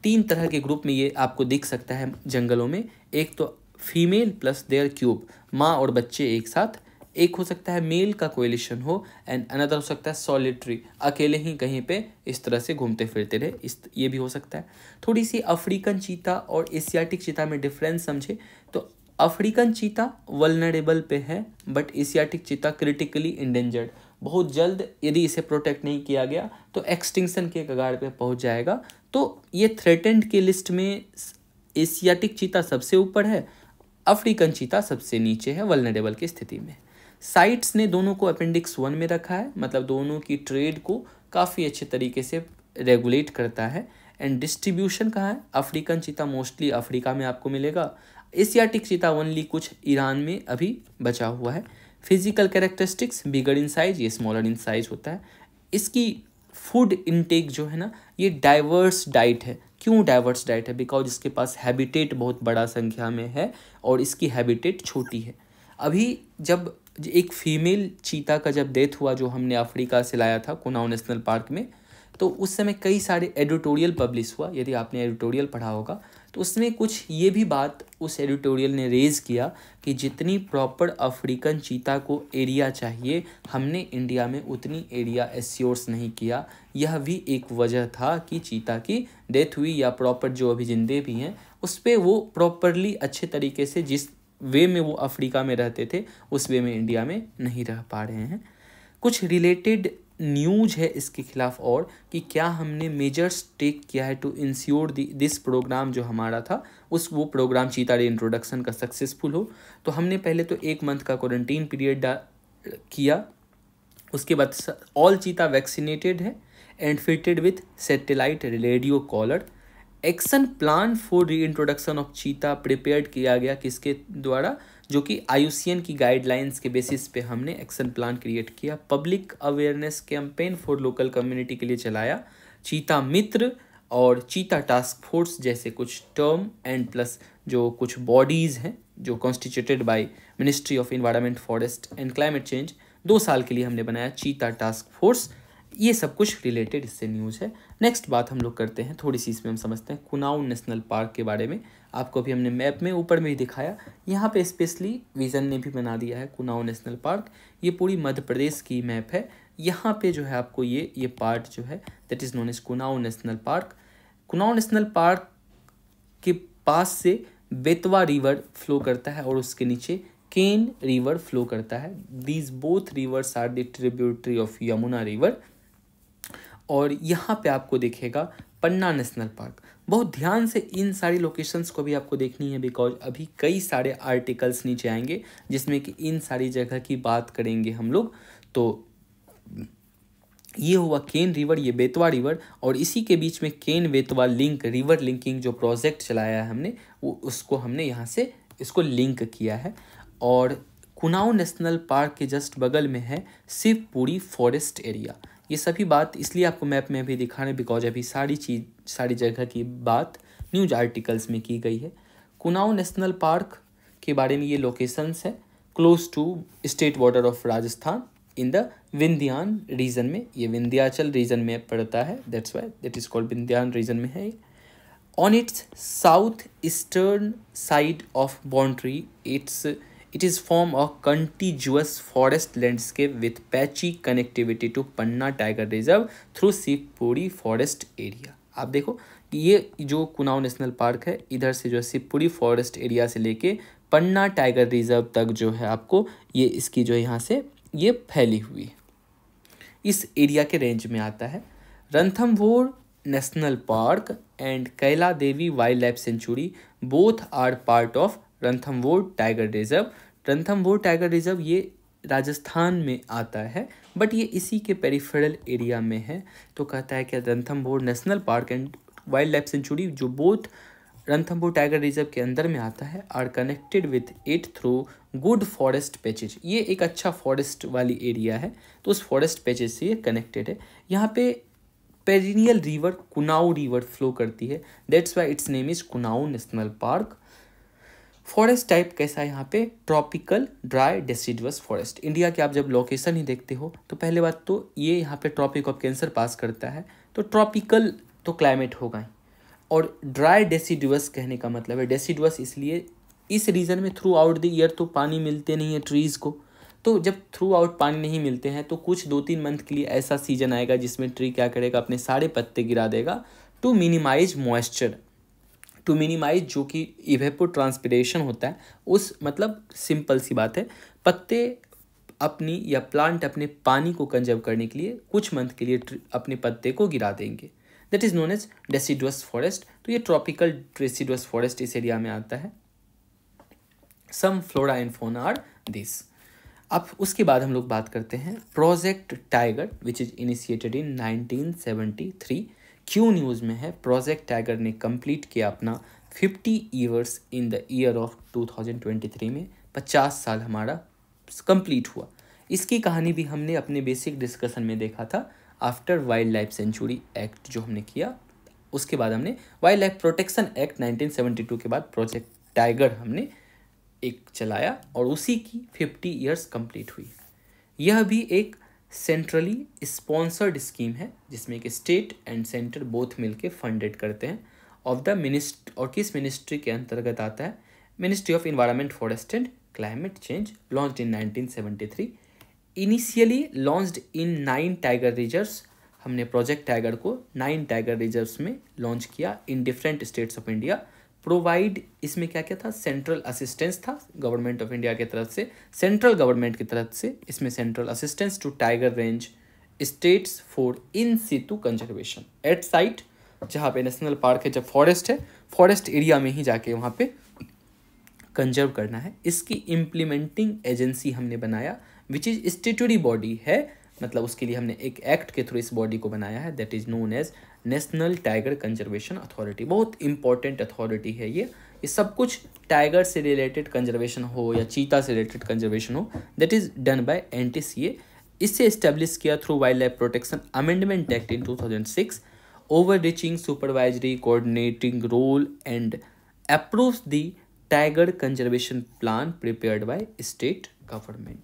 3 तरह के ग्रुप में ये आपको दिख सकता है जंगलों में। एक तो फीमेल प्लस देयर क्यूब, माँ और बच्चे एक साथ। एक हो सकता है मेल का कोएलिशन हो, एंड अनदर हो सकता है सॉलिटरी, अकेले ही कहीं पे इस तरह से घूमते फिरते रहे, ये भी हो सकता है। थोड़ी सी अफ्रीकन चीता और एशियाटिक चीता में डिफरेंस समझे तो अफ्रीकन चीता वल्नरेबल पे है, but Asiatic cheetah critically endangered, बहुत जल्द यदि इसे प्रोटेक्ट नहीं किया गया तो एक्सटिंक्शन के कगार पे पहुंच जाएगा। तो ये थ्रेटेंड के लिस्ट में एशियाटिक चीता सबसे ऊपर है, अफ्रीकन चीता सबसे नीचे है वल्नरेबल की स्थिति में। साइट्स ने दोनों को अपेंडिक्स 1 में रखा है, मतलब दोनों की ट्रेड को काफ़ी अच्छे तरीके से रेगुलेट करता है। एंड डिस्ट्रीब्यूशन कहाँ है? अफ्रीकन चीता मोस्टली अफ्रीका में आपको मिलेगा, एशियाटिक चीता ओनली कुछ ईरान में अभी बचा हुआ है। Physical characteristics, bigger in size, ये स्मॉलर इन साइज होता है। इसकी फूड इनटेक जो है ना, ये डाइवर्स डाइट है। क्यों डाइवर्स डाइट है? बिकॉज इसके पास हैबिटेट बहुत बड़ा संख्या में है और इसकी हैबिटेट छोटी है। अभी जब एक फीमेल चीता का जब डेथ हुआ, जो हमने अफ्रीका से लाया था कुनाउ नेशनल पार्क में, तो उस समय कई सारे एडिटोरियल पब्लिश हुआ, यदि आपने एडिटोरियल पढ़ा होगा तो उसमें कुछ ये भी बात उस एडिटोरियल ने रेज किया कि जितनी प्रॉपर अफ्रीकन चीता को एरिया चाहिए, हमने इंडिया में उतनी एरिया एश्योर्स नहीं किया। यह भी एक वजह था कि चीता की डेथ हुई, या प्रॉपर जो अभी जिंदे भी हैं उस पर वो प्रॉपरली अच्छे तरीके से जिस वे में वो अफ्रीका में रहते थे उस वे में इंडिया में नहीं रह पा रहे हैं। कुछ रिलेटेड न्यूज है इसके खिलाफ और कि क्या हमने मेजर्स टेक किया है टू इंश्योर दिस प्रोग्राम जो हमारा था वो प्रोग्राम चीता री इंट्रोडक्शन का सक्सेसफुल हो। तो हमने पहले तो 1 मंथ का क्वारंटीन पीरियड किया, उसके बाद ऑल चीता वैक्सीनेटेड है and fitted with satellite radio collar. Action plan for reintroduction of cheetah prepared किया गया किसके द्वारा? जो कि IUCN की गाइडलाइंस के बेसिस पे हमने एक्शन प्लान क्रिएट किया। Public awareness campaign for local community के लिए चलाया। चीता मित्र और चीता टास्क फोर्स जैसे कुछ टर्म एंड प्लस जो कुछ बॉडीज़ हैं जो constituted by ministry of environment, forest and climate change, 2 साल के लिए हमने बनाया चीता टास्क फोर्स। ये सब कुछ रिलेटेड इससे न्यूज़ है। नेक्स्ट बात हम लोग करते हैं, थोड़ी सी इसमें हम समझते हैं कुनाउ नेशनल पार्क के बारे में। आपको अभी हमने मैप में ऊपर में ही दिखाया, यहाँ पे स्पेशली विजन ने भी बना दिया है कुनाउ नेशनल पार्क। ये पूरी मध्य प्रदेश की मैप है। यहाँ पे जो है आपको ये पार्ट जो है that is known as Kuno national park. Kuno national park के पास से बेतवा रिवर फ्लो करता है और उसके नीचे केन रिवर फ्लो करता है। These both rivers are the tributary of Yamuna river. और यहाँ पे आपको दिखेगा पन्ना नेशनल पार्क। बहुत ध्यान से इन सारी लोकेशंस को भी आपको देखनी है, बिकॉज अभी कई सारे आर्टिकल्स नीचे आएंगे जिसमें कि इन सारी जगह की बात करेंगे हम लोग। तो ये हुआ केन रिवर, ये बेतवा रिवर, और इसी के बीच में Ken Betwa link river linking जो प्रोजेक्ट चलाया है हमने, वो उसको हमने यहाँ से इसको लिंक किया है। और कुनाऊ नेशनल पार्क के जस्ट बगल में है शिवपुरी फॉरेस्ट एरिया। ये सभी बात इसलिए आपको मैप में भी दिखा रहे हैं बिकॉज अभी सारी जगह की बात न्यूज आर्टिकल्स में की गई है। कुनाऊ नेशनल पार्क के बारे में ये लोकेशंस है close to state border of Rajasthan in the Vindhyan region में। ये विंध्याचल रीजन में पड़ता है, that's why that is called Vindhyan region में है। On its south eastern side of boundary it is form a contiguous forest landscape with patchy connectivity to Panna tiger reserve through Shivpuri forest area. आप देखो ये जो कुनाऊ national park है, इधर से जो शिवपुरी फॉरेस्ट एरिया से लेके पन्ना टाइगर रिजर्व तक जो है आपको ये इसकी जो यहाँ से ये फैली हुई है, इस एरिया के रेंज में आता है। Ranthambore national park and Kaila Devi wild life sanctuary both are part of Ranthambore tiger reserve. Ranthambore tiger reserve ये राजस्थान में आता है, बट ये इसी के पेरिफेरल एरिया में है। तो कहता है कि Ranthambore national park and wild life sanctuary जो बोथ रणथंभौर टाइगर रिजर्व के अंदर में आता है are connected with it through good forest patches. ये एक अच्छा फॉरेस्ट वाली एरिया है, तो उस फॉरेस्ट पैचेज से ये कनेक्टेड है। यहाँ पे perennial river Kuno river flow करती है, that's why its name is Kuno national park. Forest type कैसा है यहाँ पे, tropical dry deciduous forest. India के आप जब लोकेशन ही देखते हो तो पहले बात तो ये यहाँ पे ट्रॉपिक ऑफ कैंसर पास करता है, तो ट्रॉपिकल तो क्लाइमेट होगा ही। और ड्राई डेसिडुअस कहने का मतलब है, डेसिडुअस इसलिए इस रीजन में थ्रू आउट द ईयर तो पानी मिलते नहीं है ट्रीज़ को, तो जब थ्रू आउट पानी नहीं मिलते हैं तो कुछ 2-3 मंथ के लिए ऐसा सीजन आएगा जिसमें ट्री क्या करेगा, अपने सारे पत्ते गिरा देगा to minimize moisture, to minimize जो कि इवेपो ट्रांसपिरेशन होता है उस, मतलब सिंपल सी बात है, पत्ते अपनी या प्लांट अपने पानी को कंजर्व करने के लिए कुछ मंथ के लिए अपने पत्ते को गिरा देंगे, that is known as deciduous forest. तो ये ट्रॉपिकल डेसिडुअस फॉरेस्ट इस एरिया में आता है। Some flora and fauna are this. अब उसके बाद हम लोग बात करते हैं project tiger which is initiated in 1973। क्यों न्यूज़ में है, प्रोजेक्ट टाइगर ने कंप्लीट किया अपना 50 years in the year of 2023 में, 50 साल हमारा कंप्लीट हुआ। इसकी कहानी भी हमने अपने बेसिक डिस्कशन में देखा था after wild life sanctuary act जो हमने किया, उसके बाद हमने वाइल्ड लाइफ प्रोटेक्शन एक्ट 1972 के बाद प्रोजेक्ट टाइगर हमने एक चलाया और उसी की 50 ईयर्स कंप्लीट हुई। यह भी एक सेंट्रली स्पॉन्सर्ड स्कीम है जिसमें कि स्टेट एंड सेंटर बोथ मिलके फंडेड करते हैं ऑफ द मिनिस्ट्री, और किस मिनिस्ट्री के अंतर्गत आता है, ministry of environment forest and climate change, launched in 1973। Initially launched in 9 tiger reserves. हमने प्रोजेक्ट टाइगर को 9 टाइगर रिजर्व्स में लॉन्च किया in different states of India. Provide, इसमें क्या क्या था, सेंट्रल असिस्टेंस था गवर्नमेंट ऑफ इंडिया की तरफ से, सेंट्रल गवर्नमेंट की तरफ से इसमें central assistance to tiger range states for in situ conservation at site, जहाँ पे नेशनल पार्क है, जब फॉरेस्ट है, फॉरेस्ट एरिया में ही जाके वहाँ पे कंजर्व करना है। इसकी इम्प्लीमेंटिंग एजेंसी हमने बनाया विच इज स्टेटरी बॉडी है, मतलब उसके लिए हमने एक एक्ट के थ्रू इस बॉडी को बनाया है, that is known as national tiger conservation authority. बहुत इंपॉर्टेंट अथॉरिटी है ये सब कुछ टाइगर से रिलेटेड कंजर्वेशन हो या चीता से रिलेटेड कंजर्वेशन हो, that is done by NTCA। इससे इस्टेब्लिश किया through wild life protection amendment act in 2006, over reaching supervisory coordinating role and approves the tiger conservation plan prepared by state government.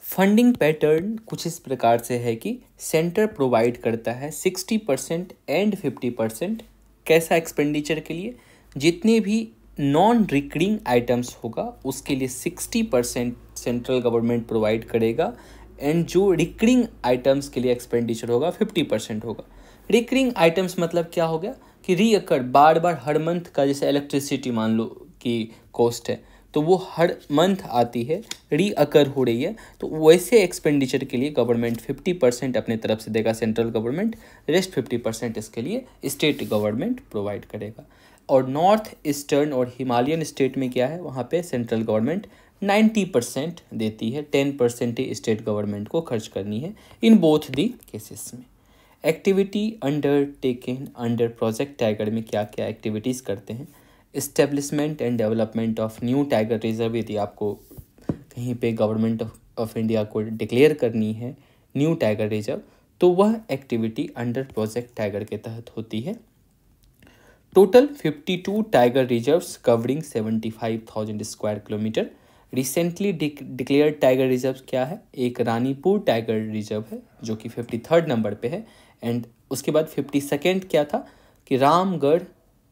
Funding pattern कुछ इस प्रकार से है कि centre provide करता है 60% एंड 50%। कैसा एक्सपेंडिचर के लिए, जितने भी नॉन रिकरिंग आइटम्स होगा उसके लिए 60% सेंट्रल गवर्नमेंट प्रोवाइड करेगा, एंड जो रिकरिंग आइटम्स के लिए एक्सपेंडिचर होगा 50% होगा। रिकरिंग आइटम्स मतलब क्या हो गया कि रीअकर बार बार हर मंथ का, जैसे इलेक्ट्रिसिटी मान लो कि कॉस्ट है तो वो हर मंथ आती है, रीअकर हो रही है, तो वैसे एक्सपेंडिचर के लिए गवर्नमेंट 50% अपने तरफ से देगा, सेंट्रल गवर्नमेंट, रेस्ट 50% इसके लिए स्टेट गवर्नमेंट प्रोवाइड करेगा। और नॉर्थ ईस्टर्न और हिमालयन स्टेट में क्या है, वहाँ पे सेंट्रल गवर्नमेंट 90% देती है, 10% ही स्टेट गवर्नमेंट को खर्च करनी है इन बोथ दी केसेस में। Activity undertaken under project tiger में क्या क्या एक्टिविटीज़ करते हैं, establishment and development of new tiger reserve, यदि आपको कहीं पे गवर्नमेंट ऑफ इंडिया को डिक्लेयर करनी है न्यू टाइगर रिजर्व, तो वह एक्टिविटी अंडर प्रोजेक्ट टाइगर के तहत होती है। Total 52 tiger reserves covering 75,000 square kilometre. Recently declared tiger reserve क्या है, एक रानीपुर टाइगर रिजर्व है जो कि 53rd नंबर पे है, एंड उसके बाद 52nd क्या था कि Ramgarh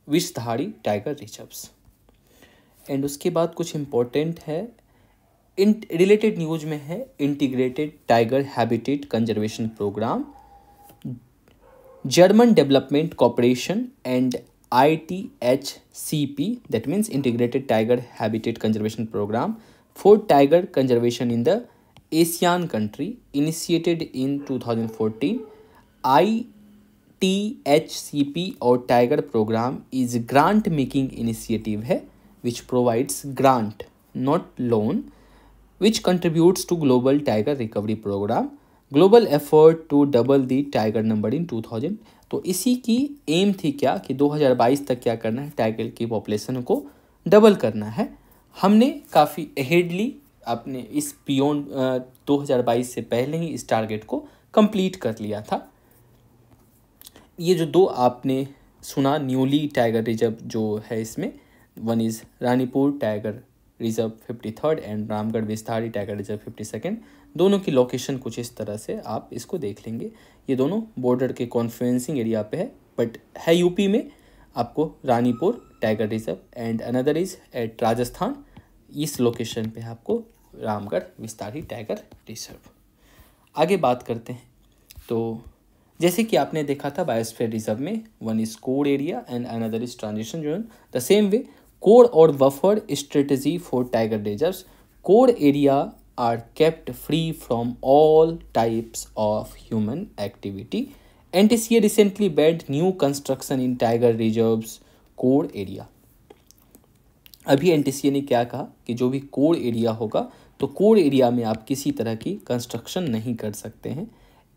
Vishdhari tiger reserves. And उसके बाद कुछ इम्पोर्टेंट है इन रिलेटेड न्यूज में है, integrated tiger habitat conservation programme, German development corporation and ITHCP, that means Integrated Tiger Habitat Conservation Program for tiger conservation in the ASEAN country, initiated in 2014. ITHCP और tiger programme is grant making initiative है which provides grant not loan which contributes to global tiger recovery program, global effort to double the tiger number in 2000। तो इसी की M थी क्या कि 2022 तक क्या करना है, टाइगर की पॉपुलेशन को डबल करना है। हमने काफ़ी अहेडली अपने इस बियॉन्ड 2022 से पहले ही इस टारगेट को कंप्लीट कर लिया था। ये जो दो आपने सुना न्यूली टाइगर रिजर्व जो है, इसमें one is Ranipur tiger reserve 53rd and Ramgarh Vishdhari tiger reserve 52nd, दोनों की लोकेशन कुछ इस तरह से आप इसको देख लेंगे। ये दोनों बॉर्डर के कॉन्फ्लुएंसिंग एरिया पे है, बट है यूपी में। आपको Ranipur tiger reserve and another is at Rajasthan, इस लोकेशन पे आपको रामगढ़ विषधारी टाइगर रिजर्व। आगे बात करते हैं, तो जैसे कि आपने देखा था बायोस्फीयर रिजर्व में one is core area and another is transition zone, the same way core और buffer strategy for tiger reserves. Core area are kept free from all types of human activity. NTCA recently banned new construction in tiger reserves core area. अभी NTCA ने क्या कहा कि जो भी core area होगा तो कोर एरिया में आप किसी तरह की कंस्ट्रक्शन नहीं कर सकते हैं।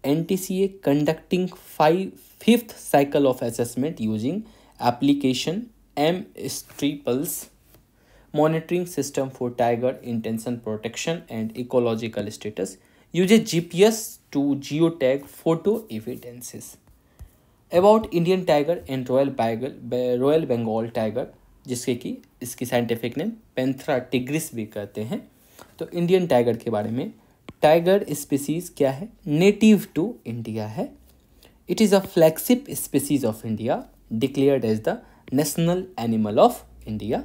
NTCA conducting 5th cycle of assessment using application M-Striples monitoring system for tiger intention protection and ecological status, uses GPS to geotag photo evidences. About Indian tiger and Royal Bengal tiger, जिसके कि इसकी scientific name पेंथरा tigris भी कहते हैं। तो Indian tiger के बारे में, टाइगर स्पीसीज क्या है, नेटिव टू इंडिया है। It is a flagship species of India, declared as the national animal of India.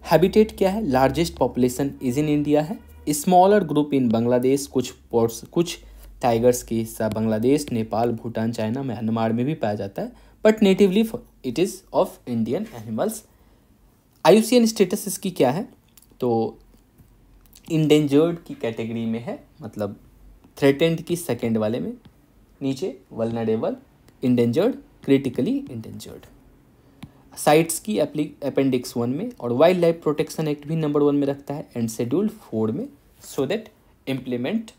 Habitat क्या है, largest population is in India है। स्मॉलर ग्रुप इन बांग्लादेश, कुछ टाइगर्स की हिस्सा बांग्लादेश, नेपाल, भूटान, चाइना, म्यांमार में भी पाया जाता है, but natively it is of Indian animals. IUCN status इसकी क्या है, तो इंडेंजर्ड की कैटेगरी में है, मतलब थ्रेटेंड की सेकेंड वाले में, नीचे vulnerable, endangered, critically endangered. CITES की अपेंडिक्स 1 में, और वाइल्ड लाइफ प्रोटेक्शन एक्ट भी नंबर 1 में रखता है एंड शेड्यूल 4 में, so that implement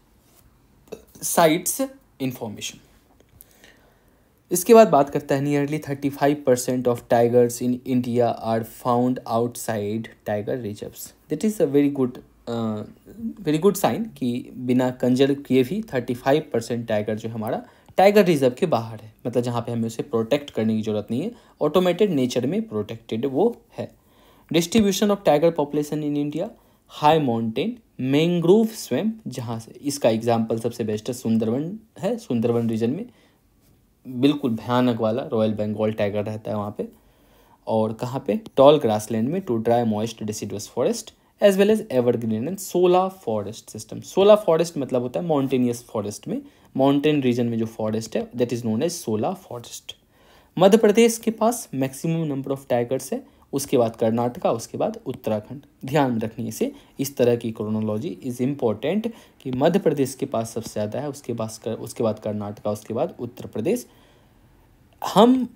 CITES information. इसके बाद बात करता है nearly 35% of tigers in India are found outside tiger reserves. That is a very good sign कि बिना कंजर किए भी 35% टाइगर जो हमारा टाइगर रिजर्व के बाहर है, मतलब जहाँ पे हमें उसे प्रोटेक्ट करने की ज़रूरत नहीं है, ऑटोमेटेड नेचर में प्रोटेक्टेड वो है। Distribution of tiger population in India, high mountain, mangrove swamp, जहाँ से इसका एग्जांपल सबसे बेस्ट है सुंदरवन है। सुंदरवन रीजन में बिल्कुल भयानक वाला रॉयल बंगाल टाइगर रहता है वहाँ पे। और कहाँ पे, टॉल ग्रासलैंड में, to dry moist deciduous forest as well as evergreen and shola forest system. Shola forest मतलब होता है माउंटेनियस फॉरेस्ट में, माउंटेन रीजन में जो फॉरेस्ट है that is known as shola forest. Madhya Pradesh के पास मैक्सिमम नंबर ऑफ टाइगर्स है, उसके बाद कर्नाटका, उसके बाद उत्तराखंड। ध्यान में रखने से इस तरह की क्रोनोलॉजी इज़ इम्पोर्टेंट कि मध्य प्रदेश के पास सबसे ज़्यादा है, उसके बाद कर्नाटका, उसके बाद उत्तर प्रदेश। हम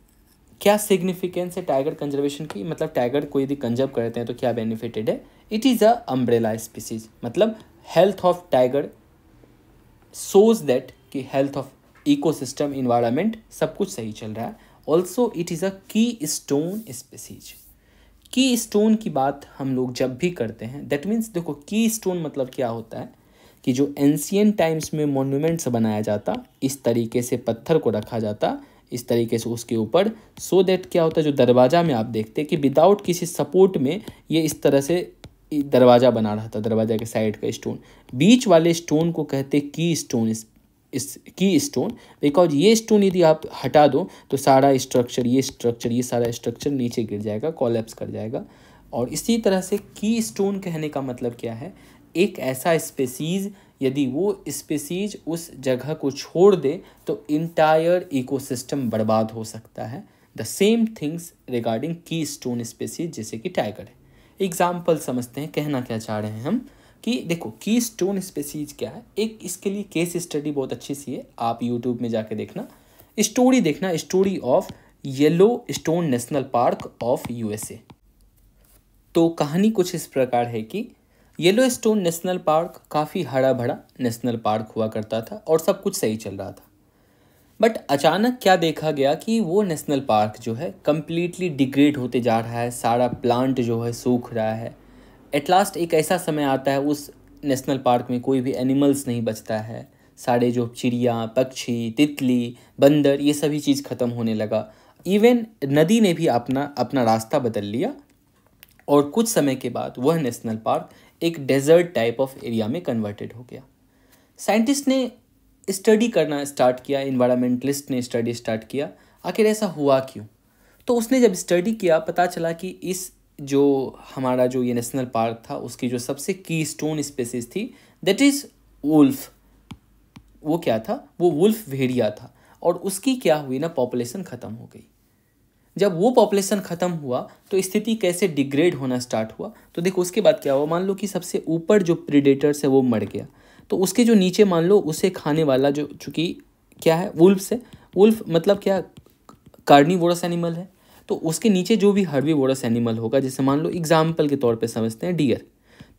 क्या सिग्निफिकेंस है टाइगर कंजर्वेशन की, मतलब टाइगर को यदि कंजर्व करते हैं तो क्या बेनिफिटेड है। It is a umbrella species, मतलब health of tiger shows that कि हेल्थ ऑफ इकोसिस्टम, इन्वायरमेंट सब कुछ सही चल रहा है। ऑल्सो इट इज़ अ की स्टोन स्पीसीज। की स्टोन की बात हम लोग जब भी करते हैं, दैट मीन्स देखो की स्टोन मतलब क्या होता है कि जो एंशियंट टाइम्स में मॉन्यूमेंट्स बनाया जाता, इस तरीके से पत्थर को रखा जाता, इस तरीके से उसके ऊपर, सो दैट क्या होता है, जो दरवाज़ा में आप देखते हैं कि विदाउट किसी सपोर्ट में ये इस तरह से दरवाज़ा बना रहा था, दरवाज़ा के साइड का स्टोन। बीच वाले स्टोन को कहते की स्टोन, इस की स्टोन, बिकॉज ये स्टोन यदि आप हटा दो तो सारा स्ट्रक्चर, ये सारा स्ट्रक्चर नीचे गिर जाएगा, कोलैप्स कर जाएगा। और इसी तरह से की स्टोन कहने का मतलब क्या है, एक ऐसा स्पेसीज़ यदि वो स्पेसीज उस जगह को छोड़ दे तो इंटायर इकोसिस्टम बर्बाद हो सकता है। द सेम थिंग्स रिगार्डिंग की स्टोन स्पेसीज, जैसे कि टाइगर है। एग्जाम्पल समझते हैं, कहना क्या चाह रहे हैं हम कि देखो की स्टोन स्पेसीज क्या है। एक इसके लिए केस स्टडी बहुत अच्छी सी है, आप यूट्यूब में जाके देखना, स्टोरी देखना, story of yellow stone national park of USA. तो कहानी कुछ इस प्रकार है कि येलो स्टोन नेशनल पार्क काफ़ी हरा भरा नेशनल पार्क हुआ करता था और सब कुछ सही चल रहा था। बट अचानक क्या देखा गया कि वो नेशनल पार्क जो है कम्प्लीटली डिग्रेड होते जा रहा है, सारा प्लांट जो है सूख रहा है। एट लास्ट एक ऐसा समय आता है उस नेशनल पार्क में कोई भी एनिमल्स नहीं बचता है, सारे जो चिड़िया, पक्षी, तितली, बंदर, ये सभी चीज़ ख़त्म होने लगा। इवन नदी ने भी अपना रास्ता बदल लिया और कुछ समय के बाद वह नेशनल पार्क एक डेजर्ट टाइप ऑफ एरिया में कन्वर्टेड हो गया। साइंटिस्ट ने स्टडी करना स्टार्ट किया, इन्वायरमेंटलिस्ट ने स्टडी स्टार्ट किया, आखिर ऐसा हुआ क्यों। तो उसने जब स्टडी किया पता चला कि इस जो हमारा जो ये नेशनल पार्क था उसकी जो सबसे की स्टोन स्पेसीज थी, दैट इज़ वुल्फ। वो क्या था, वो वुल्फ भेड़िया था। और उसकी क्या हुई ना, पॉपुलेशन ख़त्म हो गई। जब वो पॉपुलेशन ख़त्म हुआ तो स्थिति कैसे डिग्रेड होना स्टार्ट हुआ। तो देखो उसके बाद क्या हुआ, मान लो कि सबसे ऊपर जो प्रीडेटर्स है वो मर गया, तो उसके जो नीचे मान लो उसे खाने वाला जो, चूँकि क्या है, वुल्फ से, वुल्फ मतलब क्या, कार्निवोरस एनिमल है, तो उसके नीचे जो भी हर्बीवोरस एनिमल होगा, जैसे मान लो एग्जाम्पल के तौर पे समझते हैं डियर।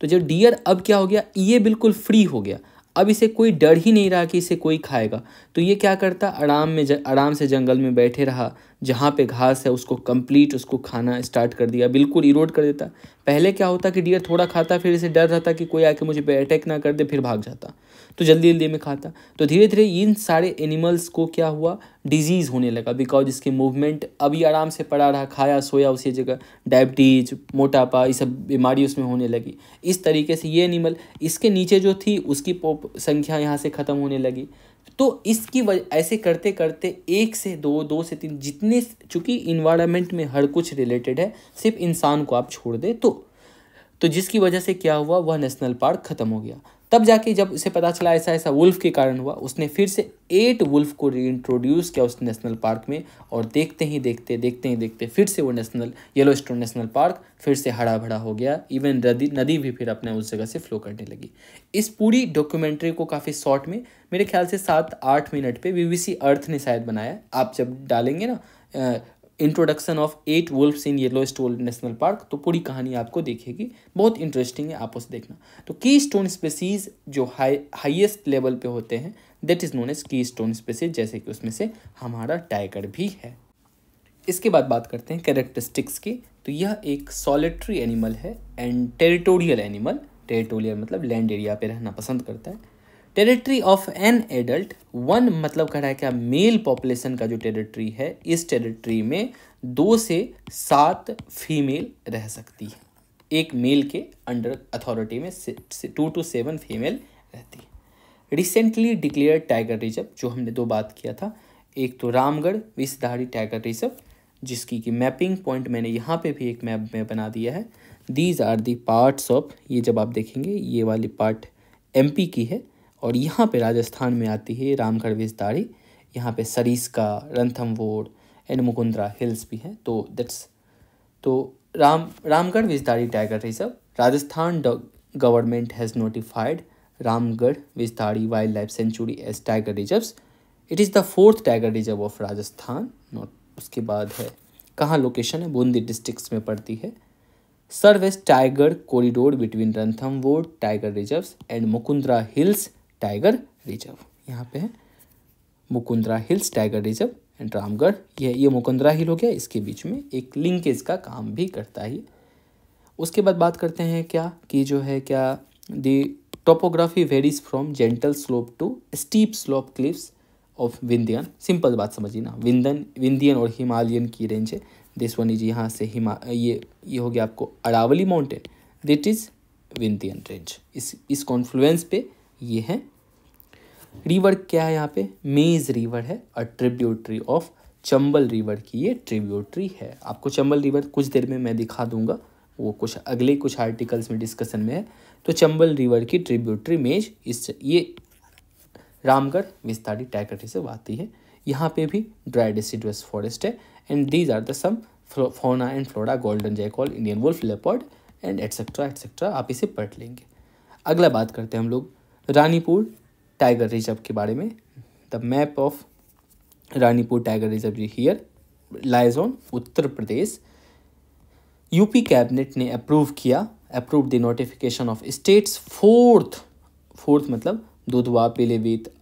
तो जो डियर अब क्या हो गया, ये बिल्कुल फ्री हो गया, अब इसे कोई डर ही नहीं रहा कि इसे कोई खाएगा। तो ये क्या करता, आराम से जंगल में बैठे रहा, जहाँ पे घास है उसको कंप्लीट उसको खाना स्टार्ट कर दिया, बिल्कुल इरोड कर देता। पहले क्या होता कि डियर थोड़ा खाता, फिर इसे डर रहता कि कोई आके मुझे पे अटैक ना कर दे, फिर भाग जाता, तो जल्दी जल्दी में खाता। तो धीरे धीरे इन सारे एनिमल्स को क्या हुआ, डिजीज़ होने लगा, बिकॉज इसकी मूवमेंट अभी आराम से पड़ा रहा, खाया सोया उसी जगह, डायबिटीज, मोटापा, ये सब बीमारी उसमें होने लगी। इस तरीके से ये एनिमल, इसके नीचे जो थी उसकी संख्या यहाँ से ख़त्म होने लगी। तो इसकी वजह ऐसे करते करते 1 से 2, 2 से 3, जितने, चूँकि इन्वायरमेंट में हर कुछ रिलेटेड है, सिर्फ इंसान को आप छोड़ दे तो जिसकी वजह से क्या हुआ, वह नेशनल पार्क ख़त्म हो गया। तब जाके जब उसे पता चला ऐसा ऐसा वुल्फ के कारण हुआ, उसने फिर से 8 वुल्फ को रीइंट्रोड्यूस किया उस नेशनल पार्क में, और देखते ही देखते फिर से वो येलो स्टोन नेशनल पार्क फिर से हरा भरा हो गया। इवन नदी भी फिर अपने उस जगह से फ्लो करने लगी। इस पूरी डॉक्यूमेंट्री को काफ़ी शॉर्ट में, मेरे ख्याल से 7-8 मिनट पे BBC अर्थ ने शायद बनाया। आप जब डालेंगे ना introduction of 8 wolves in yellow stone national park, तो पूरी कहानी आपको दिखेगी, बहुत इंटरेस्टिंग है, आप उसे देखना। तो की स्टोन स्पेसीज जो हाईएस्ट लेवल पे होते हैं, दैट इज़ नोन एज की स्टोन स्पेसीज, जैसे कि उसमें से हमारा टाइगर भी है। इसके बाद बात करते हैं कैरेक्टरिस्टिक्स की। तो यह एक सॉलिटरी एनिमल है एंड टेरिटोरियल एनिमल। टेरिटोरियल मतलब लैंड एरिया पे रहना पसंद करता है। टेरिटरी ऑफ एन एडल्ट, 1 मतलब कह रहा है क्या, मेल पॉपुलेशन का जो टेरिटरी है, इस टेरिटरी में 2 से 7 फीमेल रह सकती है। एक मेल के अंडर अथॉरिटी में 2 to 7 फीमेल रहती है। रिसेंटली डिक्लेयर्ड टाइगर रिजर्व, जो हमने 2 बात किया था, एक तो रामगढ़ विषधारी टाइगर रिजर्व, जिसकी कि मैपिंग पॉइंट मैंने यहाँ पे भी एक मैप में बना दिया है। These are the parts of, ये जब आप देखेंगे ये वाली पार्ट MP की है, और यहाँ पे राजस्थान में आती है रामगढ़ विषधारी। यहाँ पे सरिस्का, रणथंभौर, एंड मुकुंदरा हिल्स भी हैं। तो दैट्स तो Ramgarh Vistari tiger reserve, Rajasthan government has notified Ramgarh Vistari wild life sanctuary as tiger reserves. It is the 4th tiger reserve of Rajasthan. Note उसके बाद है कहाँ लोकेशन है, बूंदी डिस्ट्रिक्ट में पड़ती है। Serve as tiger corridor between Ranthambore tiger reserves and Mukundra hills tiger reserve. यहाँ पे है Mukundra hills tiger reserve and Ramgarh. ये मुकुंदरा हिल हो गया, इसके बीच में एक लिंकेज का काम भी करता है। उसके बाद बात करते हैं क्या कि जो है क्या the topography varies from gentle slope to steep slope cliffs of Vindhyan. Simple बात समझिए ना, विंध्यन और हिमालयन की रेंज है। दिस वन इज यहाँ से ये हो गया आपको Aravalli mountain, that is Vindhyan range. इस कॉन्फ्लुएंस पे ये है। रिवर क्या है यहाँ पे, मेज रिवर है, और ट्रिब्यूटरी ऑफ चंबल रिवर की ये ट्रिब्यूटरी है। आपको चंबल रिवर कुछ देर में मैं दिखा दूंगा, वो कुछ आर्टिकल्स में डिस्कशन में है। तो चंबल रिवर की ट्रिब्यूटरी मेज ये रामगढ़ विस्तारी टाइगर रिजर्व आती है। यहाँ पे भी ड्राई डिसिडुअस फॉरेस्ट है and these are the some fauna and flora, golden jackal, Indian wolf, leopard and etcetera आप इसे पढ़ लेंगे। अगला बात करते हैं हम लोग रानीपुर टाइगर रिजर्व के बारे में। The map of Ranipur tiger reserve here lies on Uttar Pradesh. UP cabinet ने approve the notification of state's fourth मतलब दुधवा, पीलीभीत,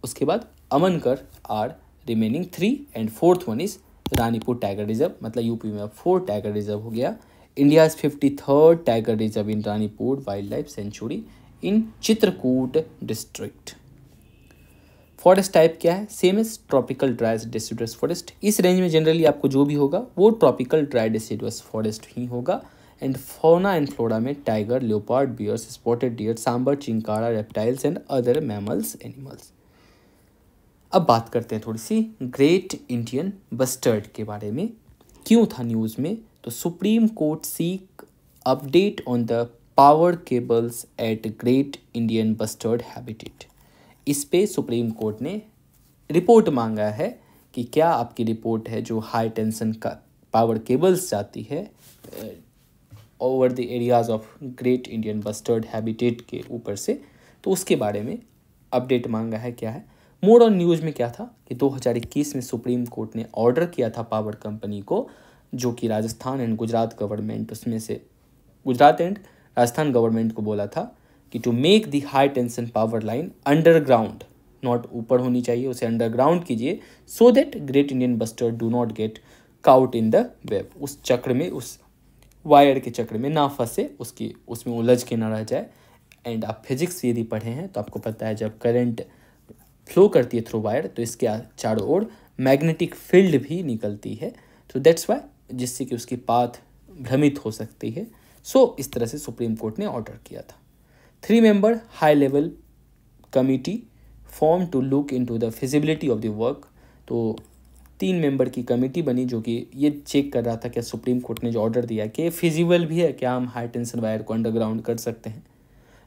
उसके बाद Amangarh are remaining 3 and 4th one is Ranipur tiger reserve. मतलब यूपी में अब 4 टाइगर रिजर्व हो गया। India 53rd tiger reserve in Ranipur wild life sanctuary in Chitrakoot district. Forest type क्या है, same as tropical dry deciduous forest. इस रेंज में जनरली आपको जो भी होगा वो ट्रॉपिकल ड्राई डिसिडुअस फॉरेस्ट ही होगा। एंड फौना एंड फ्लोरा में tiger, leopard, bears, spotted deer, sambar, chinkara, reptiles and other mammals animals. अब बात करते हैं थोड़ी सी ग्रेट इंडियन बस्टर्ड के बारे में। क्यों था न्यूज़ में, तो supreme court seek update on the power cables at great Indian bustard habitat. इस पे सुप्रीम कोर्ट ने रिपोर्ट मांगा है कि क्या आपकी रिपोर्ट है जो हाई टेंशन का पावर केबल्स जाती है over the areas of great Indian bustard habitat के ऊपर से, तो उसके बारे में अपडेट मांगा है। क्या है मोड ऑन न्यूज़ में क्या था कि 2021 में सुप्रीम कोर्ट ने ऑर्डर किया था पावर कंपनी को, जो कि राजस्थान एंड गुजरात गवर्नमेंट, उसमें से गुजरात एंड राजस्थान गवर्नमेंट को बोला था कि to make the high tension power line underground, not ऊपर होनी चाहिए, उसे अंडरग्राउंड कीजिए, so that great Indian bustard do not get caught in the web. उस चक्र में, उस वायर के चक्र में ना फंसे, उसमें उलझ के ना रह जाए। एंड आप फिजिक्स यदि पढ़े हैं तो आपको पता है जब करंट फ्लो करती है थ्रू वायर तो इसके चारों ओर मैग्नेटिक फील्ड भी निकलती है, तो दैट्स वाई, जिससे कि उसकी पाथ भ्रमित हो सकती है। सो इस तरह से सुप्रीम कोर्ट ने ऑर्डर किया था। 3 member high level committee form to look into the feasibility of the work. तो 3 मेंबर की कमेटी बनी जो कि ये चेक कर रहा था क्या सुप्रीम कोर्ट ने जो ऑर्डर दिया कि फिजिबल भी है, क्या हम हाई टेंशन वायर को अंडरग्राउंड कर सकते हैं।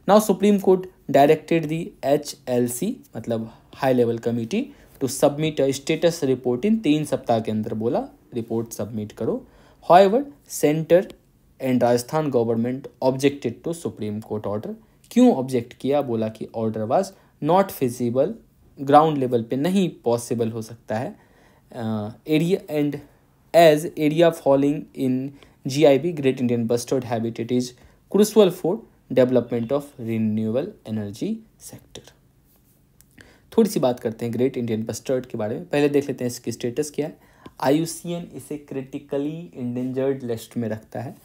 Now supreme court directed the HLC मतलब high level committee to submit a status report in 3 सप्ताह के अंदर, बोला रिपोर्ट सबमिट करो। However centre and Rajasthan government objected to supreme court order. क्यों ऑब्जेक्ट किया, बोला कि order was not feasible, ground level पे नहीं पॉसिबल हो सकता है। Area and as area falling in GIB great Indian bustard habitat is crucial for development of renewable energy sector. थोड़ी सी बात करते हैं ग्रेट इंडियन बस्टर्ड के बारे में। पहले देख लेते हैं इसकी स्टेटस क्या है। IUCN इसे क्रिटिकली इंडेंजर्ड लिस्ट में रखता है,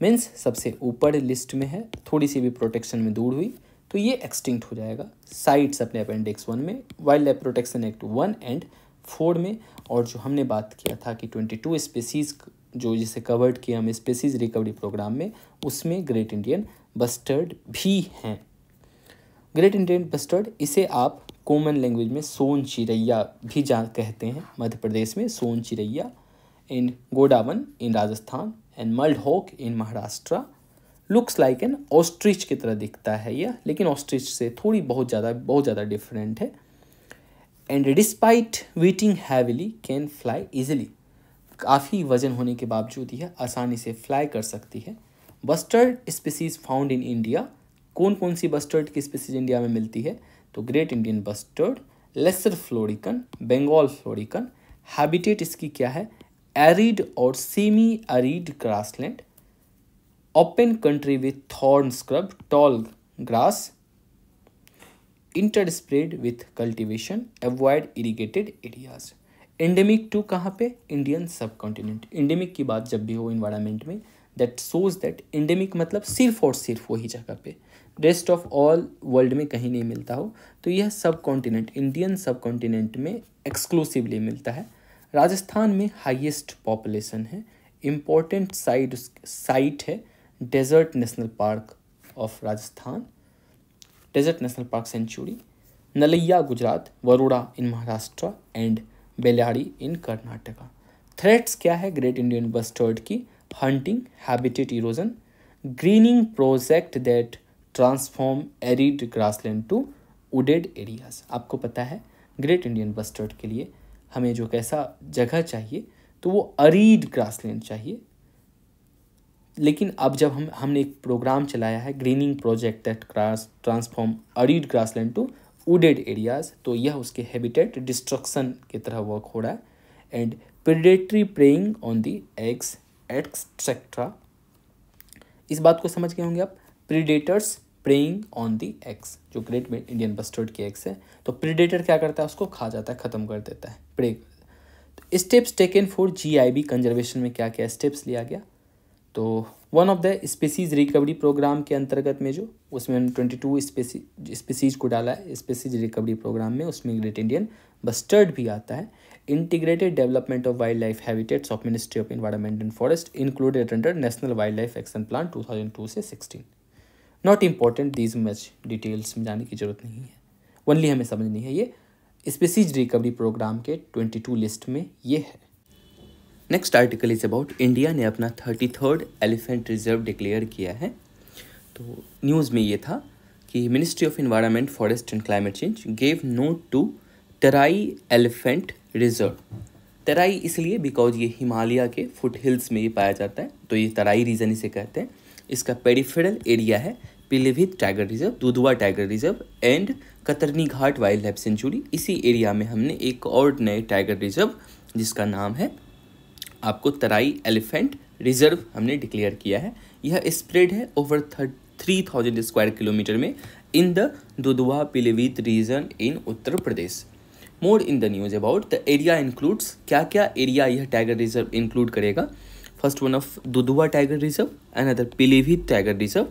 मीन्स सबसे ऊपर लिस्ट में है, थोड़ी सी भी प्रोटेक्शन में दूर हुई तो ये एक्सटिंक्ट हो जाएगा। साइट्स अपने अपेंडिक्स 1 में, wild life protection act 1 and 4 में, और जो हमने बात किया था कि 22 स्पेसीज़ जो जिसे कवर्ड किया हम स्पेसीज़ रिकवरी प्रोग्राम में, उसमें ग्रेट इंडियन बस्टर्ड भी हैं। ग्रेट इंडियन बस्टर्ड इसे आप कॉमन लैंग्वेज में सोन चिरैया भी कहते हैं, मध्य प्रदेश में Son Chiraiya, in Godawan in Rajasthan and Maldhok in Maharashtra. Looks like an ostrich की तरह दिखता है यह, लेकिन ऑस्ट्रिच से थोड़ी बहुत ज़्यादा डिफरेंट है। And despite weighing heavily can fly easily. काफ़ी वजन होने के बावजूद यह आसानी से फ्लाई कर सकती है। Bustard species found in India, कौन कौन सी बस्टर्ड की स्पीसीज इंडिया में मिलती है? तो great Indian bustard, lesser florican, Bengal florican. Habitat इसकी क्या है? एरिड और semi arid grassland, open country with thorn scrub, tall grass, interspersed with cultivation, avoid irrigated areas. Endemic to कहाँ पे? इंडियन सब कॉन्टिनेंट। एंडेमिक की बात जब भी हो इन्वायरमेंट में, दैट सोज दैट एंडेमिक मतलब सिर्फ और सिर्फ वही जगह पे, रेस्ट ऑफ ऑल वर्ल्ड में कहीं नहीं मिलता हो, तो यह subcontinent, Indian subcontinent में एक्सक्लूसिवली मिलता है। राजस्थान में हाईएस्ट पॉपुलेशन है। इम्पोर्टेंट साइट है desert national park of Rajasthan, desert national park sanctuary, Naliya Gujarat, Warora in Maharashtra and Bellary in Karnataka. Threats क्या है ग्रेट इंडियन बस्टर्ड की? Hunting, habitat erosion, greening project that transform arid grassland to wooded areas. आपको पता है great Indian bustard के लिए हमें जो कैसा जगह चाहिए, तो वो अरीड ग्रासलैंड चाहिए। लेकिन अब जब हमने एक प्रोग्राम चलाया है greening project that transform arid grassland to wooded areas, तो यह उसके हैबिटेट डिस्ट्रक्शन की तरह वर्क हो रहा है। And predatory praying on the eggs etcetera. इस बात को समझ गए होंगे आप, predators praying on the eggs, जो ग्रेट इंडियन बस्टर्ड के एग्स है, तो प्रीडेटर क्या करता है? उसको खा जाता है, खत्म कर देता है, प्रे। तो steps taken for GIB conservation में क्या क्या स्टेप्स लिया गया? तो one of the species recovery programme के अंतर्गत में जो उसमें 22 स्पीसीज को डाला है स्पीसीज रिकवरी प्रोग्राम में, उसमें ग्रेट इंडियन बस्टर्ड भी आता है। Integrated development of wild life habitats of ministry of environment and forest included under national wild life action plan 2002 से 16। Not important, these much details में जाने की जरूरत नहीं है, ओनली हमें समझनी है ये स्पीसीज रिकवरी प्रोग्राम के 22 लिस्ट में ये है। Next article is about India ने अपना 33rd एलिफेंट रिजर्व डिक्लेयर किया है। तो न्यूज़ में ये था कि ministry of environment forest and climate change gave note to Terai elephant reserve. Terai इसलिए बिकॉज ये हिमालय के फुट हिल्स में ये पाया जाता है, तो ये तराई रीजन इसे कहते हैं। इसका पेरिफेरल एरिया है Pilibhit tiger reserve, Dudhwa tiger reserve and Katarni Ghat wild life sanctuary. इसी एरिया में हमने एक और नए टाइगर रिजर्व जिसका नाम है आपको तराई एलिफेंट रिजर्व हमने डिक्लेयर किया है। यह स्प्रेड है ओवर 3000 स्क्वायर किलोमीटर में in the Dudhwa Pilibhit region in Uttar Pradesh. More in the news about the area includes, क्या क्या एरिया यह टाइगर रिजर्व इंक्लूड करेगा? First one of Dudhwa tiger reserve, another Pilibhit tiger reserve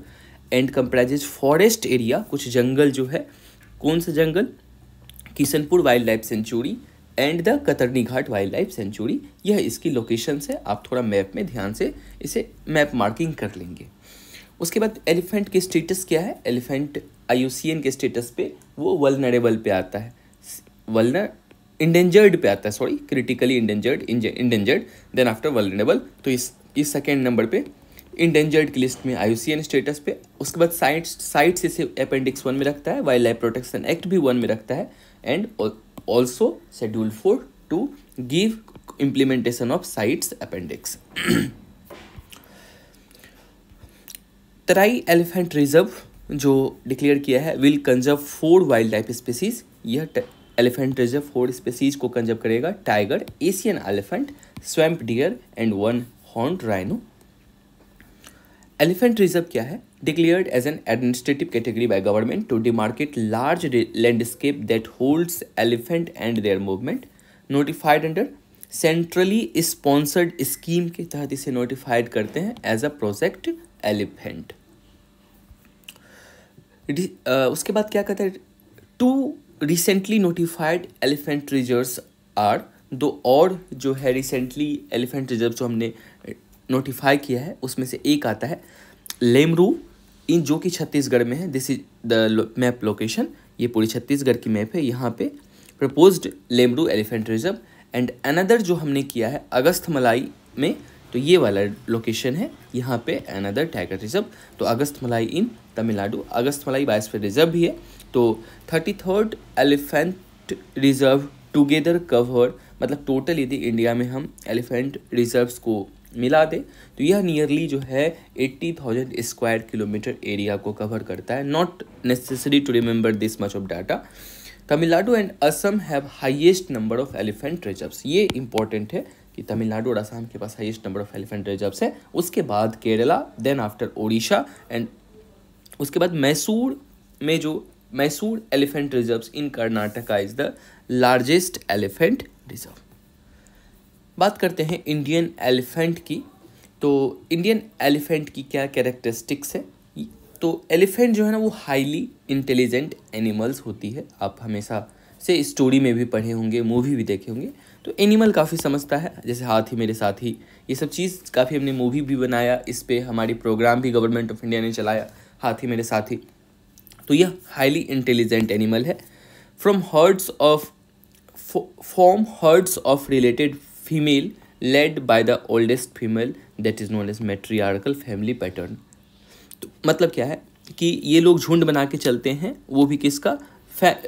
and comprises forest area, कुछ जंगल जो है, कौन सा जंगल? Kishanpur wild life sanctuary and the Katarniaghat wild life sanctuary. यह इसकी लोकेशन है, आप थोड़ा मैप में ध्यान से इसे मैप मार्किंग कर लेंगे। उसके बाद एलिफेंट की स्टेटस क्या है? एलिफेंट IUCN के स्टेटस पे वो वल्नरेबल पे आता है, इंडेंजर्ड पे आता है, sorry, critically endangered then after vulnerable. तो इस सेकेंड नंबर पे इंडेंजर्ड की लिस्ट में IUCN स्टेटस पे। उसके बाद साइट्स इसे अपेंडिक्स 1 में रखता है, वाइल्ड लाइफ प्रोटेक्शन एक्ट भी 1 में रखता है and also schedule 4 to give implementation of sites appendix। Terai elephant reserve जो डिक्लेयर किया है will conserve 4 wild life species. यह एलिफेंट रिजर्व 4 स्पीसीज को कंजर्व करेगा, tiger, Asian elephant, swamp dear and 1 horned rhino. Elephant reserve क्या है? Declared as an administrative category by government to demarcate large landscape that holds elephant and their movement, notified under centrally sponsored scheme के तहत इसे notified करते हैं as a project elephant। उसके बाद क्या कहता है? 2 recently notified elephant reserves are, 2 और जो है रिसेंटली एलिफेंट रिजर्व जो हमने नोटिफाई किया है उसमें से एक आता है लेमरू, इन जो कि छत्तीसगढ़ में है। This is the map location, ये पूरी छत्तीसगढ़ की मैप है। यहाँ पे proposed Lemru elephant reserve and another जो हमने किया है अगस्थमलाई में, तो ये वाला लोकेशन है, यहाँ पे अनदर टाइगर रिजर्व। तो अगस्थमलाई इन तमिलनाडु, अगस्थमलाई बायोस्फीयर रिजर्व भी है। तो 33rd elephant reserve together cover मतलब टोटल यदि इंडिया में हम एलिफेंट रिजर्व्स को मिला दे तो यह नियरली जो है 80,000 स्क्वायर किलोमीटर एरिया को कवर करता है। Not necessary to remember this much of data. Tamil Nadu and Assam have highest number of elephant reserves. ये इंपॉर्टेंट है कि तमिलनाडु और असम के पास highest number of elephant reserves है। उसके बाद Kerala, then after Odisha and उसके बाद मैसूर में जो Mysore elephant reserves in Karnataka is the largest elephant reserve. बात करते हैं इंडियन एलिफेंट की। तो इंडियन एलिफेंट की क्या कैरेक्टरिस्टिक्स है? तो एलिफेंट जो है ना वो हाईली इंटेलिजेंट एनिमल्स होती है। आप हमेशा से स्टोरी में भी पढ़े होंगे, मूवी भी देखे होंगे। तो एनिमल काफ़ी समझता है, जैसे हाथी मेरे साथी, ये सब चीज़ काफ़ी हमने मूवी भी बनाया, इस पे हमारी प्रोग्राम भी गवर्नमेंट ऑफ इंडिया ने चलाया, हाथी मेरे साथी। तो यह हाईली इंटेलिजेंट एनिमल है। Form herds of related female led by the oldest female that is known as matriarchal family pattern. तो मतलब क्या है कि ये लोग झुंड बना के चलते हैं, वो भी किसका,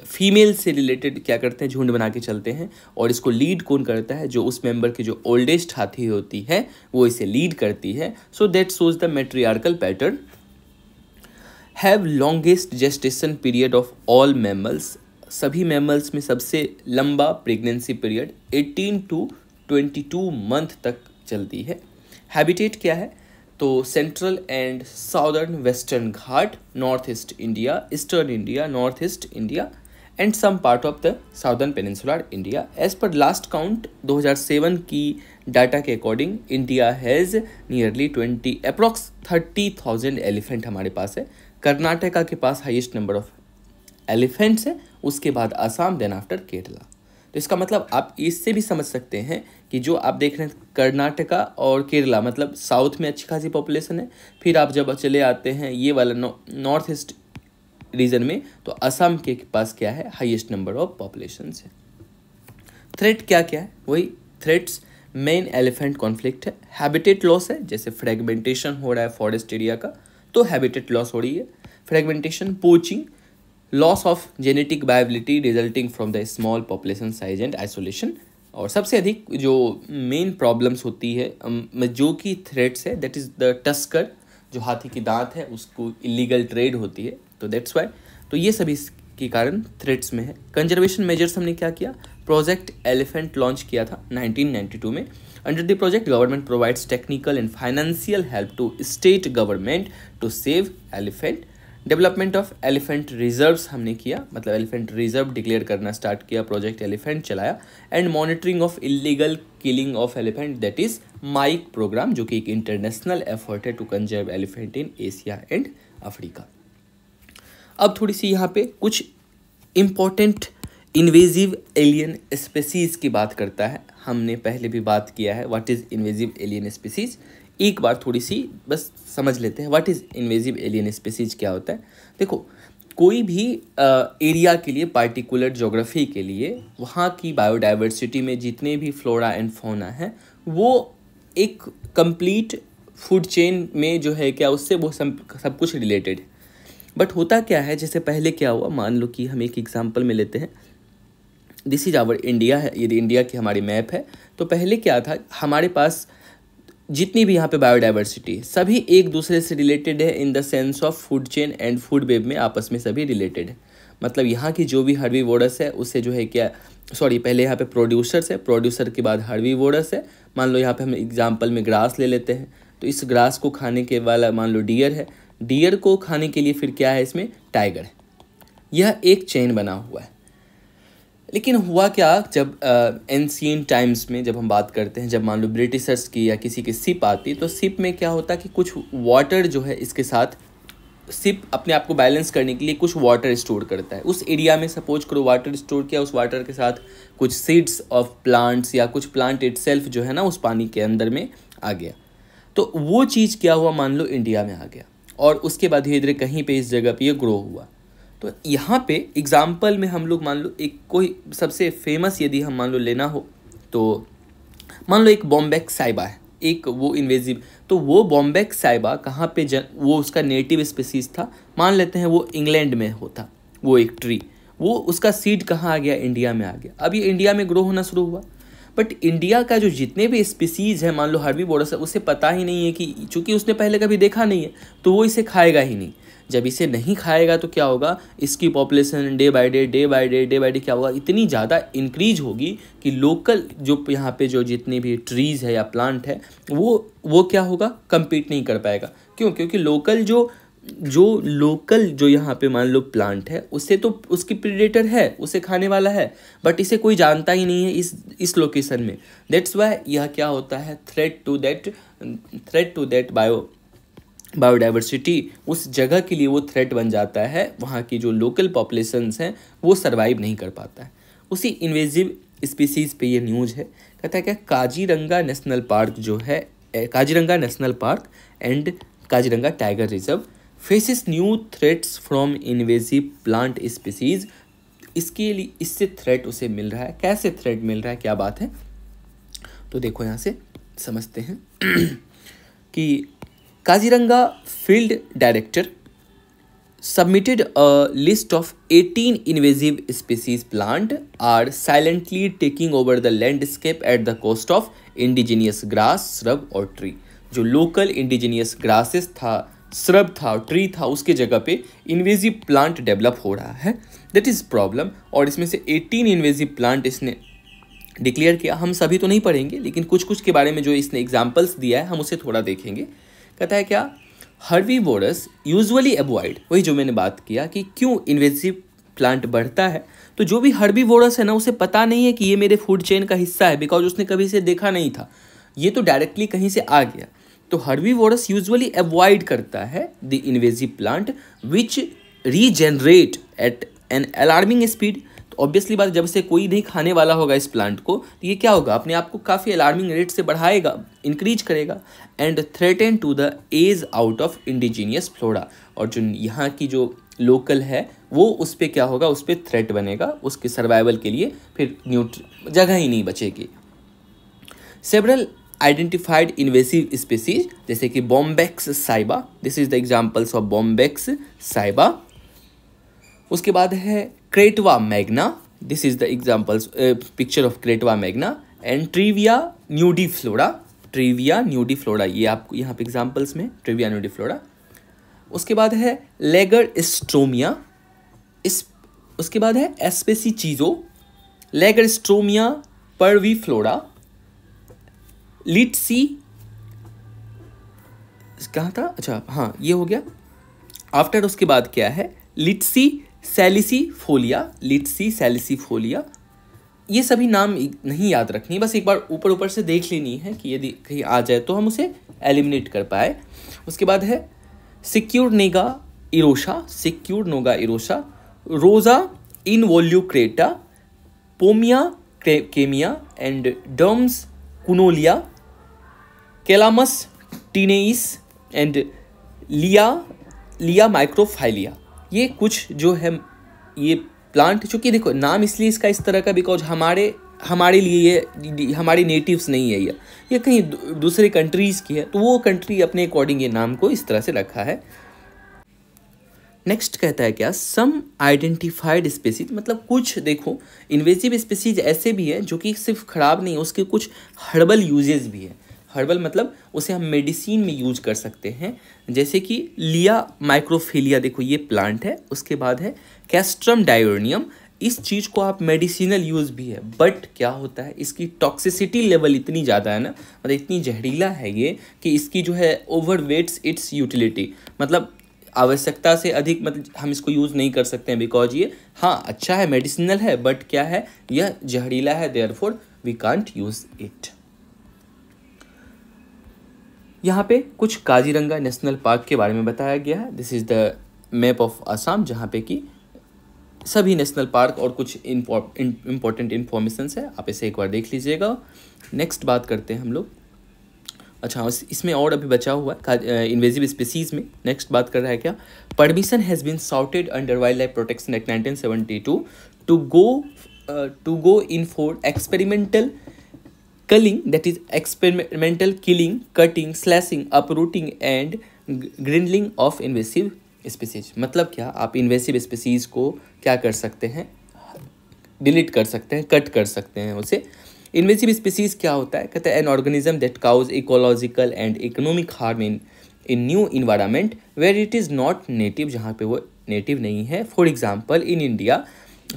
फीमेल से रिलेटेड क्या करते हैं, झुंड बना के चलते हैं। और इसको लीड कौन करता है? जो उस मेंबर की जो ओल्डेस्ट हाथी होती है वो इसे लीड करती है। So that shows the matriarchal pattern. Have longest gestation period of all mammals. सभी मैमल्स में सबसे लंबा प्रेगनेंसी पीरियड 18 to 22 मंथ तक चलती है। हैबिटेट क्या है? तो central and southern western Ghat, north east India, eastern India, north east India and some part of the southern peninsular India. As per last count 2007 की डाटा के according India has nearly 30,000 elephant हमारे पास है। कर्नाटका के पास हाईएस्ट नंबर ऑफ एलिफेंट्स है, उसके बाद आसाम, देन आफ्टर केरला। तो इसका मतलब आप इससे भी समझ सकते हैं कि जो आप देख रहे हैं कर्नाटका और केरला, मतलब साउथ में अच्छी खासी पॉपुलेशन है। फिर आप जब चले आते हैं ये वाला नॉर्थ ईस्ट रीजन में, तो असम के पास क्या है, हाईएस्ट नंबर ऑफ पॉपुलेशन है। थ्रेट क्या क्या है? वही थ्रेट्स, मेन एलिफेंट कॉन्फ्लिक्ट है, हैबिटेट लॉस है, जैसे फ्रेगमेंटेशन हो रहा है फॉरेस्ट एरिया का तो हैबिटेट लॉस हो रही है। Fragmentation, poaching, loss of genetic viability resulting from the small population size and isolation. और सबसे अधिक जो मेन प्रॉब्लम्स होती है जो कि थ्रेट्स है, दैट इज़ द टस्कर, जो हाथी की दांत है उसको इलीगल ट्रेड होती है, तो दैट्स वाई। तो ये सभी के कारण थ्रेट्स में है। कंजर्वेशन मेजर्स हमने क्या किया? प्रोजेक्ट एलिफेंट लॉन्च किया था 1992 में। Under the project government provides technical and financial help to state government to save elephant. Development of elephant reserves हमने किया, मतलब एलिफेंट रिजर्व डिक्लेयर करना स्टार्ट किया, प्रोजेक्ट एलिफेंट चलाया। And monitoring of illegal killing of elephant, that is MIKE programme, जो कि एक international effort है to conserve elephant in Asia and Africa. अब थोड़ी सी यहाँ पे कुछ इम्पॉर्टेंट इन्वेजिव एलियन स्पीसीज की बात करता है। हमने पहले भी बात किया है what is invasive alien species. एक बार थोड़ी सी बस समझ लेते हैं what is invasive alien species क्या होता है। देखो, कोई भी एरिया के लिए, पार्टिकुलर ज्योग्राफी के लिए, वहाँ की बायोडाइवर्सिटी में जितने भी फ्लोरा एंड फौना है वो एक कंप्लीट फूड चेन में जो है क्या, उससे वो सब कुछ रिलेटेड है। बट होता क्या है, जैसे पहले क्या हुआ, मान लो कि हम एक एग्जांपल में लेते हैं, दिस इज आवर इंडिया है, यदि इंडिया की हमारी मैप है तो पहले क्या था, हमारे पास जितनी भी यहाँ पे बायोडाइवर्सिटी सभी एक दूसरे से रिलेटेड है in the sense of food chain and food web में आपस में सभी रिलेटेड है। मतलब यहाँ की जो भी हर्बीवोरस है उससे जो है क्या, सॉरी पहले यहाँ पे प्रोड्यूसर्स है, प्रोड्यूसर के बाद हर्बीवोरस है। मान लो यहाँ पे हम एग्जांपल में ग्रास ले लेते हैं, तो इस ग्रास को खाने के वाला मान लो डियर है, डियर को खाने के लिए फिर क्या है इसमें, टाइगर है। यह एक चेन बना हुआ है। लेकिन हुआ क्या, जब एंशिएंट टाइम्स में जब हम बात करते हैं, जब मान लो ब्रिटिशर्स की या किसी की शिप आती, तो शिप में क्या होता कि कुछ वाटर जो है इसके साथ, शिप अपने आप को बैलेंस करने के लिए कुछ वाटर स्टोर करता है। उस एरिया में सपोज करो वाटर स्टोर किया, उस वाटर के साथ कुछ सीड्स ऑफ प्लांट्स या कुछ प्लांट इटसेल्फ जो है ना उस पानी के अंदर में आ गया, तो वो चीज़ क्या हुआ, मान लो इंडिया में आ गया और उसके बाद धीरे धीरे कहीं पे इस जगह पे ये ग्रो हुआ। तो यहाँ पे एग्जाम्पल में हम लोग मान लो एक कोई सबसे फेमस यदि हम मान लो लेना हो, तो मान लो एक बॉम्बेक साइबा है, एक वो इन्वेजिव, तो वो बॉम्बेक साइबा कहाँ पे वो उसका नेटिव स्पीसीज था, मान लेते हैं वो इंग्लैंड में होता, वो एक ट्री, वो उसका सीड कहाँ आ गया, इंडिया में आ गया। अब ये इंडिया में ग्रो होना शुरू हुआ, बट इंडिया का जो जितने भी स्पीसीज़ है, मान लो हर्बीवोरस है, उसे पता ही नहीं है कि, चूँकि उसने पहले कभी देखा नहीं है तो वो इसे खाएगा ही नहीं। जब इसे नहीं खाएगा तो क्या होगा, इसकी पॉपुलेशन डे बाय डे क्या होगा, इतनी ज़्यादा इंक्रीज होगी कि लोकल जो यहाँ पे जो जितने भी ट्रीज़ है या प्लांट है वो क्या होगा, compete नहीं कर पाएगा। क्यों? क्योंकि लोकल जो यहाँ पे मान लो प्लांट है, उससे तो उसकी प्रीडेटर है, उसे खाने वाला है, बट इसे कोई जानता ही नहीं है इस लोकेशन में। दैट्स वाई यह क्या होता है, थ्रेट टू दैट बायोडाइवर्सिटी, उस जगह के लिए वो थ्रेट बन जाता है। वहाँ की जो लोकल पॉपुलेशंस हैं वो सर्वाइव नहीं कर पाता है। उसी इन्वेजिव स्पीसीज़ पे ये न्यूज़ है, कहता है क्या, काजीरंगा नेशनल पार्क जो है, Kaziranga national park and Kaziranga tiger reserve faces new threats from invasive plant species. इसके लिए इससे थ्रेट उसे मिल रहा है। कैसे थ्रेट मिल रहा है, क्या बात है, तो देखो यहाँ से समझते हैं कि Kaziranga field director submitted a list of 18 invasive species plant are silently taking over the landscape at the cost of indigenous grass, shrub और tree। जो local indigenous grasses था, shrub था, tree था, उसके जगह पे invasive plant develop हो रहा है। that is problem। और इसमें से 18 invasive plant इसने डिक्लेयर किया। हम सभी तो नहीं पढ़ेंगे, लेकिन कुछ कुछ के बारे में जो इसने एग्जाम्पल्स दिया है हम उसे थोड़ा देखेंगे। कहता है क्या, हर्बीवोरस यूजुअली अवॉइड, वही जो मैंने बात किया कि क्यों इन्वेजिव प्लांट बढ़ता है, तो जो भी हर्बीवोरस है ना, उसे पता नहीं है कि ये मेरे फूड चेन का हिस्सा है, बिकॉज उसने कभी इसे देखा नहीं था, ये तो डायरेक्टली कहीं से आ गया। तो हर्बीवोरस यूजुअली अवॉइड करता है the invasive plant which regenerate at an alarming speed. तो ऑब्वियसली बात, जब से कोई नहीं खाने वाला होगा इस प्लांट को, तो ये क्या होगा, अपने आप को काफ़ी अलार्मिंग रेट से बढ़ाएगा, इंक्रीज करेगा। And threaten to the edge out of indigenous flora, और जो यहाँ की जो लोकल है वो उस पर क्या होगा, उस पर थ्रेट बनेगा, उसके सर्वाइवल के लिए फिर जगह ही नहीं बचेगी। सेवरल आइडेंटिफाइड इन्वेसिव स्पीसीज जैसे कि bombax ceiba, this is the examples of bombax ceiba. उसके बाद है crateva magna, this is the examples picture of crateva magna. And trewia nudiflora, trewia nudiflora, ये आपको यहाँ पे एग्जाम्पल्स में ट्रिविया न्यूडीफ्लोरा। उसके बाद है लेगर स्ट्रोमिया, उसके बाद है एस्पेसीचीजो, लेगर स्ट्रोमिया परवीफ्लोरा, लिटसी, कहाँ था, अच्छा हाँ ये हो गया। आफ्टर उसके बाद क्या है, लिटसी सैलिसीफोलिया, लिटसी सैलिसीफोलिया। ये सभी नाम नहीं याद रखनी, बस एक बार ऊपर ऊपर से देख लेनी है कि यदि कहीं आ जाए तो हम उसे एलिमिनेट कर पाए। उसके बाद है सिक्यूरनेगा इरोशा, सिक्यूरनोगा इरोशा, रोजा इनवोल्यूक्रेटा, पोमिया केमिया एंड डर्म्स कुनोलिया, कैलामस टीनेइस एंड लिया माइक्रोफाइलिया। ये कुछ जो है ये प्लांट, चूँकि देखो नाम इसलिए इसका इस तरह का, बिकॉज हमारे लिए ये हमारी नेटिव्स नहीं है, ये कहीं दूसरे कंट्रीज़ की है, तो वो कंट्री अपने अकॉर्डिंग ये नाम को इस तरह से रखा है। नेक्स्ट कहता है क्या, सम आइडेंटिफाइड स्पीसीज, मतलब कुछ देखो इन्वेजिव स्पीसीज ऐसे भी है जो कि सिर्फ ख़राब नहीं है, उसके कुछ हर्बल यूजेस भी है। हर्बल मतलब उसे हम मेडिसिन में यूज कर सकते हैं, जैसे कि लिया माइक्रोफिलिया, देखो ये प्लांट है। उसके बाद है कैस्ट्रम डायोनियम, इस चीज़ को आप मेडिसिनल यूज़ भी है, बट क्या होता है इसकी टॉक्सिसिटी लेवल इतनी ज़्यादा है ना, मतलब इतनी जहरीला है ये कि इसकी जो है ओवरवेट्स इट्स यूटिलिटी, मतलब आवश्यकता से अधिक, मतलब हम इसको यूज़ नहीं कर सकते हैं, बिकॉज ये हाँ अच्छा है, मेडिसिनल है, बट क्या है यह जहरीला है, therefore we can't use it. यहाँ पे कुछ काजीरंगा नेशनल पार्क के बारे में बताया गया है। This is the map of Assam, जहाँ पे कि सभी नेशनल पार्क और कुछ इम्पोर्टेंट इन्फॉर्मेशंस है, आप इसे एक बार देख लीजिएगा। नेक्स्ट बात करते हैं हम लोग, अच्छा इसमें और अभी बचा हुआ है इन्वेजिव स्पीसीज़ में। नेक्स्ट बात कर रहा है क्या, permission has been sought under wild life protection act 1972 to go in for experimental culling, that is experimental killing, cutting, slashing, uprooting and grindling of invasive species। मतलब क्या, आप इन्वेसिव स्पीसीज़ को क्या कर सकते हैं, डिलीट कर सकते हैं, कट कर सकते हैं उसे इन्वेसिव स्पीसीज क्या होता है, कहते हैं an organism that causes ecological and economic harm in new environment where it is not native, जहाँ पे वो नेटिव नहीं है। For example in India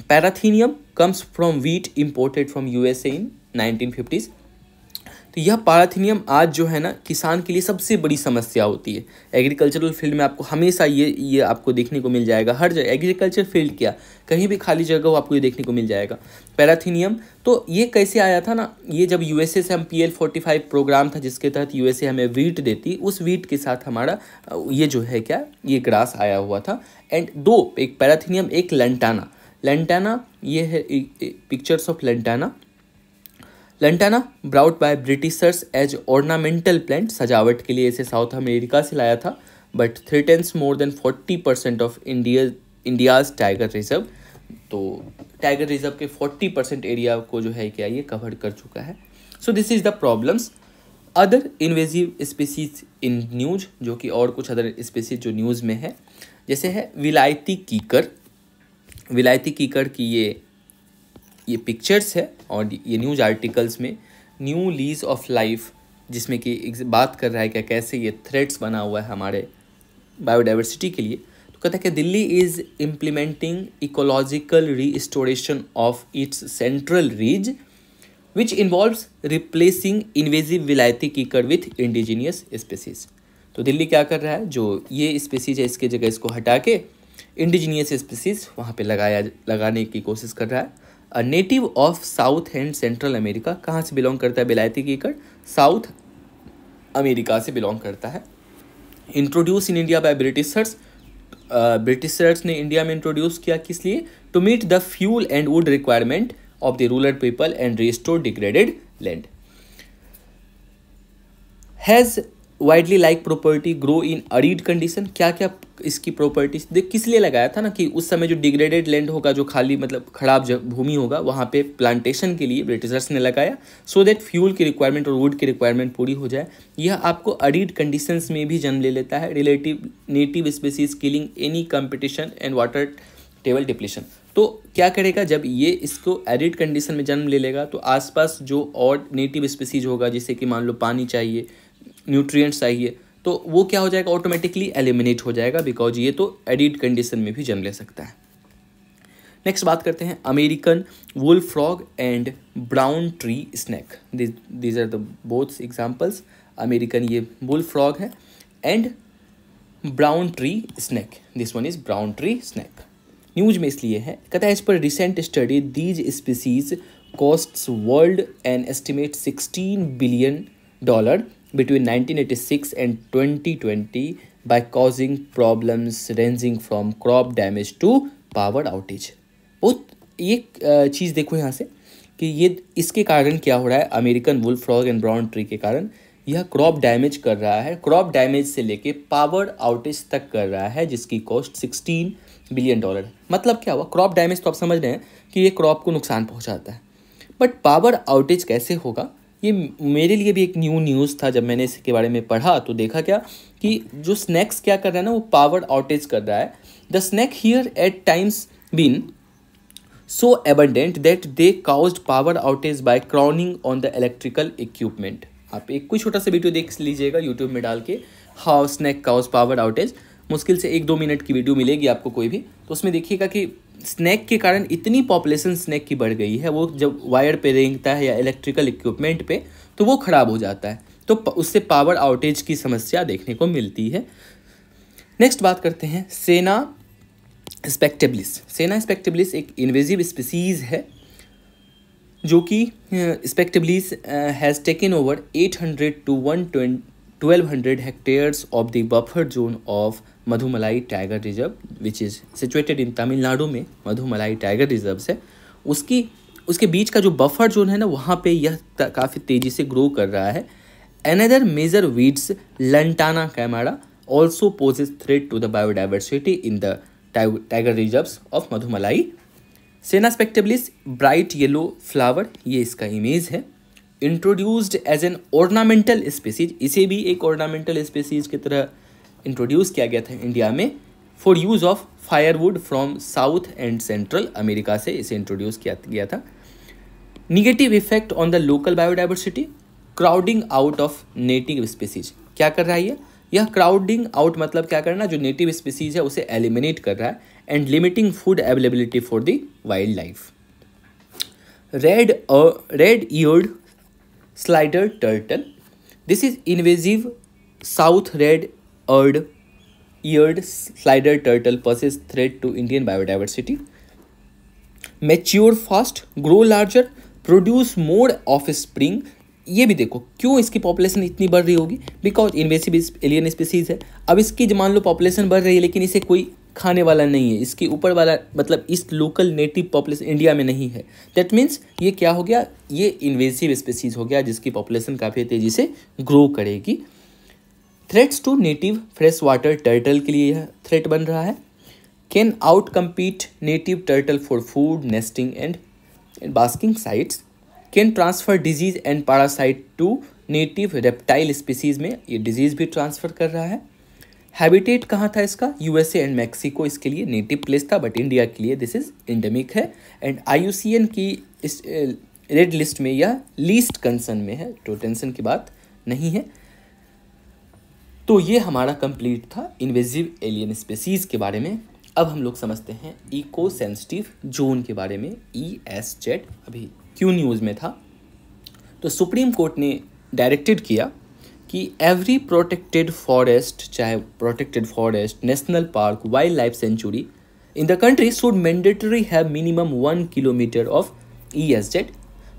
parthenium comes from wheat imported from USA इन 1950s। तो यह पैराथीनियम आज जो है ना किसान के लिए सबसे बड़ी समस्या होती है। एग्रीकल्चरल फील्ड में आपको हमेशा ये आपको देखने को मिल जाएगा, हर जगह एग्रीकल्चर फील्ड क्या कहीं भी खाली जगह हो आपको ये देखने को मिल जाएगा पैराथीनियम। तो ये कैसे आया था ना, ये जब यूएसए से हम PL45 प्रोग्राम था जिसके तहत यूएसए हमें वीट देती, उस वीट के साथ हमारा ये जो है क्या ये ग्रास आया हुआ था। एंड दो, एक पैराथीनियम एक लंटाना। लंटाना ये है pictures of lantana. Lantana brought by Britishers as ornamental plant, सजावट के लिए इसे साउथ अमेरिका से लाया था, but threatens more than 40% of India's tiger reserve. तो टाइगर रिजर्व के 40% एरिया को जो है क्या ये कवर कर चुका है। So this is the problems. Other invasive species in news, जो कि और कुछ अदर स्पीसीज जो न्यूज़ में है, जैसे है विलायती कीकर। विलायती कीकर की ये पिक्चर्स है और ये न्यूज़ आर्टिकल्स में न्यू लीज ऑफ लाइफ, जिसमें कि बात कर रहा है क्या कैसे ये थ्रेट्स बना हुआ है हमारे बायोडाइवर्सिटी के लिए। तो कहता है कि Delhi is implementing ecological restoration of its central ridge which involves replacing invasive विलायती कीकर विथ इंडिजीनियस स्पीसीज। तो दिल्ली क्या कर रहा है, जो ये स्पीसीज है इसके जगह इसको हटा के इंडिजीनियस स्पीसीज वहाँ पे लगाने की कोशिश कर रहा है। A native of south and central America, कहाँ से बिलोंग करता है विलायती कीकर, साउथ अमेरिका से बिलोंग करता है। Introduce in India by Britishers, Britishers ने इंडिया में इंट्रोड्यूस किया किस लिए, to meet the fuel and wood requirement of the rural people and restore degraded land. Has widely like property grow in arid condition, क्या क्या इसकी properties देख किस लिए लगाया था ना कि उस समय जो डिग्रेडेड लैंड होगा, जो खाली मतलब खराब भूमि होगा, वहाँ पे प्लांटेशन के लिए ब्रिटिशर्स ने लगाया, सो दैट फ्यूल की रिक्वायरमेंट और वुड की रिक्वायरमेंट पूरी हो जाए। यह आपको अरिड कंडीशंस में भी जन्म ले लेता है। Relative native species killing any competition and water table depletion. तो क्या करेगा, जब ये इसको एरिड कंडीशन में जन्म ले लेगा तो आसपास जो और नेटिव स्पीसीज होगा, जैसे कि मान लो पानी चाहिए, न्यूट्रिएंट्स चाहिए, तो वो क्या हो जाएगा ऑटोमेटिकली एलिमिनेट हो जाएगा, बिकॉज ये तो एडिड कंडीशन में भी जन्म ले सकता है। नेक्स्ट बात करते हैं American bullfrog and brown tree snake. These are the both examples. American ये वुल फ्रॉग है and brown tree snake, this one is brown tree snake. News में इसलिए है, कहता है as per recent study these species costs world an estimate $16 billion between 1986 and 2020 by causing problems ranging from crop damage to power outage। बहुत ये चीज़ देखो यहाँ से कि ये इसके कारण क्या हो रहा है, American bullfrog and brown tree के कारण यह क्रॉप डैमेज कर रहा है, क्रॉप डैमेज से लेके पावर आउटेज तक कर रहा है, जिसकी कॉस्ट $16 बिलियन। मतलब क्या हुआ, क्रॉप डैमेज तो आप समझ रहे हैं कि ये क्रॉप को नुकसान पहुँचाता है, बट पावर आउटेज कैसे होगा, ये मेरे लिए भी एक न्यूज़ था। जब मैंने इसके बारे में पढ़ा तो देखा क्या कि जो स्नैक्स क्या कर रहा है ना, वो पावर आउटेज कर रहा है। The snake here at times been so abundant that they caused power outage by crowning on the electrical equipment. आप एक कोई छोटा सा वीडियो देख लीजिएगा यूट्यूब में डाल के, how snake cause power outage. मुश्किल से 1-2 मिनट की वीडियो मिलेगी आपको कोई भी, तो उसमें देखिएगा कि स्नैक के कारण इतनी पॉपुलेशन स्नैक की बढ़ गई है, वो जब वायर पे रेंगता है या इलेक्ट्रिकल इक्विपमेंट पे तो वो ख़राब हो जाता है, तो उससे पावर आउटेज की समस्या देखने को मिलती है। नेक्स्ट बात करते हैं सेना स्पेक्टेबलिस। सेना स्पेक्टेबलिस एक इन्वेजिव स्पीसीज़ है जो कि spectabilis has taken over 800 to 1200 hectares of the buffer zone of Mudumalai tiger reserve which is situated in Tamil Nadu में। मधुमलाई टाइगर रिजर्व है उसके बीच का जो बफर जोन है ना, वहाँ पे यह काफ़ी तेज़ी से ग्रो कर रहा है। Another major weeds lantana camara also poses threat to the biodiversity in the tiger reserves of Mudumalai. Senna spectabilis bright yellow flower, ये इसका इमेज है। Introduced as an ornamental species, इसे भी एक ऑर्नामेंटल स्पीसीज की तरह इंट्रोड्यूस किया गया था इंडिया में for use of firewood from south and central America से इसे इंट्रोड्यूस किया गया था। Negative effect on the local biodiversity, crowding out of native species. क्या कर रहा है ये? यह क्राउडिंग आउट मतलब क्या करना, जो नेटिव स्पीसीज है उसे एलिमिनेट कर रहा है, and limiting food availability for the wild life. Red eared slider turtle, this is invasive south red eared slider turtle poses threat to Indian biodiversity. Mature fast, grow larger, produce more offspring. ये भी देखो क्यों इसकी population इतनी बढ़ रही होगी, because invasive alien species है। अब इसकी मान लो पॉपुलेशन बढ़ रही है लेकिन इसे कोई खाने वाला नहीं है, इसके ऊपर वाला मतलब इस लोकल नेटिव पॉपुलेशन इंडिया में नहीं है। दैट मीन्स ये क्या हो गया, ये इन्वेसिव स्पीसीज हो गया जिसकी पॉपुलेशन काफ़ी तेज़ी से ग्रो करेगी। Threats to native fresh water turtle के लिए यह थ्रेट बन रहा है। Can out compete native turtle for food, nesting and basking sites. Can transfer disease and parasite to native reptile species में ये डिजीज भी ट्रांसफर कर रहा है। हैबिटेट कहाँ था इसका, यूएसए एंड मैक्सिको इसके लिए नेटिव प्लेस था, बट इंडिया के लिए दिस इज एंडेमिक है। एंड IUCN की इस रेड लिस्ट में यह लीस्ट कंसर्न में है, तो टेंशन की बात नहीं है। तो ये हमारा कंप्लीट था इन्वेजिव एलियन स्पीसीज के बारे में। अब हम लोग समझते हैं इको सेंसिटिव जोन के बारे में, ESZ। अभी क्यों न्यूज़ में था, तो सुप्रीम कोर्ट ने डायरेक्टेड किया कि एवरी प्रोटेक्टेड फॉरेस्ट, चाहे protected forest, national park, wild life sanctuary in the country should mandatory have minimum 1 kilometre of ESZ।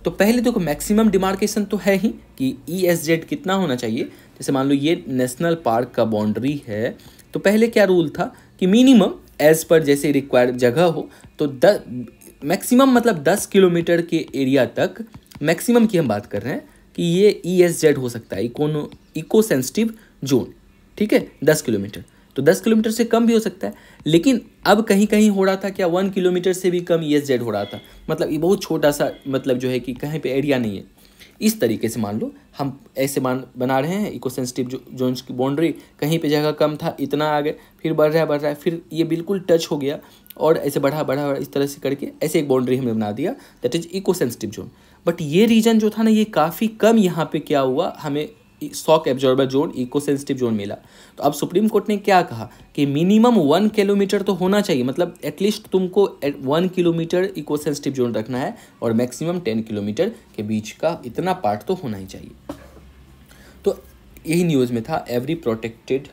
तो पहले देखो मैक्सिमम डिमार्केशन तो है ही कि ESZ कितना होना चाहिए। जैसे मान लो ये नेशनल पार्क का बाउंड्री है, तो पहले क्या रूल था कि मिनिमम एज पर जैसे रिक्वायर्ड जगह हो तो मैक्सिमम मतलब 10 किलोमीटर के एरिया तक मैक्सिमम की हम बात कर रहे हैं कि ये ESZ हो सकता है, इको सेंसिटिव जोन। ठीक है, 10 किलोमीटर, तो 10 किलोमीटर से कम भी हो सकता है। लेकिन अब कहीं कहीं हो रहा था क्या, 1 किलोमीटर से भी कम ESZ हो रहा था। मतलब ये बहुत छोटा सा मतलब जो है कि कहीं पे एरिया नहीं है। इस तरीके से मान लो हम ऐसे बना रहे हैं इको सेंसिटिव जोन्स की बाउंड्री, कहीं पे जगह कम था इतना आ गए, फिर बढ़ रहा है, फिर ये बिल्कुल टच हो गया और ऐसे बढ़ा इस तरह से करके ऐसे एक बाउंड्री हमने बना दिया, that is eco sensitive zone. But ये रीजन जो था ना, ये काफ़ी कम यहाँ पे क्या हुआ, हमें shock absorber zone, eco sensitive zone मिला। तो अब सुप्रीम कोर्ट ने क्या कहा कि मिनिमम 1 किलोमीटर तो होना चाहिए, मतलब एटलीस्ट तुमको 1 किलोमीटर इको सेंसिटिव जोन रखना है और मैक्सिमम 10 किलोमीटर के बीच का इतना पार्ट तो होना ही चाहिए। तो यही न्यूज़ में था, every protected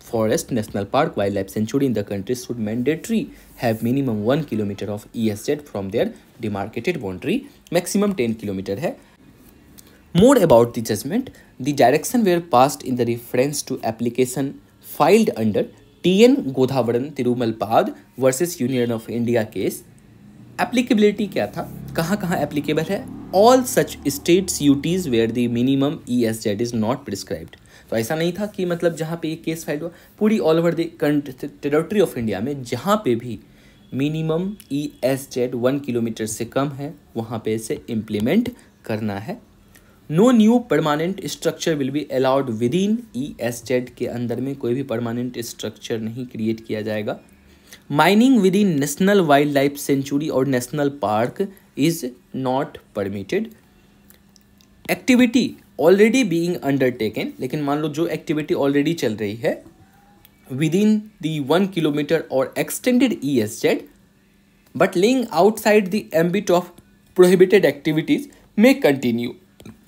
forest, national park, wild life sanctuary in the country should mandatory have minimum 1 kilometre of ESZ from their demarcated boundary, maximum 10 kilometre है। More about the judgment, the direction were passed in the reference to application filed under TN Godavaran Tirumalpad versus Union of India case। Applicability क्या था, कहाँ कहाँ applicable है, all such states UTs where the minimum ESZ is not prescribed। तो ऐसा नहीं था कि मतलब जहाँ पे ये केस फाइल हुआ, पूरी all over the territory of India में जहाँ पे भी मिनिमम ESZ 1 किलोमीटर से कम है वहाँ पे इसे इम्प्लीमेंट करना है। No new permanent structure will be allowed within ESZ के अंदर में कोई भी परमानेंट स्ट्रक्चर नहीं क्रिएट किया जाएगा। Mining within national wild life sanctuary और national park is not permitted. Activity already being undertaken, लेकिन मान लो जो एक्टिविटी ऑलरेडी चल रही है विद इन दी 1 किलोमीटर और extended ESZ but laying outside the ambit of prohibited activities में कंटिन्यू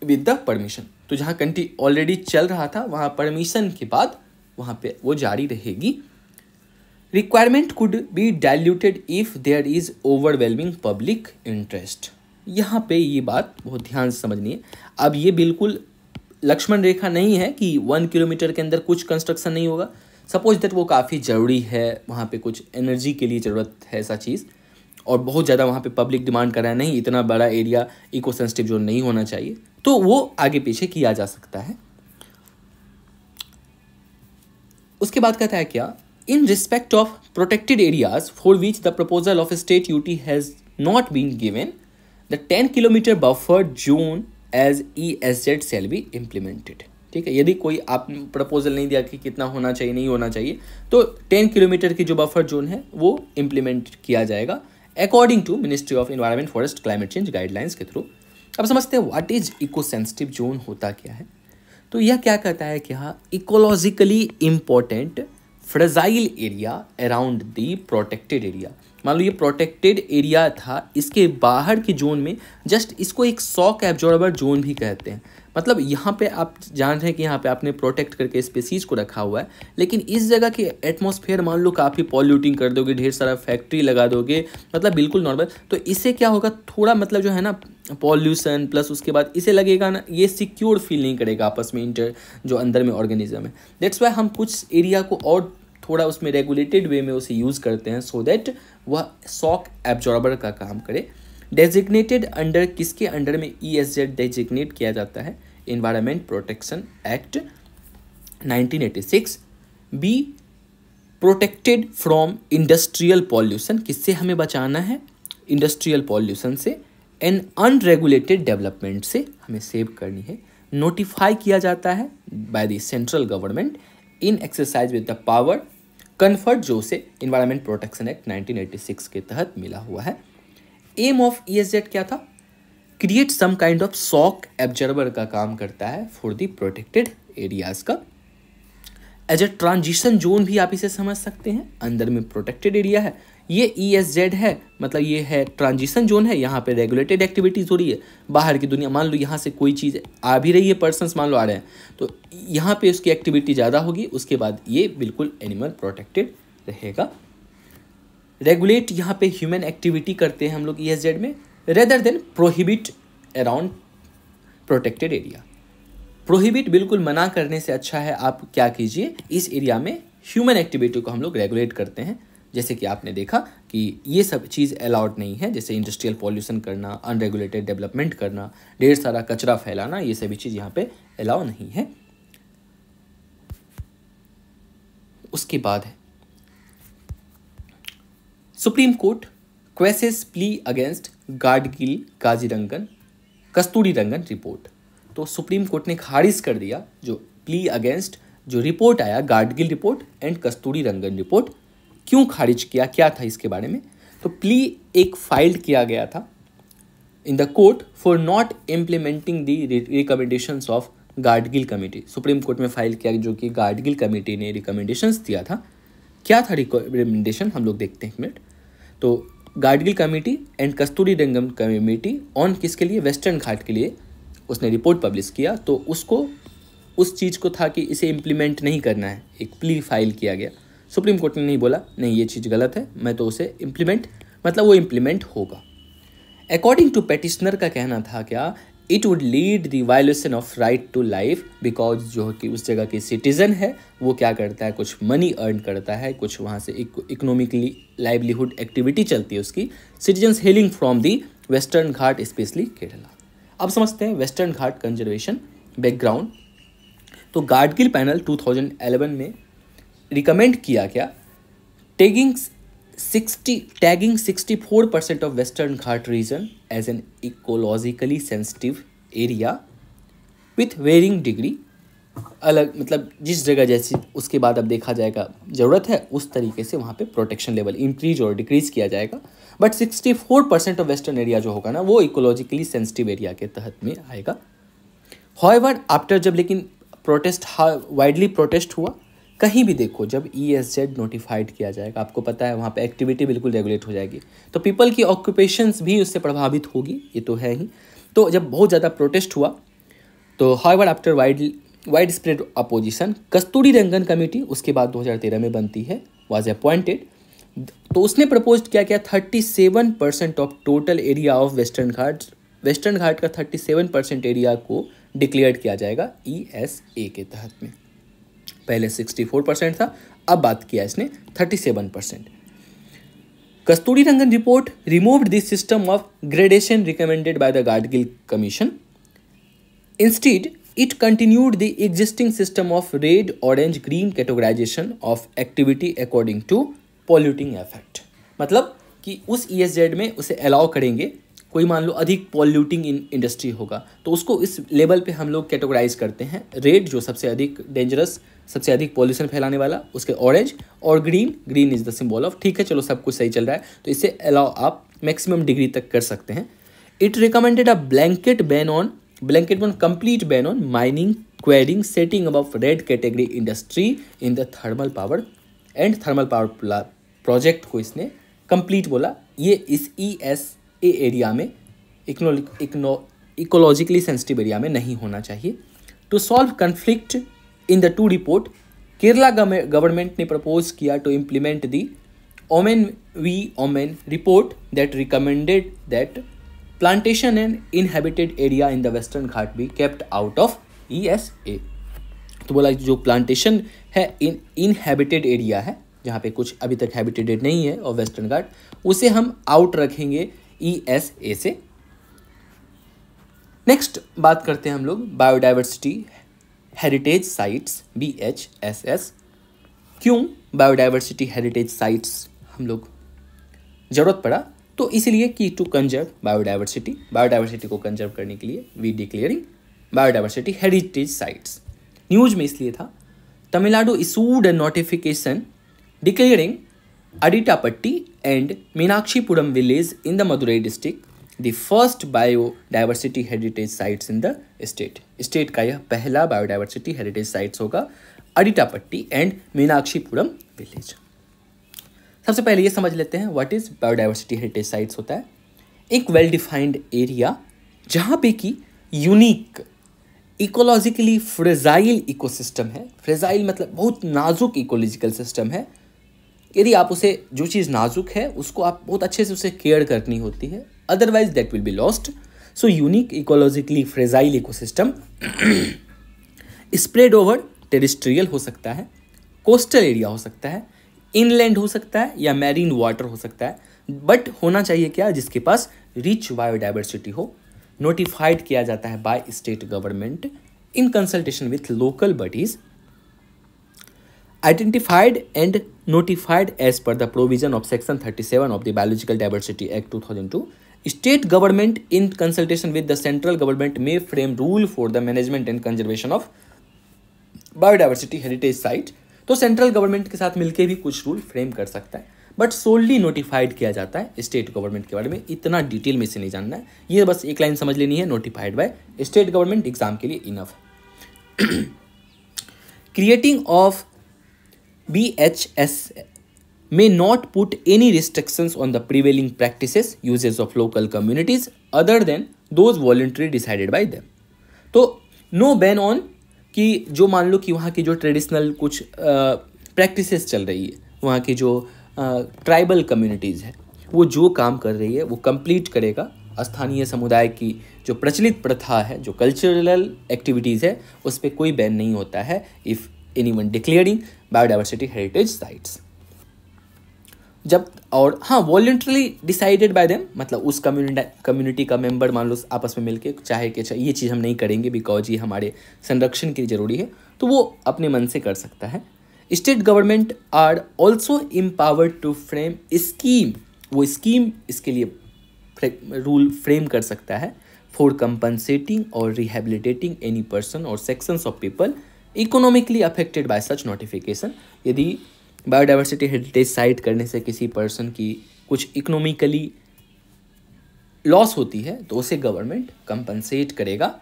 विद द परमिशन। तो जहाँ ऑलरेडी चल रहा था वहाँ परमिशन के बाद वहाँ पे वो जारी रहेगी। Requirement could be diluted if there is overwhelming public interest. यहाँ पे ये बात बहुत ध्यान से समझनी है। अब ये बिल्कुल लक्ष्मण रेखा नहीं है कि 1 किलोमीटर के अंदर कुछ कंस्ट्रक्शन नहीं होगा। सपोज दैट वो काफ़ी ज़रूरी है, वहाँ पे कुछ एनर्जी के लिए ज़रूरत है ऐसा चीज़, और बहुत ज़्यादा वहाँ पे पब्लिक डिमांड कर रहा है, नहीं इतना बड़ा एरिया इको सेंसिटिव जोन नहीं होना चाहिए, तो वो आगे पीछे किया जा सकता है। उसके बाद कहता है क्या, in respect of protected areas for which the proposal of state UT has not been given the 10 kilometre buffer zone as ESZ shall be implemented. ठीक है, यदि कोई आप प्रपोजल नहीं दिया कि कितना होना चाहिए नहीं होना चाहिए, तो 10 किलोमीटर की जो बफर जोन है वो इम्प्लीमेंट किया जाएगा। According to ministry of environment forest climate change guidelines के थ्रू। अब समझते हैं what is eco sensitive zone होता क्या है। तो यह क्या कहता है कि हाँ, ecologically important fragile area around the protected area. मान लो ये प्रोटेक्टेड एरिया था, इसके बाहर के जोन में जस्ट इसको एक शॉक एब्जॉर्बर जोन भी कहते हैं। मतलब यहाँ पे आप जान रहे हैं कि यहाँ पे आपने प्रोटेक्ट करके स्पीसीज को रखा हुआ है, लेकिन इस जगह के एटमॉस्फेयर मान लो काफ़ी पॉल्यूटिंग कर दोगे, ढेर सारा फैक्ट्री लगा दोगे, मतलब बिल्कुल नॉर्मल, तो इससे क्या होगा, थोड़ा मतलब जो है ना पॉल्यूशन प्लस उसके बाद इसे लगेगा ना ये सिक्योर फील नहीं करेगा आपस में इंटर जो अंदर में ऑर्गेनिज्म है। दैट्स वाई हम कुछ एरिया को और थोड़ा उसमें रेगुलेटेड वे में उसे यूज़ करते हैं सो दैट वह शॉक एब्जॉर्बर का काम करे। डेजिग्नेटेड अंडर किसके अंडर में ESZ डेजिग्नेट किया जाता है, environment protection act 1986। Be protected from industrial pollution, किससे हमें बचाना है, इंडस्ट्रियल पॉल्यूशन से, एंड अनरेगुलेटेड डेवलपमेंट से हमें सेव करनी है। नोटिफाई किया जाता है by the central government in exercise with the power confer जो से एनवायरनमेंट प्रोटेक्शन एक्ट 1986 के तहत मिला हुआ है। एम ऑफ ESZ क्या था, create some kind of shock absorber का काम करता है फॉर द प्रोटेक्टेड एरियाज का। एज अ ट्रांजिशन जोन भी आप इसे समझ सकते हैं, अंदर में प्रोटेक्टेड एरिया है, ये ESZ है, मतलब ये है ट्रांजिशन जोन है, यहाँ पे रेगुलेटेड एक्टिविटीज़ हो रही है, बाहर की दुनिया मान लो यहाँ से कोई चीज़ आ भी रही है, पर्सन्स मान लो आ रहे हैं, तो यहाँ पे उसकी एक्टिविटी ज़्यादा होगी, उसके बाद ये बिल्कुल एनिमल प्रोटेक्टेड रहेगा। रेगुलेट यहाँ पे ह्यूमन एक्टिविटी करते हैं हम लोग ESZ में, rather than prohibit around protected area. Prohibit बिल्कुल मना करने से अच्छा है आप क्या कीजिए, इस एरिया में ह्यूमन एक्टिविटी को हम लोग रेगुलेट करते हैं। जैसे कि आपने देखा कि ये सब चीज़ अलाउड नहीं है, जैसे इंडस्ट्रियल पॉल्यूशन करना, अनरेगुलेटेड डेवलपमेंट करना, ढेर सारा कचरा फैलाना, ये सभी चीज़ यहाँ पे अलाउ नहीं है। उसके बाद है supreme court quashes plea against Gadgil Kajirangan Kasturirangan report. तो सुप्रीम कोर्ट ने खारिज कर दिया जो प्ली अगेंस्ट जो रिपोर्ट आया, Gadgil report and Kasturirangan report. क्यों खारिज किया, क्या था इसके बारे में, तो प्ली एक फाइल्ड किया गया था in the court for not implementing the recommendations of Gadgil committee. Supreme court में फाइल किया जो कि गाडगिल कमेटी ने रिकमेंडेशंस दिया था। क्या था रिकमेंडेशन, हम लोग देखते हैं एक मिनट। तो Gadgil committee and Kasturirangan committee on किसके लिए, वेस्टर्न घाट के लिए उसने रिपोर्ट पब्लिश किया। तो उसको उस चीज़ को था कि इसे इम्प्लीमेंट नहीं करना है, एक प्ली फाइल किया गया। सुप्रीम कोर्ट ने नहीं बोला नहीं ये चीज़ गलत है, मैं तो उसे इम्प्लीमेंट, मतलब वो इम्प्लीमेंट होगा। अकॉर्डिंग टू पेटिशनर का कहना था क्या, it would lead the violation of right to life, because जो कि उस जगह के सिटीजन है वो क्या करता है, कुछ मनी अर्न करता है, कुछ वहाँ से इकोनॉमिकली लाइवलीहुड एक्टिविटी चलती है उसकी, citizens hailing from the western Ghat specially Kerala. अब समझते हैं वेस्टर्न घाट कंजर्वेशन बैकग्राउंड। तो गाडगिल पैनल 2011 में रिकमेंड किया क्या, tagging 64% of western Ghat region as an ecologically sensitive area with varying degree, अलग मतलब जिस जगह जैसी उसके बाद अब देखा जाएगा ज़रूरत है उस तरीके से वहाँ पे प्रोटेक्शन लेवल इंक्रीज और डिक्रीज किया जाएगा। बट 64% ऑफ वेस्टर्न एरिया जो होगा ना वो इकोलॉजिकली सेंसिटिव एरिया के तहत में आएगा। हाउएवर आफ्टर जब लेकिन प्रोटेस्ट वाइडली प्रोटेस्ट हुआ, कहीं भी देखो जब ESZ नोटिफाइड किया जाएगा, आपको पता है वहाँ पे एक्टिविटी बिल्कुल रेगुलेट हो जाएगी, तो पीपल की ऑक्यूपेशंस भी उससे प्रभावित होगी, ये तो है ही। तो जब बहुत ज़्यादा प्रोटेस्ट हुआ तो however after wide spread opposition, Kasturirangan committee उसके बाद 2013 में बनती है, वाज अपॉइंटेड। तो उसने प्रपोज किया क्या 37% of total area of western Ghat का 37% एरिया को डिक्लेयर किया जाएगा ESA के तहत में। पहले 64% था, अब बात किया इसने 37%। Kasturirangan report removed this system of gradation recommended by the Gadgil commission. Instead it continued the existing system of red, orange, green categorisation of activity according to polluting effect. मतलब कि उस ESZ में उसे अलाउ करेंगे कोई मान लो अधिक पॉल्यूटिंग इंडस्ट्री होगा तो उसको इस लेवल पे हम लोग कैटेगराइज करते हैं। रेड जो सबसे अधिक डेंजरस, सबसे अधिक पॉल्यूशन फैलाने वाला, उसके ऑरेंज, और green is the symbol of. ठीक है, चलो सब कुछ सही चल रहा है, तो इसे अलाउ आप मैक्सिमम डिग्री तक कर सकते हैं। It recommended a blanket one complete ban on mining, quarrying, setting above red category industry in the thermal power project को इसने कंप्लीट बोला। ये इस ESA एरिया में, इकोलॉजिकली सेंसिटिव एरिया में नहीं होना चाहिए। To solve conflict in the two report, Kerala government ने प्रपोज किया to implement the Oommen report that recommended that plantation and inhabited area in the Western Ghat be kept out of ESA। तो बोला जो plantation है इनहेबिटेड एरिया है, जहाँ पे कुछ अभी तक हैबिटेटेड नहीं है, और वेस्टर्न घाट, उसे हम आउट रखेंगे ESA से। नेक्स्ट बात करते हैं हम लोग बायोडाइवर्सिटी हेरिटेज साइट्स, BHSS। क्यों बायोडाइवर्सिटी हेरिटेज साइट्स हम लोग ज़रूरत पड़ा? तो इसलिए कि टू कंजर्व बायोडाइवर्सिटी को कंजर्व करने के लिए we declaring biodiversity heritage sites. News में इसलिए था, Tamil Nadu issued a notification declaring Aditapatti and Meenakshippuram village in the Madurai district the first biodiversity heritage sites in the state। State का यह पहला बायोडाइवर्सिटी हेरिटेज साइट्स होगा, अडिटापट्टी एंड मीनाक्षीपुरम विलेज। सबसे पहले ये समझ लेते हैं what is biodiversity heritage sites होता है। एक वेल डिफाइंड एरिया जहाँ पे कि यूनिक इकोलॉजिकली फ्रेजाइल इकोसिस्टम है। फ्रेजाइल मतलब बहुत नाजुक इकोलॉजिकल सिस्टम है। यदि आप उसे, जो चीज़ नाजुक है उसको आप बहुत अच्छे से उसे केयर करनी होती है, otherwise that will be lost. So unique ecologically fragile ecosystem spread over terrestrial हो सकता है, कोस्टल एरिया हो सकता है, इनलैंड हो सकता है, या मैरीन वाटर हो सकता है, बट होना चाहिए क्या, जिसके पास रिच बायोडाइवर्सिटी हो। नोटिफाइड किया जाता है bye state government in consultation with local bodies, identified and notified as per the provision of section 37 of the Biological Diversity Act 2002. State government in consultation with the central government may frame rule for the management and conservation of biodiversity heritage site। तो central government के साथ मिलके भी कुछ rule frame कर सकता है, but solely notified किया जाता है स्टेट गवर्नमेंट के बारे में। इतना डिटेल में से नहीं जानना है, ये बस एक लाइन समझ लेनी है, notified by state government, exam के लिए इनफ है। Creating of BHS may not put any restrictions on the prevailing practices, uses of local communities other than those voluntarily decided by them। तो नो बैन ऑन कि जो मान लो कि वहाँ की जो ट्रेडिशनल कुछ प्रैक्टिसेस चल रही है, वहाँ की जो ट्राइबल कम्युनिटीज़ है, वो जो काम कर रही है वो कंप्लीट करेगा। स्थानीय समुदाय की जो प्रचलित प्रथा है, जो कल्चरल एक्टिविटीज़ है, उस पर कोई बैन नहीं होता है if anyone declaring biodiversity heritage sites. जब, और हाँ, वॉलंटरली डिसाइडेड बाय देम, मतलब उस कम्युनिटी का मेंबर मान लो आपस में मिलके चाहे कि ये चीज़ हम नहीं करेंगे बिकॉज ये हमारे संरक्षण के लिए ज़रूरी है, तो वो अपने मन से कर सकता है। State government are also empowered to frame scheme, वो स्कीम इसके लिए रूल फ्रेम कर सकता है फॉर कंपनसेटिंग और रिहेबिलिटेटिंग एनी पर्सन और sections of people economically affected by such notification. यदि बायोडाइवर्सिटी हेरिटेज साइट करने से किसी पर्सन की कुछ इकोनॉमिकली लॉस होती है तो उसे गवर्नमेंट कंपनसेट करेगा।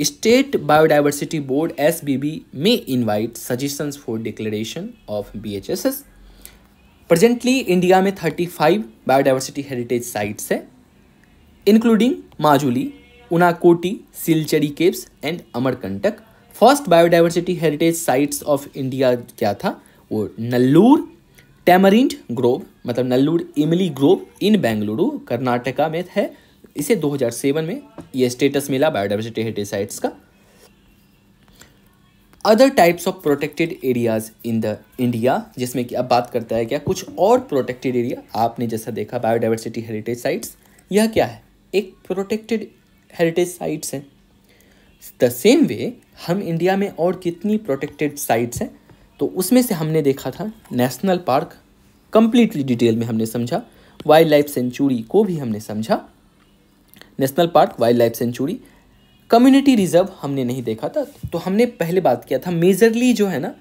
स्टेट बायोडाइवर्सिटी बोर्ड SBB में invite suggestions for declaration of BHSS। Presently India में 35 बायोडाइवर्सिटी हेरिटेज साइट्स है, including Majuli, Unakoti, Silachari caves and Amarkantak. First biodiversity heritage sites of India क्या था, वो नल्लूर टैमरिंड ग्रोव, मतलब नल्लूर इमली ग्रोव इन बेंगलुरु कर्नाटका में है। इसे 2007 में ये स्टेटस मिला बायोडाइवर्सिटी हेरिटेज साइट्स का। Other types of protected areas in the India, जिसमें कि अब बात करता है क्या कुछ और प्रोटेक्टेड एरिया। आपने जैसा देखा बायोडाइवर्सिटी हेरिटेज साइट्स, यह क्या है, एक प्रोटेक्टेड हेरिटेज साइट्स है। द सेम वे हम इंडिया में और कितनी प्रोटेक्टेड साइट्स हैं, तो उसमें से हमने देखा था नेशनल पार्क, कंप्लीटली डिटेल में हमने समझा, वाइल्ड लाइफ सेंचुरी को भी हमने समझा, national park, wild life sanctuary, community reserve हमने नहीं देखा था। तो हमने पहले बात किया था मेजरली जो है ना,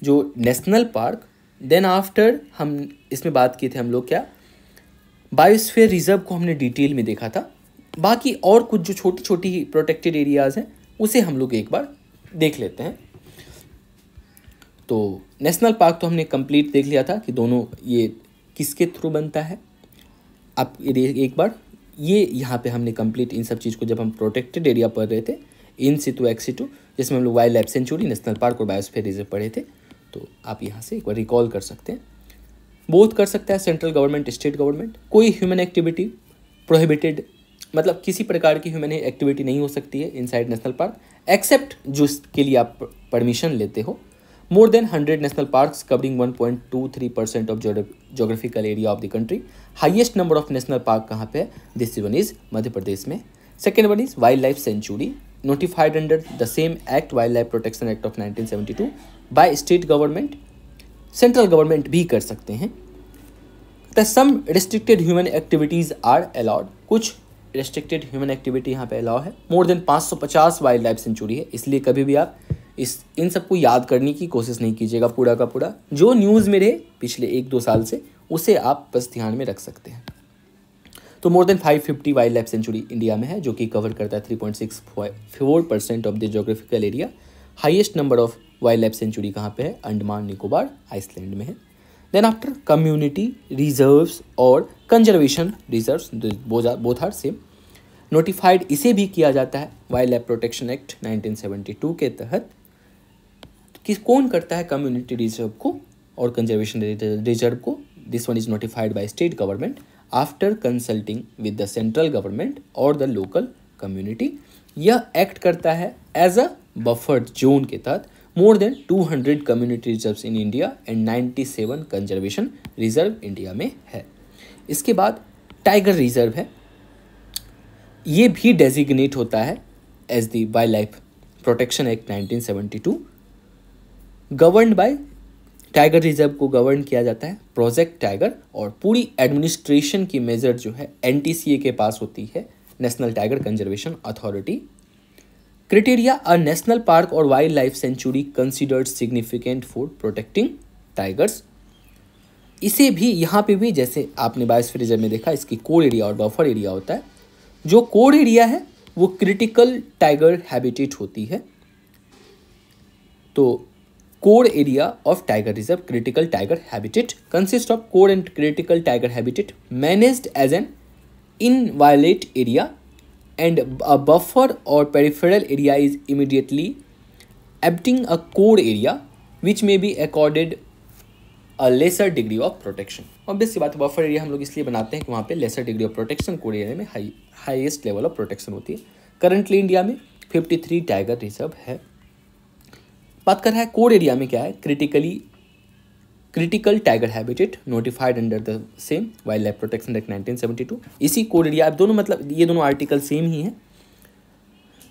जो नेशनल पार्क, देन आफ्टर हम इसमें बात किए थे हम लोग क्या, बायोस्फीयर रिजर्व को हमने डिटेल में देखा था। बाकी और कुछ जो छोटी छोटी प्रोटेक्टेड एरियाज़ हैं उसे हम लोग एक बार देख लेते हैं। तो नेशनल पार्क तो हमने कंप्लीट देख लिया था कि दोनों ये किसके थ्रू बनता है। आप ये एक बार ये यहाँ पे हमने कंप्लीट इन सब चीज़ को जब हम प्रोटेक्टेड एरिया पढ़ रहे थे, इन सिटू एक्स सिटू, जिसमें हम लोग wild life sanctuary, national park और बायोस्फीयर रिजर्व पढ़े थे, तो आप यहाँ से एक बार रिकॉल कर सकते हैं। बोथ कर सकता है सेंट्रल गवर्नमेंट, स्टेट गवर्नमेंट। कोई ह्यूमन एक्टिविटी प्रोहिबिटेड, मतलब किसी प्रकार की ह्यूमन एक्टिविटी नहीं हो सकती है इनसाइड नेशनल पार्क, एक्सेप्ट जिसके लिए आप परमिशन लेते हो। More than 100 national parks covering 1.23% of geographical area of the country. Highest number of national park कहाँ पे है? This one is Madhya Pradesh में। Second one is wild life sanctuary, notified under the same act, wild life protection act of 1972 by state government. Central government भी कर सकते हैं। The some restricted human activities are allowed, कुछ restricted human activity यहाँ पे allow है। मोर than 550 wild life sanctuary है, इसलिए कभी भी आप इन सबको याद करने की कोशिश नहीं कीजिएगा। पूरा का पूरा जो न्यूज़ में रहे पिछले 1-2 साल से, उसे आप बस ध्यान में रख सकते हैं। तो more than 550 wild life sanctuary India में है, जो कि कवर करता है 3.64% of the geographical area. Highest number of wild life sanctuary कहाँ पे है? अंडमान निकोबार आइसलैंड में है। देन आफ्टर कम्युनिटी रिजर्व्स और conservation reserves, both are same. Notified इसे भी किया जाता है वाइल्ड लाइफ प्रोटेक्शन एक्ट 1972 के तहत। कि कौन करता है कम्युनिटी रिजर्व को और कंजर्वेशन रिजर्व को? This one is notified by state government after consulting with the central government और द लोकल कम्युनिटी। यह एक्ट करता है एज अ बफर जोन के तहत। More than 200 community reserves in India and 97 conservation reserve India में है। इसके बाद टाइगर रिजर्व है, ये भी डेजिग्नेट होता है as the wild life protection act 1972। Governed by, tiger reserve को गवर्न किया जाता है प्रोजेक्ट टाइगर, और पूरी एडमिनिस्ट्रेशन की मेजर जो है NTCA के पास होती है, national tiger conservation authority. Criteria: a national park और wild life sanctuary considered significant for protecting tigers. इसे भी यहाँ पे भी जैसे आपने बायोस्फीयर रिजर्व में देखा, इसकी कोर एरिया और बफर एरिया होता है। जो कोर एरिया है वो क्रिटिकल टाइगर हैबिटेट होती है। तो core area of tiger reserve, critical tiger habitat, consist of core and critical tiger habitat managed as an inviolate area and a buffer or peripheral area is immediately abutting a core area which may be accorded a lesser degree of protection। Obvious सी बात है, buffer area हम लोग इसलिए बनाते हैं कि वहाँ पे lesser degree of protection, core area में हाईएस्ट लेवल ऑफ प्रोटेक्शन होती है। करंटली इंडिया में 53 टाइगर रिजर्व है। बात कर रहा है कोर एरिया में क्या है? Critical tiger habitat notified under the same wild life protection act 1972। इसी कोर एरिया, दोनों मतलब ये दोनों आर्टिकल सेम ही हैं।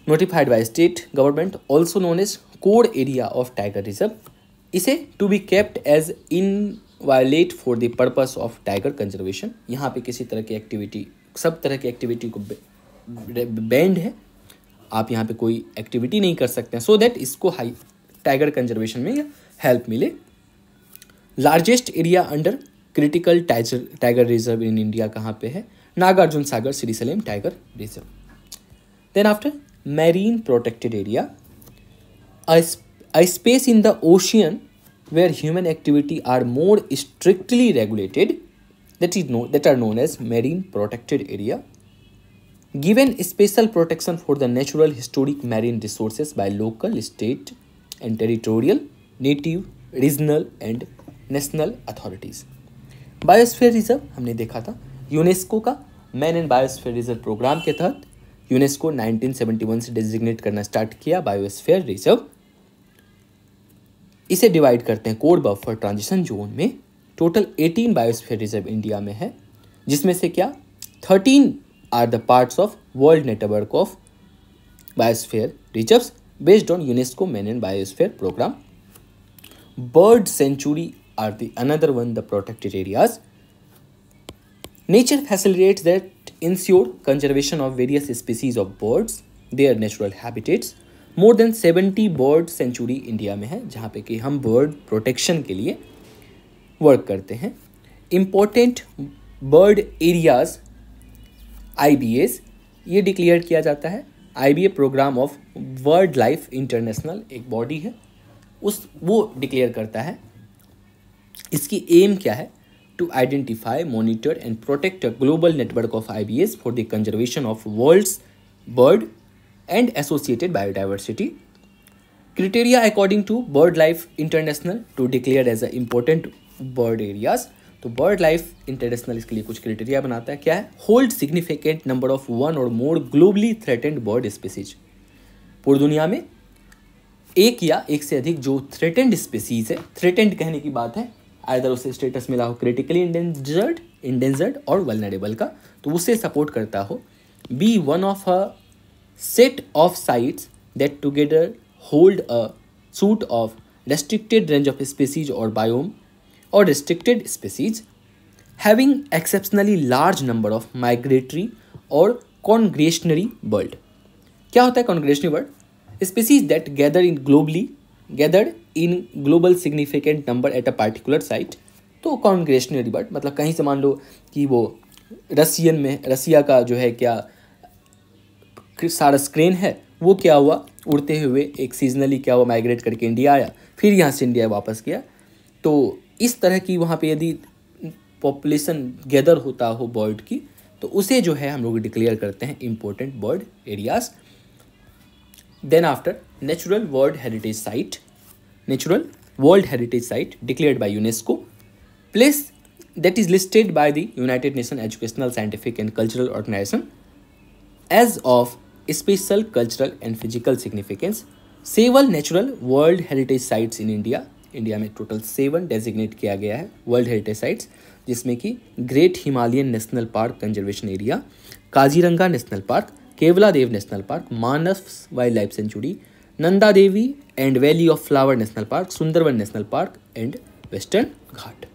Notified by state government, also known as core area of tiger reserve. इसे to be kept as inviolate for the purpose of tiger conservation. यहाँ पे किसी तरह की एक्टिविटी, सब तरह की एक्टिविटी को बैंड है, आप यहाँ पे कोई एक्टिविटी नहीं कर सकते हैं, सो दैट इसको हाई टाइगर कंजर्वेशन में हेल्प मिले। Largest area under critical tiger reserve in India कहाँ पे है? Nagarjunsagar Srisailam tiger reserve. Then after marine protected area, a space in the ocean where human activity are more strictly regulated, that are known as marine protected area, given special protection for the natural historic marine resources by local, state and territorial, native, regional and national authorities. Biosphere reserve हमने देखा था, UNESCO का man and biosphere reserve programme के तहत UNESCO 1971 से designate करना start किया biosphere reserve. इसे डिवाइड करते हैं कोर, बफर, ट्रांजिशन जोन में। टोटल 18 बायोस्फीयर रिजर्व इंडिया में है, जिसमें से क्या 13 are the parts of world network of biosphere reserves based on UNESCO man and biosphere programme. Bird sanctuary are the another one the protected areas. Nature facilitates that ensure conservation of various species of birds, their natural habitats. More than 70 bird sanctuary India में है जहाँ पे कि हम bird protection के लिए work करते हैं. इम्पोर्टेंट बर्ड एरियाज IBAs ये डिक्लेयर किया जाता है. IBA programme of world life international एक बॉडी है, वो डिक्लेयर करता है. इसकी एम क्या है? To identify, monitor and protect a global network of IBAs for the conservation of world's bird and associated biodiversity. Criteria according to bird life international to declare as a important bird areas. तो bird life international इसके लिए कुछ criteria बनाता है. क्या है? Hold significant number of one और मोर globally threatened bird species. पूरी दुनिया में एक या एक से अधिक जो थ्रेटेंड स्पीसीज है, थ्रेटेंड कहने की बात है, आइदर उसे स्टेटस मिला हो क्रिटिकली इंडेंजर्ड और वल्नरेबल का, तो उसे सपोर्ट करता हो. Be one of a set of sites that together hold a suite of restricted range of species or biome or restricted species having exceptionally large number of migratory or congregationary bird. क्या होता है congregationary bird? Species that gathered in global significant number at a particular site. तो congregationary bird मतलब कहीं से मान लो कि वो रसिया का जो है क्या सारस क्रेन है, वो क्या हुआ, उड़ते हुए एक सीजनली क्या हुआ, माइग्रेट करके इंडिया आया, फिर यहाँ से इंडिया वापस गया. तो इस तरह की वहाँ पे यदि पॉपुलेशन गैदर होता हो बर्ड की, तो उसे जो है हम लोग डिक्लेयर करते हैं important bird areas. Then after natural world heritage site declared by UNESCO, place that is listed by the united nation educational, scientific and cultural organisation as of special cultural and physical significance. 7 natural world heritage sites in India में टोटल 7 designate किया गया है world heritage sites, जिसमें कि great Himalayan national park conservation area, Kaziranga national park, Keoladeo national park, Manas wild life sanctuary, Nanda Devi and valley of flower national park, Sundarban national park and Western Ghat.